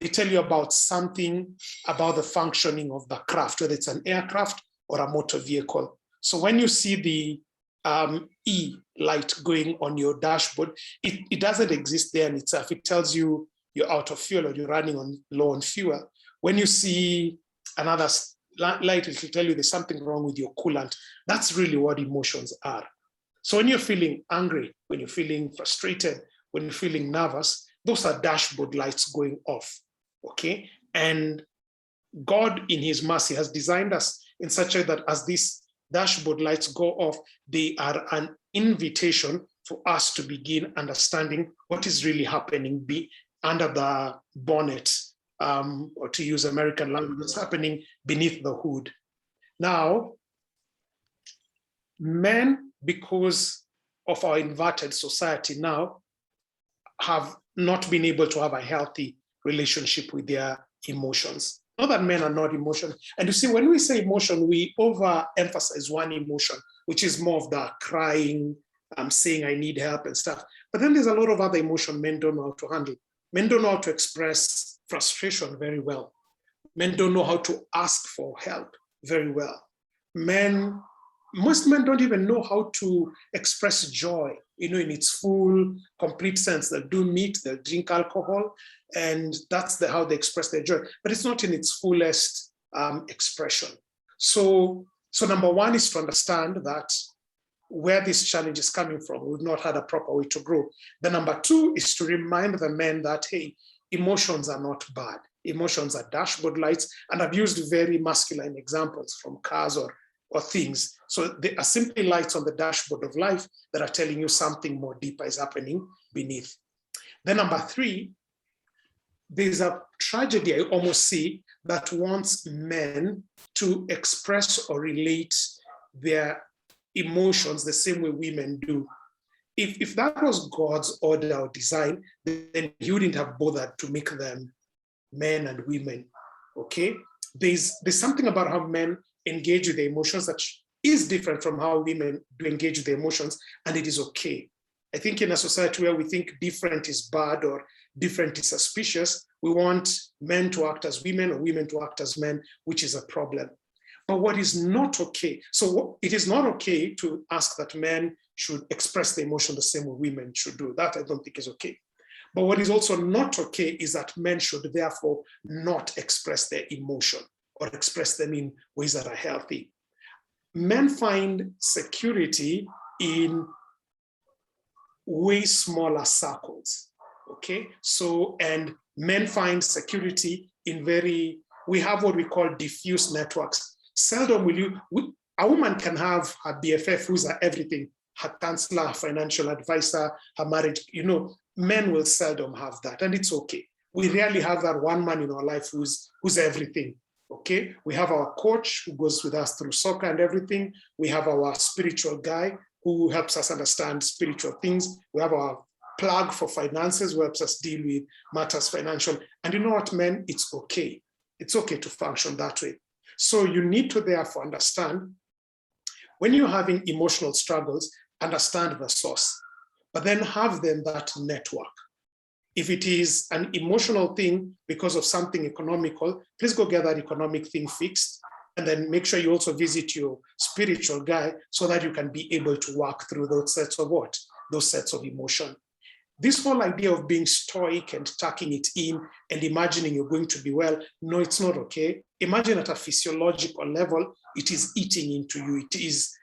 They tell you about something, about the functioning of the craft, whether it's an aircraft or a motor vehicle. So when you see the E light going on your dashboard, it doesn't exist there in itself. It tells you you're out of fuel or you're running on low on fuel. When you see another light, it will tell you there's something wrong with your coolant. That's really what emotions are. So when you're feeling angry, when you're feeling frustrated, when you're feeling nervous, those are dashboard lights going off, okay? And God, in his mercy, has designed us in such a way that as these dashboard lights go off, they are an invitation for us to begin understanding what is really happening under the bonnet, or to use American language, what's happening beneath the hood. Now, men, because of our inverted society now, have not been able to have a healthy relationship with their emotions. Not that men are not emotional. And you see, when we say emotion, we overemphasize one emotion, which is more of the crying, saying I need help and stuff. But then there's a lot of other emotion men don't know how to handle. Men don't know how to express frustration very well. Men don't know how to ask for help very well. Most men don't even know how to express joy, in its full, complete sense. They'll do meat, they'll drink alcohol, and that's how they express their joy. But it's not in its fullest expression. So number one is to understand that where this challenge is coming from, we've not had a proper way to grow. The number two is to remind the men that, hey, emotions are not bad. Emotions are dashboard lights, and I've used very masculine examples from cars or things. So they are simply lights on the dashboard of life that are telling you something more deeper is happening beneath. Then number three, there's a tragedy I almost see that wants men to express or relate their emotions the same way women do. If that was God's order or design, then he wouldn't have bothered to make them men and women, okay? There's something about how men engage with the emotions that is different from how women do engage with the emotions, and it is okay. I think in a society where we think different is bad or different is suspicious, we want men to act as women or women to act as men, which is a problem. But what is not okay, so it is not okay to ask that men should express the emotion the same way women should do. That I don't think is okay. But what is also not okay is that men should therefore not express their emotion or express them in ways that are healthy. Men find security in way smaller circles, okay? So, and men find security in we have what we call diffuse networks. Seldom will a woman can have her BFF who's her everything, her counselor, her financial advisor, her marriage, men will seldom have that, and it's okay. We rarely have that one man in our life who's everything. Okay, we have our coach who goes with us through soccer and everything. We have our spiritual guy who helps us understand spiritual things. We have our plug for finances who helps us deal with matters financial. And you know what, men? It's okay. It's okay to function that way. So you need to therefore understand when you're having emotional struggles, understand the source, but then have them that network. If it is an emotional thing because of something economical, please go get that economic thing fixed, and then make sure you also visit your spiritual guy so that you can be able to work through those sets of those sets of emotion. This whole idea of being stoic and tucking it in and imagining you're going to be well, no, it's not okay. Imagine at a physiological level, it is eating into you. It is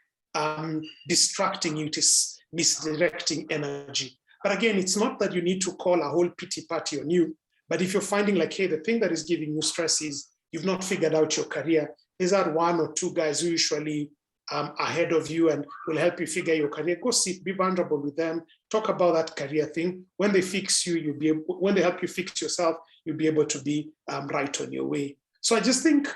distracting you. It is misdirecting energy. But again, it's not that you need to call a whole pity party on you. But if you're finding like, hey, the thing that is giving you stress is you've not figured out your career, there's that one or two guys who usually ahead of you and will help you figure your career. Go sit, be vulnerable with them, talk about that career thing. When they fix you, when they help you fix yourself, you'll be able to be right on your way. So I just think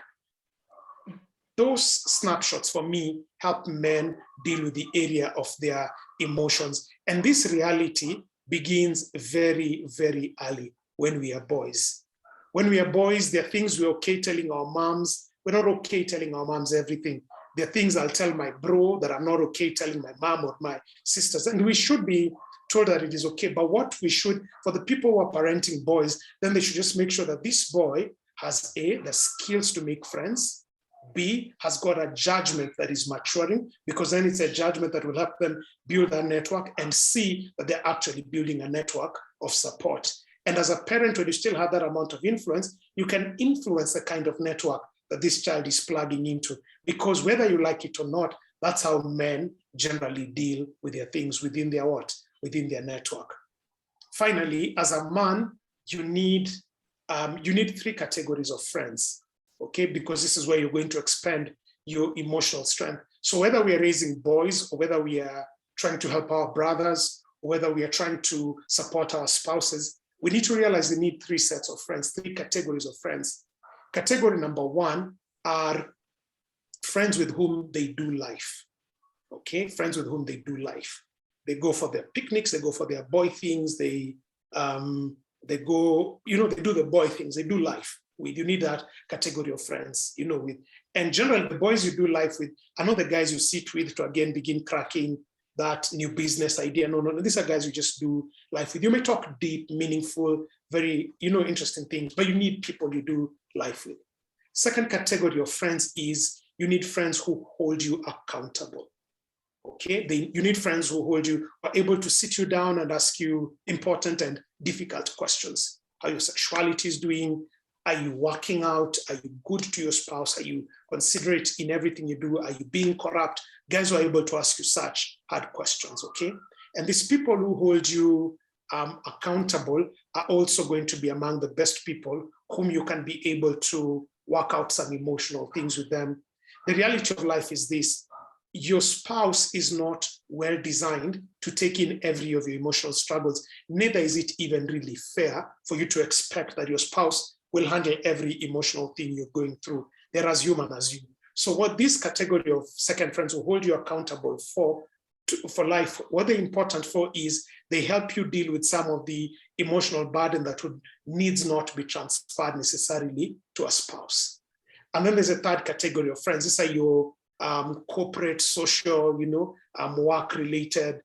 those snapshots for me help men deal with the area of their emotions. And this reality begins very, very early. when we are boys. When we are boys, there are things we're okay telling our moms. We're not okay telling our moms everything. There are things I'll tell my bro that I'm not okay telling my mom or my sisters. And we should be told that it is okay. But what we should, for the people who are parenting boys, then they should just make sure that this boy has A, the skills to make friends, B, has got a judgment that is maturing, because then it's a judgment that will help them build that network, and C, that they're actually building a network of support. And as a parent, when you still have that amount of influence, you can influence the kind of network that this child is plugging into, because whether you like it or not, that's how men generally deal with their things within their what? Within their network. Finally, as a man, you need 3 categories of friends, okay? Because this is where you're going to expand your emotional strength. So whether we are raising boys, or whether we are trying to help our brothers, or whether we are trying to support our spouses, we need to realize they need 3 sets of friends, 3 categories of friends. Category number 1 are friends with whom they do life, okay? Friends with whom they do life. They go for their picnics, they go for their boy things, they go, they do the boy things, they do life with. You need that category of friends, with. And generally, the boys you do life with are not the guys you sit with to again begin cracking that new business idea. No. These are guys you just do life with. You may talk deep, meaningful, very, interesting things, but you need people you do life with. Second category of friends is you need friends who hold you accountable. Okay, you need friends who are able to sit you down and ask you important and difficult questions. How your sexuality is doing? Are you working out? Are you good to your spouse? Are you considerate in everything you do? Are you being corrupt? Guys who are able to ask you such hard questions, okay? And these people who hold you accountable are also going to be among the best people whom you can be able to work out some emotional things with them. The reality of life is this: your spouse is not well designed to take in every of your emotional struggles. Neither is it even really fair for you to expect that your spouse will handle every emotional thing you're going through. They're as human as you. So what this category of second friends will hold you accountable for life, what they're important for is they help you deal with some of the emotional burden that needs not be transferred necessarily to a spouse. And then there's a third category of friends. These are your corporate, social, work-related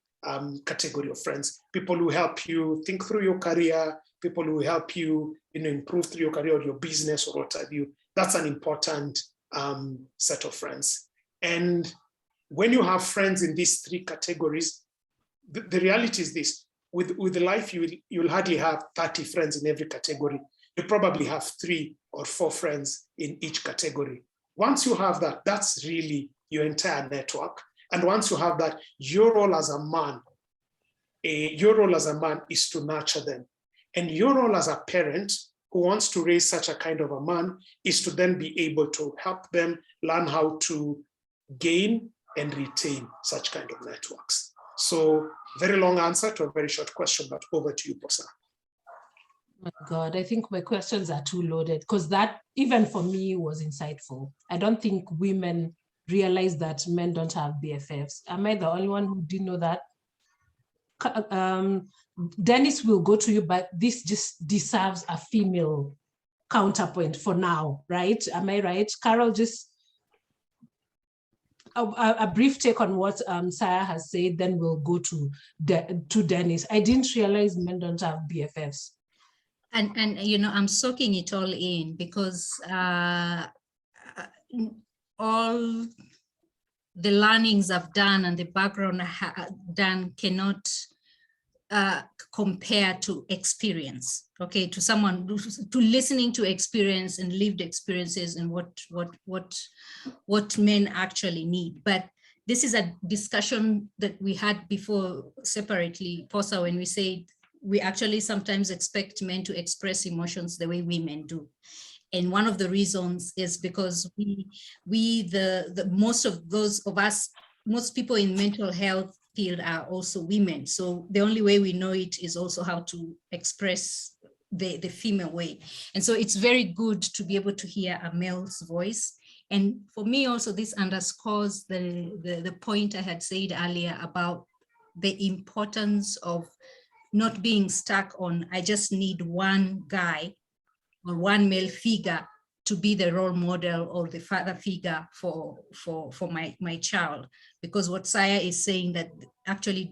category of friends. People who help you think through your career, people who help you, improve through your career or your business or what have you. That's an important set of friends. And when you have friends in these 3 categories, the reality is this: with the life, you'll hardly have 30 friends in every category. You probably have 3 or 4 friends in each category. Once you have that, that's really your entire network. And once you have that, your role as a man is to nurture them. And your role as a parent who wants to raise such a kind of a man is to then be able to help them learn how to gain and retain such kind of networks. So very long answer to a very short question, but over to you, Posa. My God, I think my questions are too loaded, because that, even for me, was insightful. I don't think women realize that men don't have BFFs. Am I the only one who didn't know that? Dennis will go to you, but this just deserves a female counterpoint for now, right? Am I right? Carol, just a brief take on what Sarah has said, then we'll go to Dennis. I didn't realize men don't have BFFs. And I'm soaking it all in, because all the learnings I've done and the background I've done cannot compare to experience, okay, to someone, to listening to experience and lived experiences and what men actually need. But this is a discussion that we had before separately, Posa, when we said we actually sometimes expect men to express emotions the way women do. And one of the reasons is because most of those of us, most people in mental health field are also women. So the only way we know it is also how to express the female way. And so it's very good to be able to hear a male's voice. And for me also, this underscores the point I had said earlier about the importance of not being stuck on, I just need one guy or one male figure to be the role model or the father figure for my child. Because what Saya is saying, that actually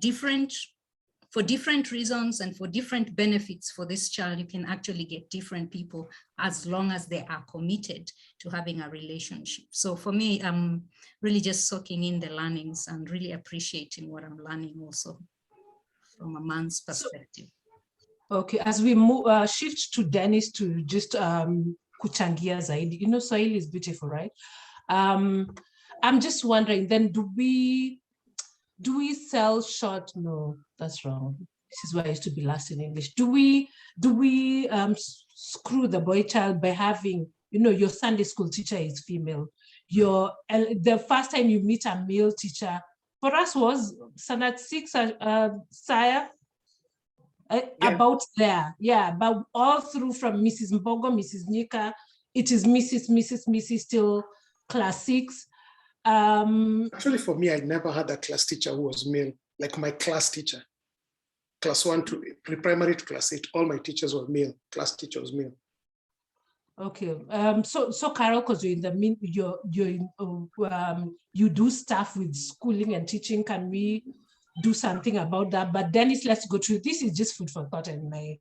for different reasons and for different benefits for this child, you can actually get different people as long as they are committed to having a relationship. So for me, I'm really just soaking in the learnings and really appreciating what I'm learning also from a man's perspective. Okay, as we move, shift to Dennis to just kuchangia zaidi. You know, Swahili is beautiful, right? I'm just wondering, then do we sell short? No, that's wrong. This is why I used to be last in English. Do we screw the boy child by having, you know, your Sunday school teacher is female. The first time you meet a male teacher, for us was Standard 6, Saya, about there. Yeah, but all through from Mrs. Mbogo, Mrs. Nika, it is Mrs. till class 6. Actually, for me, I never had a class teacher who was male, like my class teacher. Class 1 to pre-primary to class 8, all my teachers were male. Class teacher was male. Okay. So Carol, because you're in the you do stuff with schooling and teaching. Can we do something about that? But Dennis, let's go through. This is just food for thought in my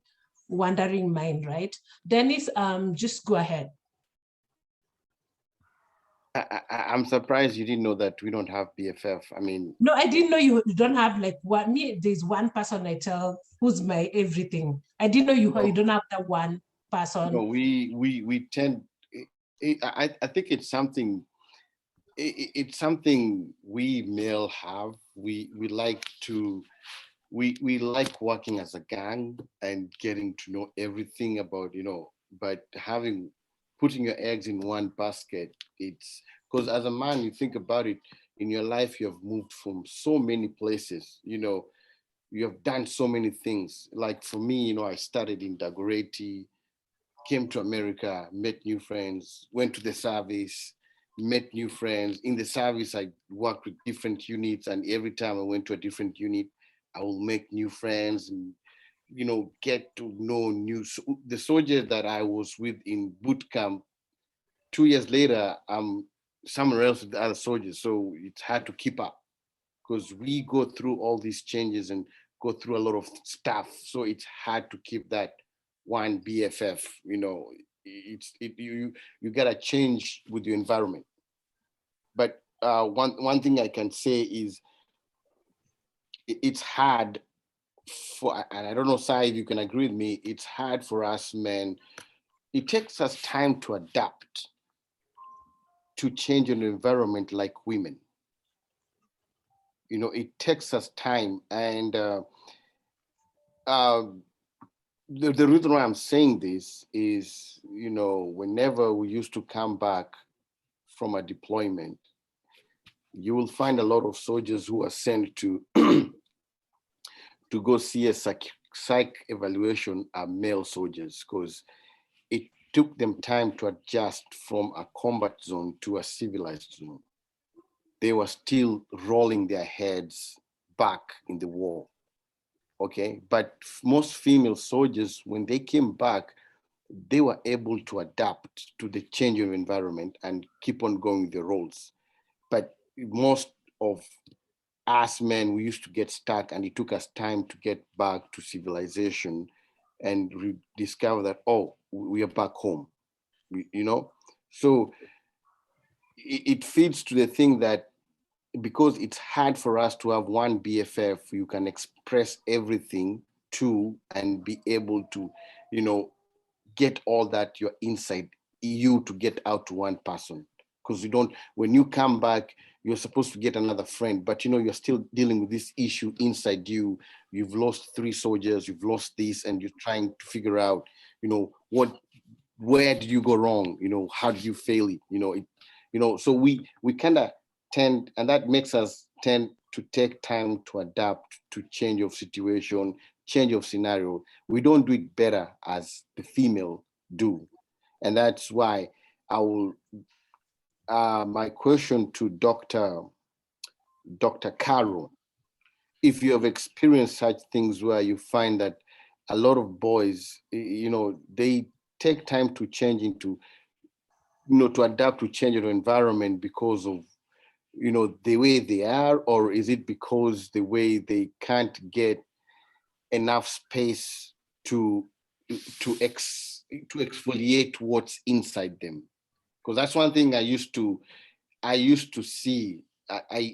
wandering mind, right? Dennis, just go ahead. I'm surprised you didn't know that we don't have BFF. I mean, no, I didn't know you don't have like one. Me, there's one person I tell who's my everything. I didn't know you don't have that one person. No, we tend. I think it's something. It's something we male have. We like to. We like working as a gang and getting to know everything about, you know, but putting your eggs in one basket, it's because as a man, you think about it, in your life, you have moved from so many places, you know, you have done so many things. Like for me, you know, I started in Dagoretti, came to America, met new friends, went to the service, met new friends. In the service, I worked with different units, and every time I went to a different unit, I will make new friends and, you know, get to know the soldiers that I was with in boot camp. 2 years later, I'm somewhere else with the other soldiers. So it's hard to keep up because we go through all these changes and go through a lot of stuff. So it's hard to keep that one BFF, you know, you gotta change with your environment. But one thing I can say is it's hard for, and I don't know, Sai, if you can agree with me, it's hard for us men. It takes us time to adapt to change an environment like women. You know, it takes us time. And the reason why I'm saying this is, you know, whenever we used to come back from a deployment, you will find a lot of soldiers who are sent to to go see a psych evaluation are male soldiers, because it took them time to adjust from a combat zone to a civilized zone. They were still rolling their heads back in the war. Okay, but most female soldiers, when they came back, they were able to adapt to the change of environment and keep on going with the roles. But most of us men, we used to get stuck, and it took us time to get back to civilization and discover that, oh, we are back home, you know? So it feeds to the thing that because it's hard for us to have one BFF, you can express everything to and be able to, you know, get all that you're inside you to get out to one person. Because you don't, when you come back, you're supposed to get another friend, but you know, you're still dealing with this issue inside you. You've lost 3 soldiers, you've lost this, and you're trying to figure out, you know, where did you go wrong? You know, how did you fail it? You know, so we kind of tend, and that makes us tend to take time to adapt to change of situation, change of scenario. We don't do it better as the female do. And that's why I will, my question to Dr. Carol if you have experienced such things where you find that a lot of boys, they take time to change into, to adapt to change your environment because of, the way they are, or is it because the way they can't get enough space to exfoliate what's inside them? Because that's one thing I used to see.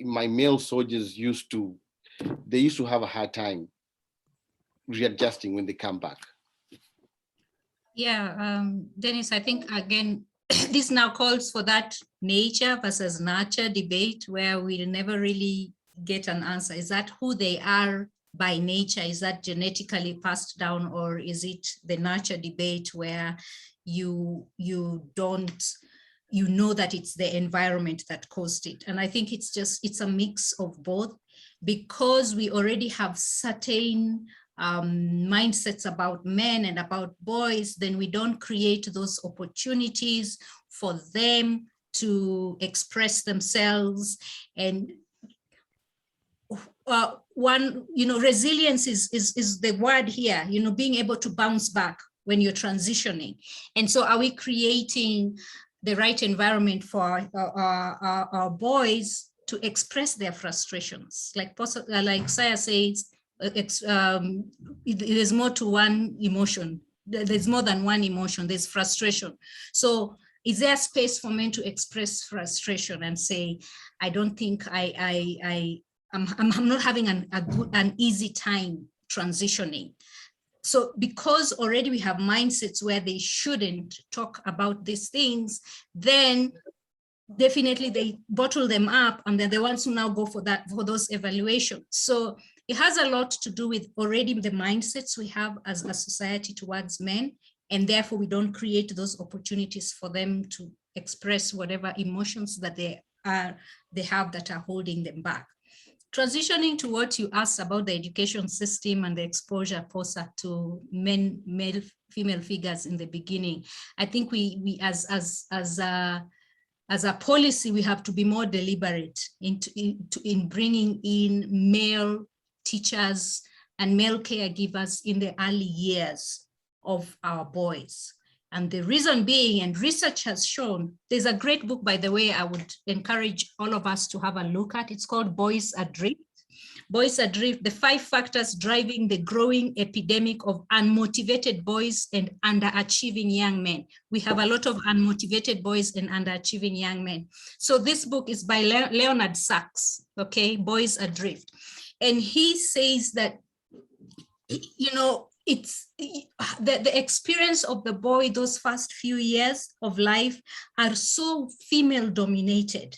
My male soldiers used to have a hard time readjusting when they come back. Yeah, Dennis, I think again, this now calls for that nature versus nurture debate where we'll never really get an answer. Is that who they are by nature? Is that genetically passed down, or is it the nurture debate where you know that it's the environment that caused it? And I think it's a mix of both, because we already have certain mindsets about men and about boys. Then we don't create those opportunities for them to express themselves. And resilience is the word here, being able to bounce back when you're transitioning. And so are we creating the right environment for our boys to express their frustrations? Like Saya says, there's more to one emotion. There's more than one emotion. There's frustration. So is there space for men to express frustration and say, I don't think I'm not having an easy time transitioning? So because already we have mindsets where they shouldn't talk about these things, then definitely they bottle them up, and they're the ones who now go for those evaluations. So it has a lot to do with already the mindsets we have as a society towards men, and therefore we don't create those opportunities for them to express whatever emotions that they have that are holding them back. Transitioning to what you asked about the education system and the exposure POSA to male, female figures in the beginning, I think we as a policy, we have to be more deliberate in bringing in male teachers and male caregivers in the early years of our boys. And the reason being, and research has shown, there's a great book, by the way, I would encourage all of us to have a look at. It's called Boys Adrift. Boys Adrift, the 5 factors driving the growing epidemic of unmotivated boys and underachieving young men. We have a lot of unmotivated boys and underachieving young men. So this book is by Leonard Sachs, okay, Boys Adrift. And he says that, it's the experience of the boy, those first few years of life are so female dominated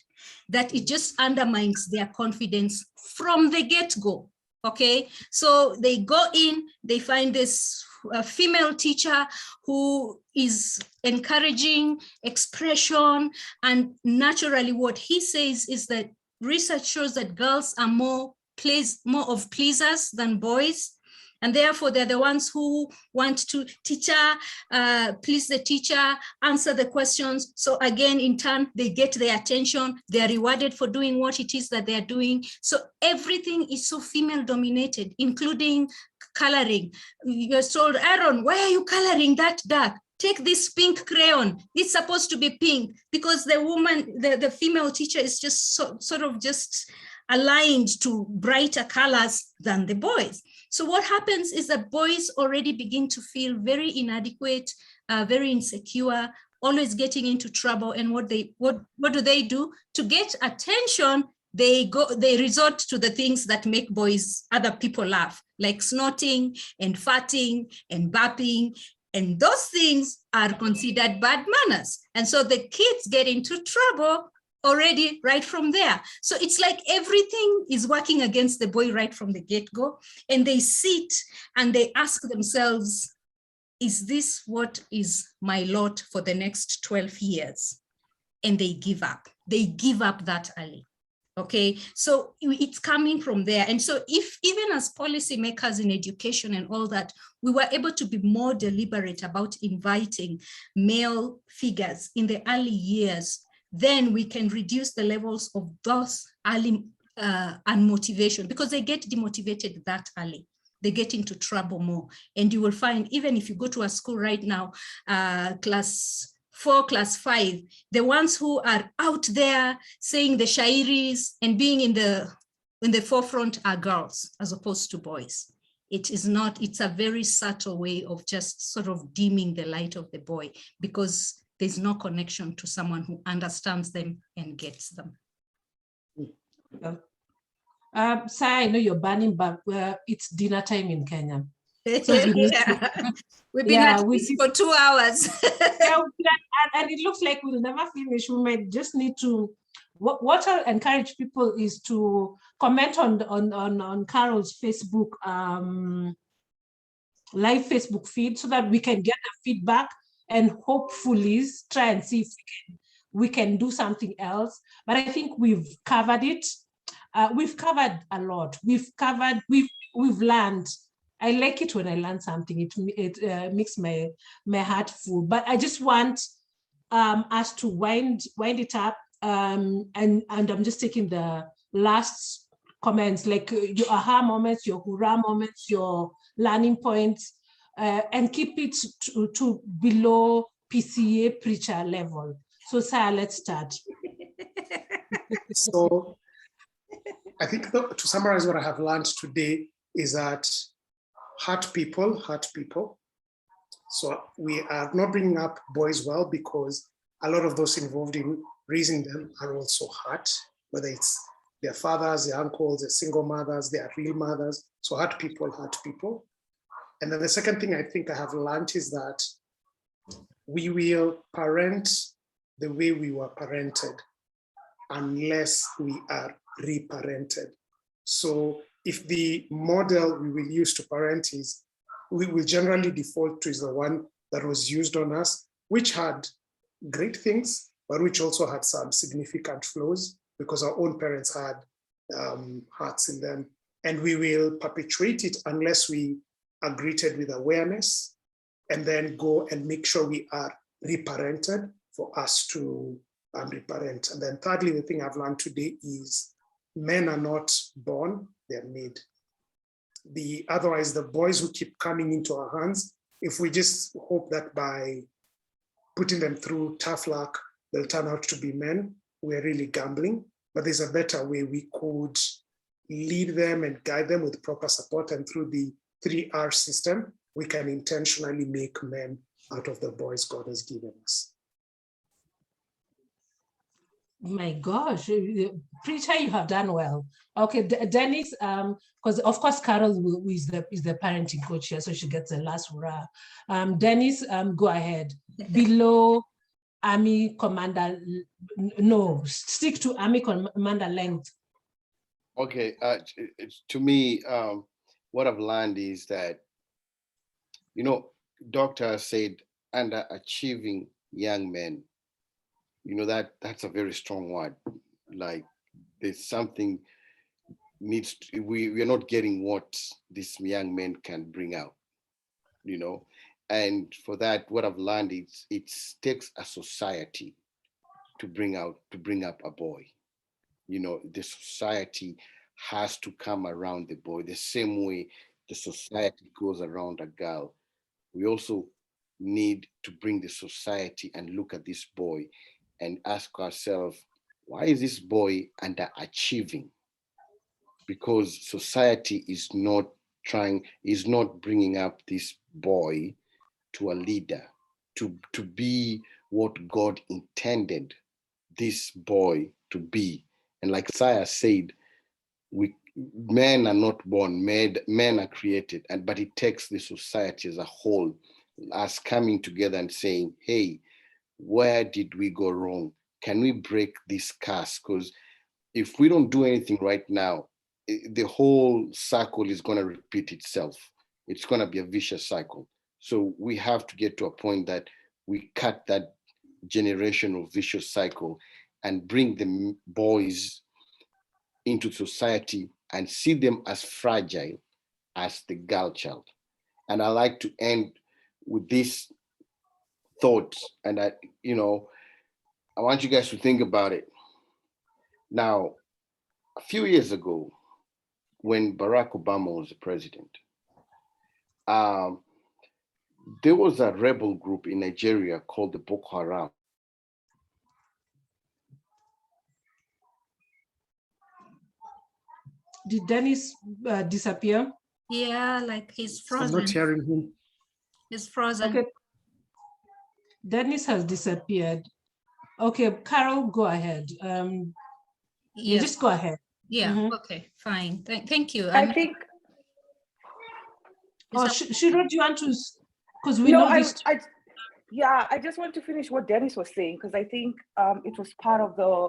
that it just undermines their confidence from the get-go. Okay, so they go in, they find this female teacher who is encouraging expression, and naturally what he says is that research shows that girls are more of pleasers than boys. And therefore, they're the ones who want to please the teacher, answer the questions. So again, in turn, they get their attention. They're rewarded for doing what it is that they're doing. So everything is so female dominated, including coloring. You're told, Aaron, why are you coloring that dark? Take this pink crayon. It's supposed to be pink, because the woman, the female teacher is just sort of just aligned to brighter colors than the boys. So what happens is that boys already begin to feel very inadequate, very insecure, always getting into trouble. And what do they do to get attention? They resort to the things that make other people laugh, like snorting and farting and burping. And those things are considered bad manners. And so the kids get into trouble already right from there. So it's like everything is working against the boy right from the get-go. And they sit and they ask themselves, is this what is my lot for the next 12 years? And they give up. They give up that early. Okay, so it's coming from there. And so if even as policymakers in education and all that, we were able to be more deliberate about inviting male figures in the early years, then we can reduce the levels of those early and motivation, because they get demotivated that early. They get into trouble more. And you will find, even if you go to a school right now, class 4, class 5, the ones who are out there saying the shairis and being in the forefront are girls as opposed to boys. It is not, it's a very subtle way of just sort of dimming the light of the boy, because there's no connection to someone who understands them and gets them. Sai, I know you're burning, but it's dinner time in Kenya. So we need to, We've been at this for 2 hours. yeah, and it looks like we'll never finish. We might just need to, what I'll encourage people is to comment on Carol's Facebook, live Facebook feed, so that we can get the feedback and hopefully try and see if we can do something else. But I think we've covered it. We've covered a lot. We've learned. I like it when I learn something. It makes my heart full. But I just want us to wind it up. And I'm just taking the last comments, like your aha moments, your hurrah moments, your learning points, and keep it to below PCA preacher level. So Sarah, let's start. So I think to summarize what I have learned today is that hurt people. So we are not bringing up boys well, because a lot of those involved in raising them are also hurt, whether it's their fathers, their uncles, their single mothers, their real mothers. So hurt people. And then the second thing I think I have learned is that we will parent the way we were parented unless we are reparented. So if the model we will use to parent is, we will generally default to is the one that was used on us, which had great things, but which also had some significant flaws, because our own parents had hearts in them. And we will perpetuate it unless we are greeted with awareness, and then go and make sure we are reparented for us to reparent. And then thirdly, the thing I've learned today is men are not born, they're made. Otherwise, the boys who keep coming into our hands, if we just hope that by putting them through tough luck, they'll turn out to be men, we're really gambling. But there's a better way. We could lead them and guide them with proper support, and through the 3R system, we can intentionally make men out of the boys God has given us. My gosh, preacher, you have done well. Okay, Dennis, because of course Carol is the parenting coach here, so she gets the last hurrah. Dennis, go ahead. Below Army Commander, no, stick to Army Commander length. Okay, to me, what I've learned is that, doctor said underachieving young men. That's a very strong word. Like, there's something we are not getting what these young men can bring out, and for that, what I've learned is it takes a society to bring up a boy. The society has to come around the boy the same way the society goes around a girl. We also need to bring the society and look at this boy and ask ourselves, why is this boy underachieving? Because society is not bringing up this boy to a leader, to be what God intended this boy to be. And like Saya said, men are not born, men are created, but it takes the society as a whole, us coming together and saying, hey, where did we go wrong? Can we break this curse? Because if we don't do anything right now, the whole cycle is going to repeat itself. It's going to be a vicious cycle. So we have to get to a point that we cut that generational vicious cycle and bring the boys into society and see them as fragile as the girl child. And I like to end with this thought, and I want you guys to think about it. Now, a few years ago, when Barack Obama was the president, there was a rebel group in Nigeria called the Boko Haram. Did Dennis disappear? Yeah, like he's I'm frozen. not hearing him. He's frozen. Okay. Dennis has disappeared. Okay, Carol, go ahead. Yeah, Yes. just go ahead. Yeah. Mhm. Okay. Fine. Thank you. I think. Oh, Shiro, do you want to? Because we No, know this. I just want to finish what Dennis was saying, because I think it was part of the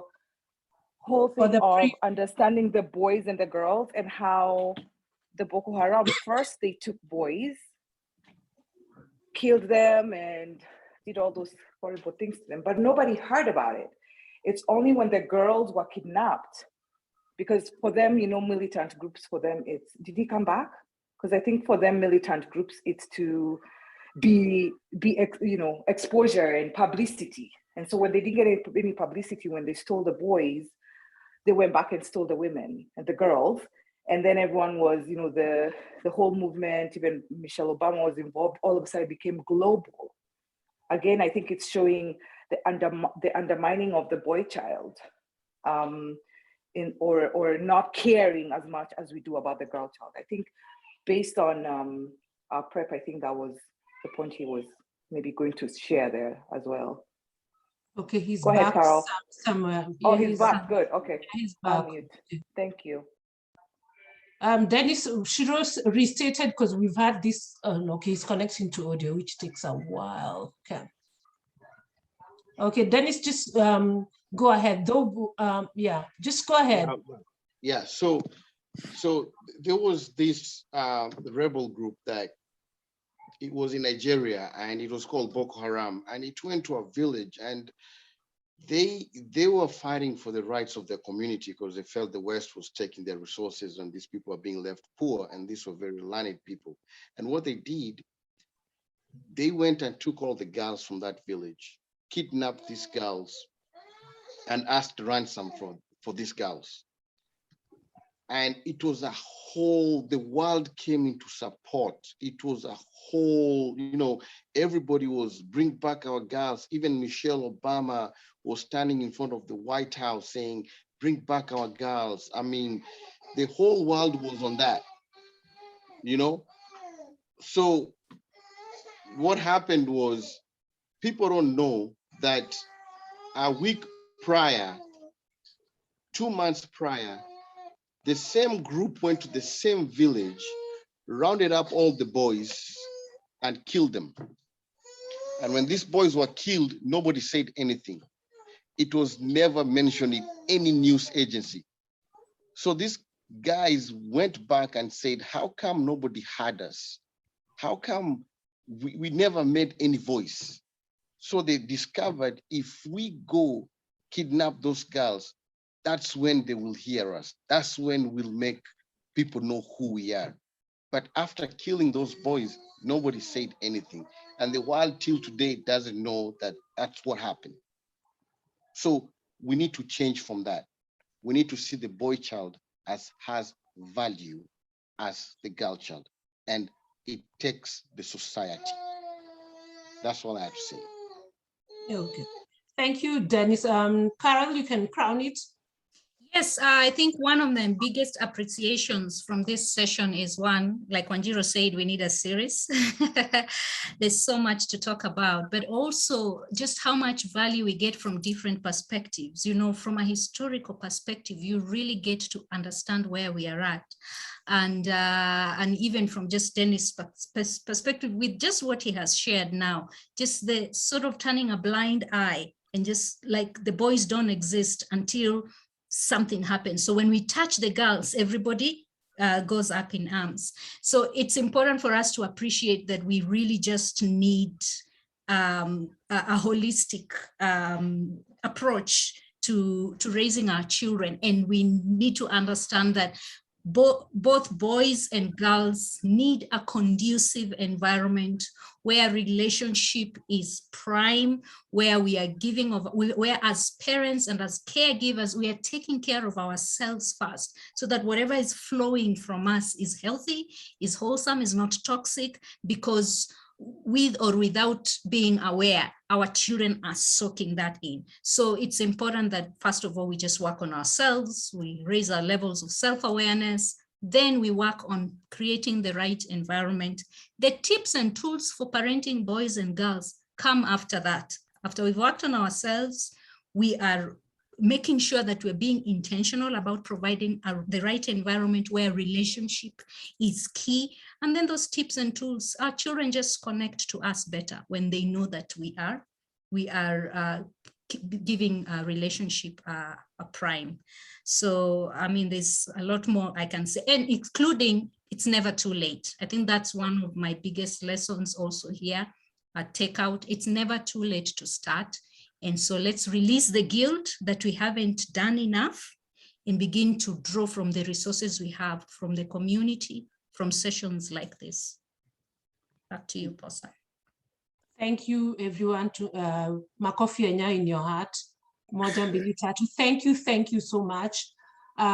whole thing of understanding the boys and the girls, and how the Boko Haram, first they took boys, killed them, and did all those horrible things to them, but nobody heard about it. It's only when the girls were kidnapped, because for them, militant groups, for them, it's, did he come back? Because I think for them, militant groups, it's to be exposure and publicity. And so when they didn't get any publicity, when they stole the boys, they went back and stole the women and the girls. And then everyone was, the whole movement, even Michelle Obama was involved, all of a sudden it became global. Again, I think it's showing the undermining of the boy child, or not caring as much as we do about the girl child. I think based on our prep, I think that was the point he was maybe going to share there as well. Okay, he's Go back ahead, Carol. somewhere. Oh, Yeah, he's back. Good. Okay. He's back. Thank you. Dennis, Shiro restated, because we've had this. Okay, he's connecting to audio, which takes a while. Okay, Dennis, just go ahead. Though, yeah, just go ahead. Yeah. So there was this rebel group that it was in Nigeria, and it was called Boko Haram, and it went to a village, and they were fighting for the rights of their community, because they felt the West was taking their resources and these people are being left poor, and these were very learned people. And what they did, they went and took all the girls from that village, kidnapped these girls, and asked ransom for these girls. And it was the world came into support. It was a whole, everybody was bring back our girls. Even Michelle Obama was standing in front of the White House saying, bring back our girls. I mean, the whole world was on that, So what happened was, people don't know that a week prior, 2 months prior, the same group went to the same village, rounded up all the boys and killed them. And when these boys were killed, nobody said anything. It was never mentioned in any news agency. So these guys went back and said, how come nobody heard us? How come we never made any voice? So they discovered, if we go kidnap those girls, that's when they will hear us. That's when we'll make people know who we are. But after killing those boys, nobody said anything. And the world till today doesn't know that that's what happened. So we need to change from that. We need to see the boy child as has value as the girl child. And it takes the society. That's all I have to say. Okay. Thank you, Dennis. Carol, you can crown it. Yes, I think one of the biggest appreciations from this session is one, like Wanjiro said, we need a series. There's so much to talk about, but also just how much value we get from different perspectives. From a historical perspective, you really get to understand where we are at. And even from just Dennis' perspective, with just what he has shared now, just the sort of turning a blind eye, and just like the boys don't exist until something happens. So when we touch the girls, everybody goes up in arms. So it's important for us to appreciate that we really just need a holistic approach to raising our children. And we need to understand that both boys and girls need a conducive environment where relationship is prime, where we are giving of, where as parents and as caregivers, we are taking care of ourselves first, so that whatever is flowing from us is healthy, is wholesome, is not toxic, because with or without being aware, our children are soaking that in. So it's important that first of all, we just work on ourselves, we raise our levels of self-awareness, then we work on creating the right environment. The tips and tools for parenting boys and girls come after that. After we've worked on ourselves, we are making sure that we're being intentional about providing the right environment where relationship is key. And then those tips and tools, our children just connect to us better when they know that we are giving a relationship a prime. So, I mean, there's a lot more I can say, and including it's never too late. I think that's one of my biggest lessons also here at Takeout. It's never too late to start. And so let's release the guilt that we haven't done enough and begin to draw from the resources we have from the community, from sessions like this. Back to you, Posa. Thank you, everyone. To makofi yenyewe in your heart. Moja mbili tatu. Thank you so much. We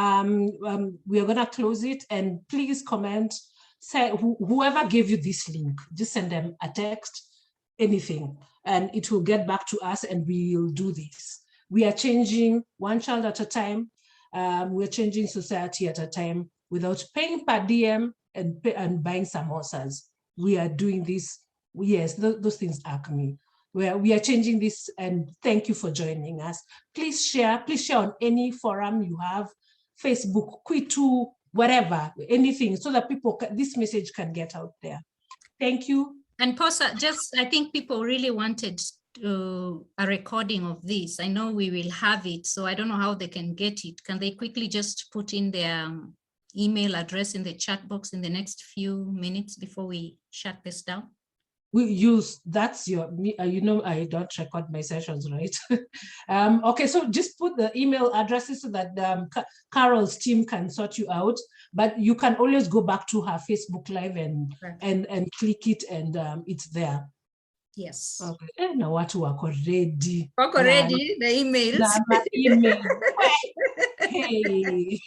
are gonna close it, and please comment. Say whoever gave you this link, just send them a text, anything, and it will get back to us, and we'll do this. We are changing one child at a time. We're changing society at a time without paying per diem and buying samosas. We are doing this. Yes, those things irk me. We are changing this, and thank you for joining us. Please share on any forum you have, Facebook, Kwitu, whatever, anything, so that this message can get out there. Thank you. And Posa, I think people really wanted a recording of this. I know we will have it, so I don't know how they can get it. Can they quickly just put in their email address in the chat box in the next few minutes before we shut this down? We use, that's your, you know, I don't record my sessions, right? Okay, so just put the email addresses so that Carol's team can sort you out, but you can always go back to her Facebook Live and click it, and it's there. Yes. Okay. Now what wako ready? Wako ready, the emails. Email. Hey.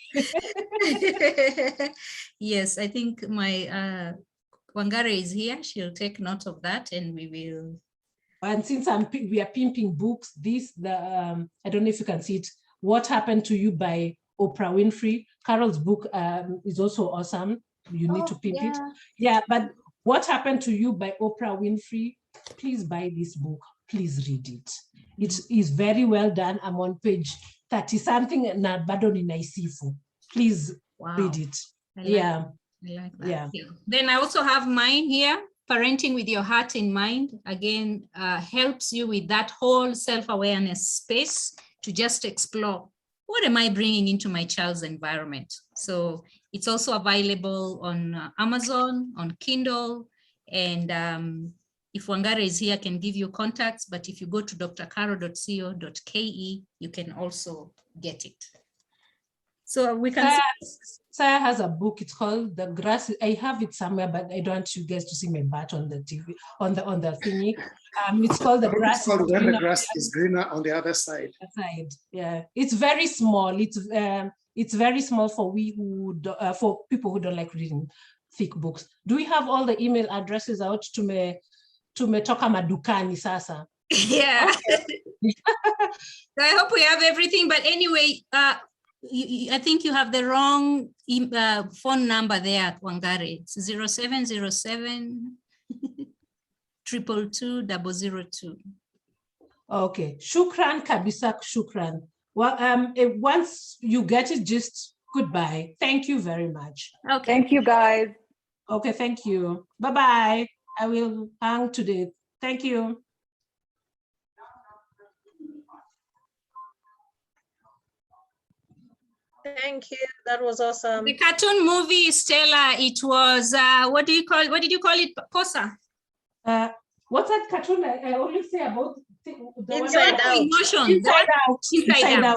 Yes, I think my Wangari is here. She'll take note of that, and we will. And since we are pimping books, I don't know if you can see it. What Happened to You by Oprah Winfrey. Carol's book is also awesome. You need to pimp it. Yeah, but What Happened to You by Oprah Winfrey. Please buy this book. Please read it. It is very well done. I'm on page 30 something na bado ninaisifu. Please read it. I like that. Yeah. Then I also have mine here. Parenting with Your Heart in Mind, again, helps you with that whole self-awareness space to just explore, what am I bringing into my child's environment? So it's also available on Amazon, on Kindle, and if Wangari is here, I can give you contacts, but if you go to drcarol.co.ke, you can also get it. So we can. Saya has a book. It's called The Grass. I have it somewhere, but I don't want you guys to see my butt on the TV, on the thingy. It's called The Grass. It's called When the Grass is Greener on the Other Side. Yeah, it's very small. It's very small for for people who don't like reading thick books. Do we have all the email addresses out to me? Tumetoka madukani sasa. Yeah. Okay. So I hope we have everything, but anyway, I think you have the wrong phone number there, Wangari. It's 0707 222 002. Okay, shukran kabisa, shukran. Well, once you get it, just goodbye. Thank you very much. Okay. Thank you, guys. Okay, thank you. Bye-bye. I will hang today. Thank you. Thank you. That was awesome. The cartoon movie, Stella, it was, what did you call it, Posa? What's that cartoon I always say about Inside Out. Inside Out. Inside Out.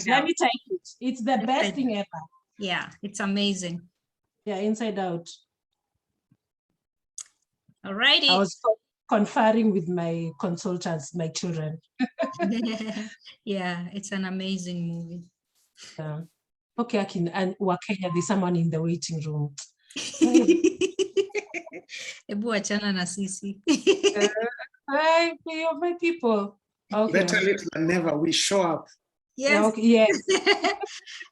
Let me tell you, it's the best thing ever. Yeah, it's amazing. Yeah, Inside Out. All righty. I was conferring with my consultants, my children. Yeah, it's an amazing movie. Yeah. Okay, Akin and Wakenya, there's someone in the waiting room. Ebu achana na sisi. Hi, you're my people. Okay. Better late than never. We show up. Yeah, Yes. okay, yes.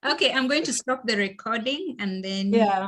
Okay, I'm going to stop the recording and then Yeah.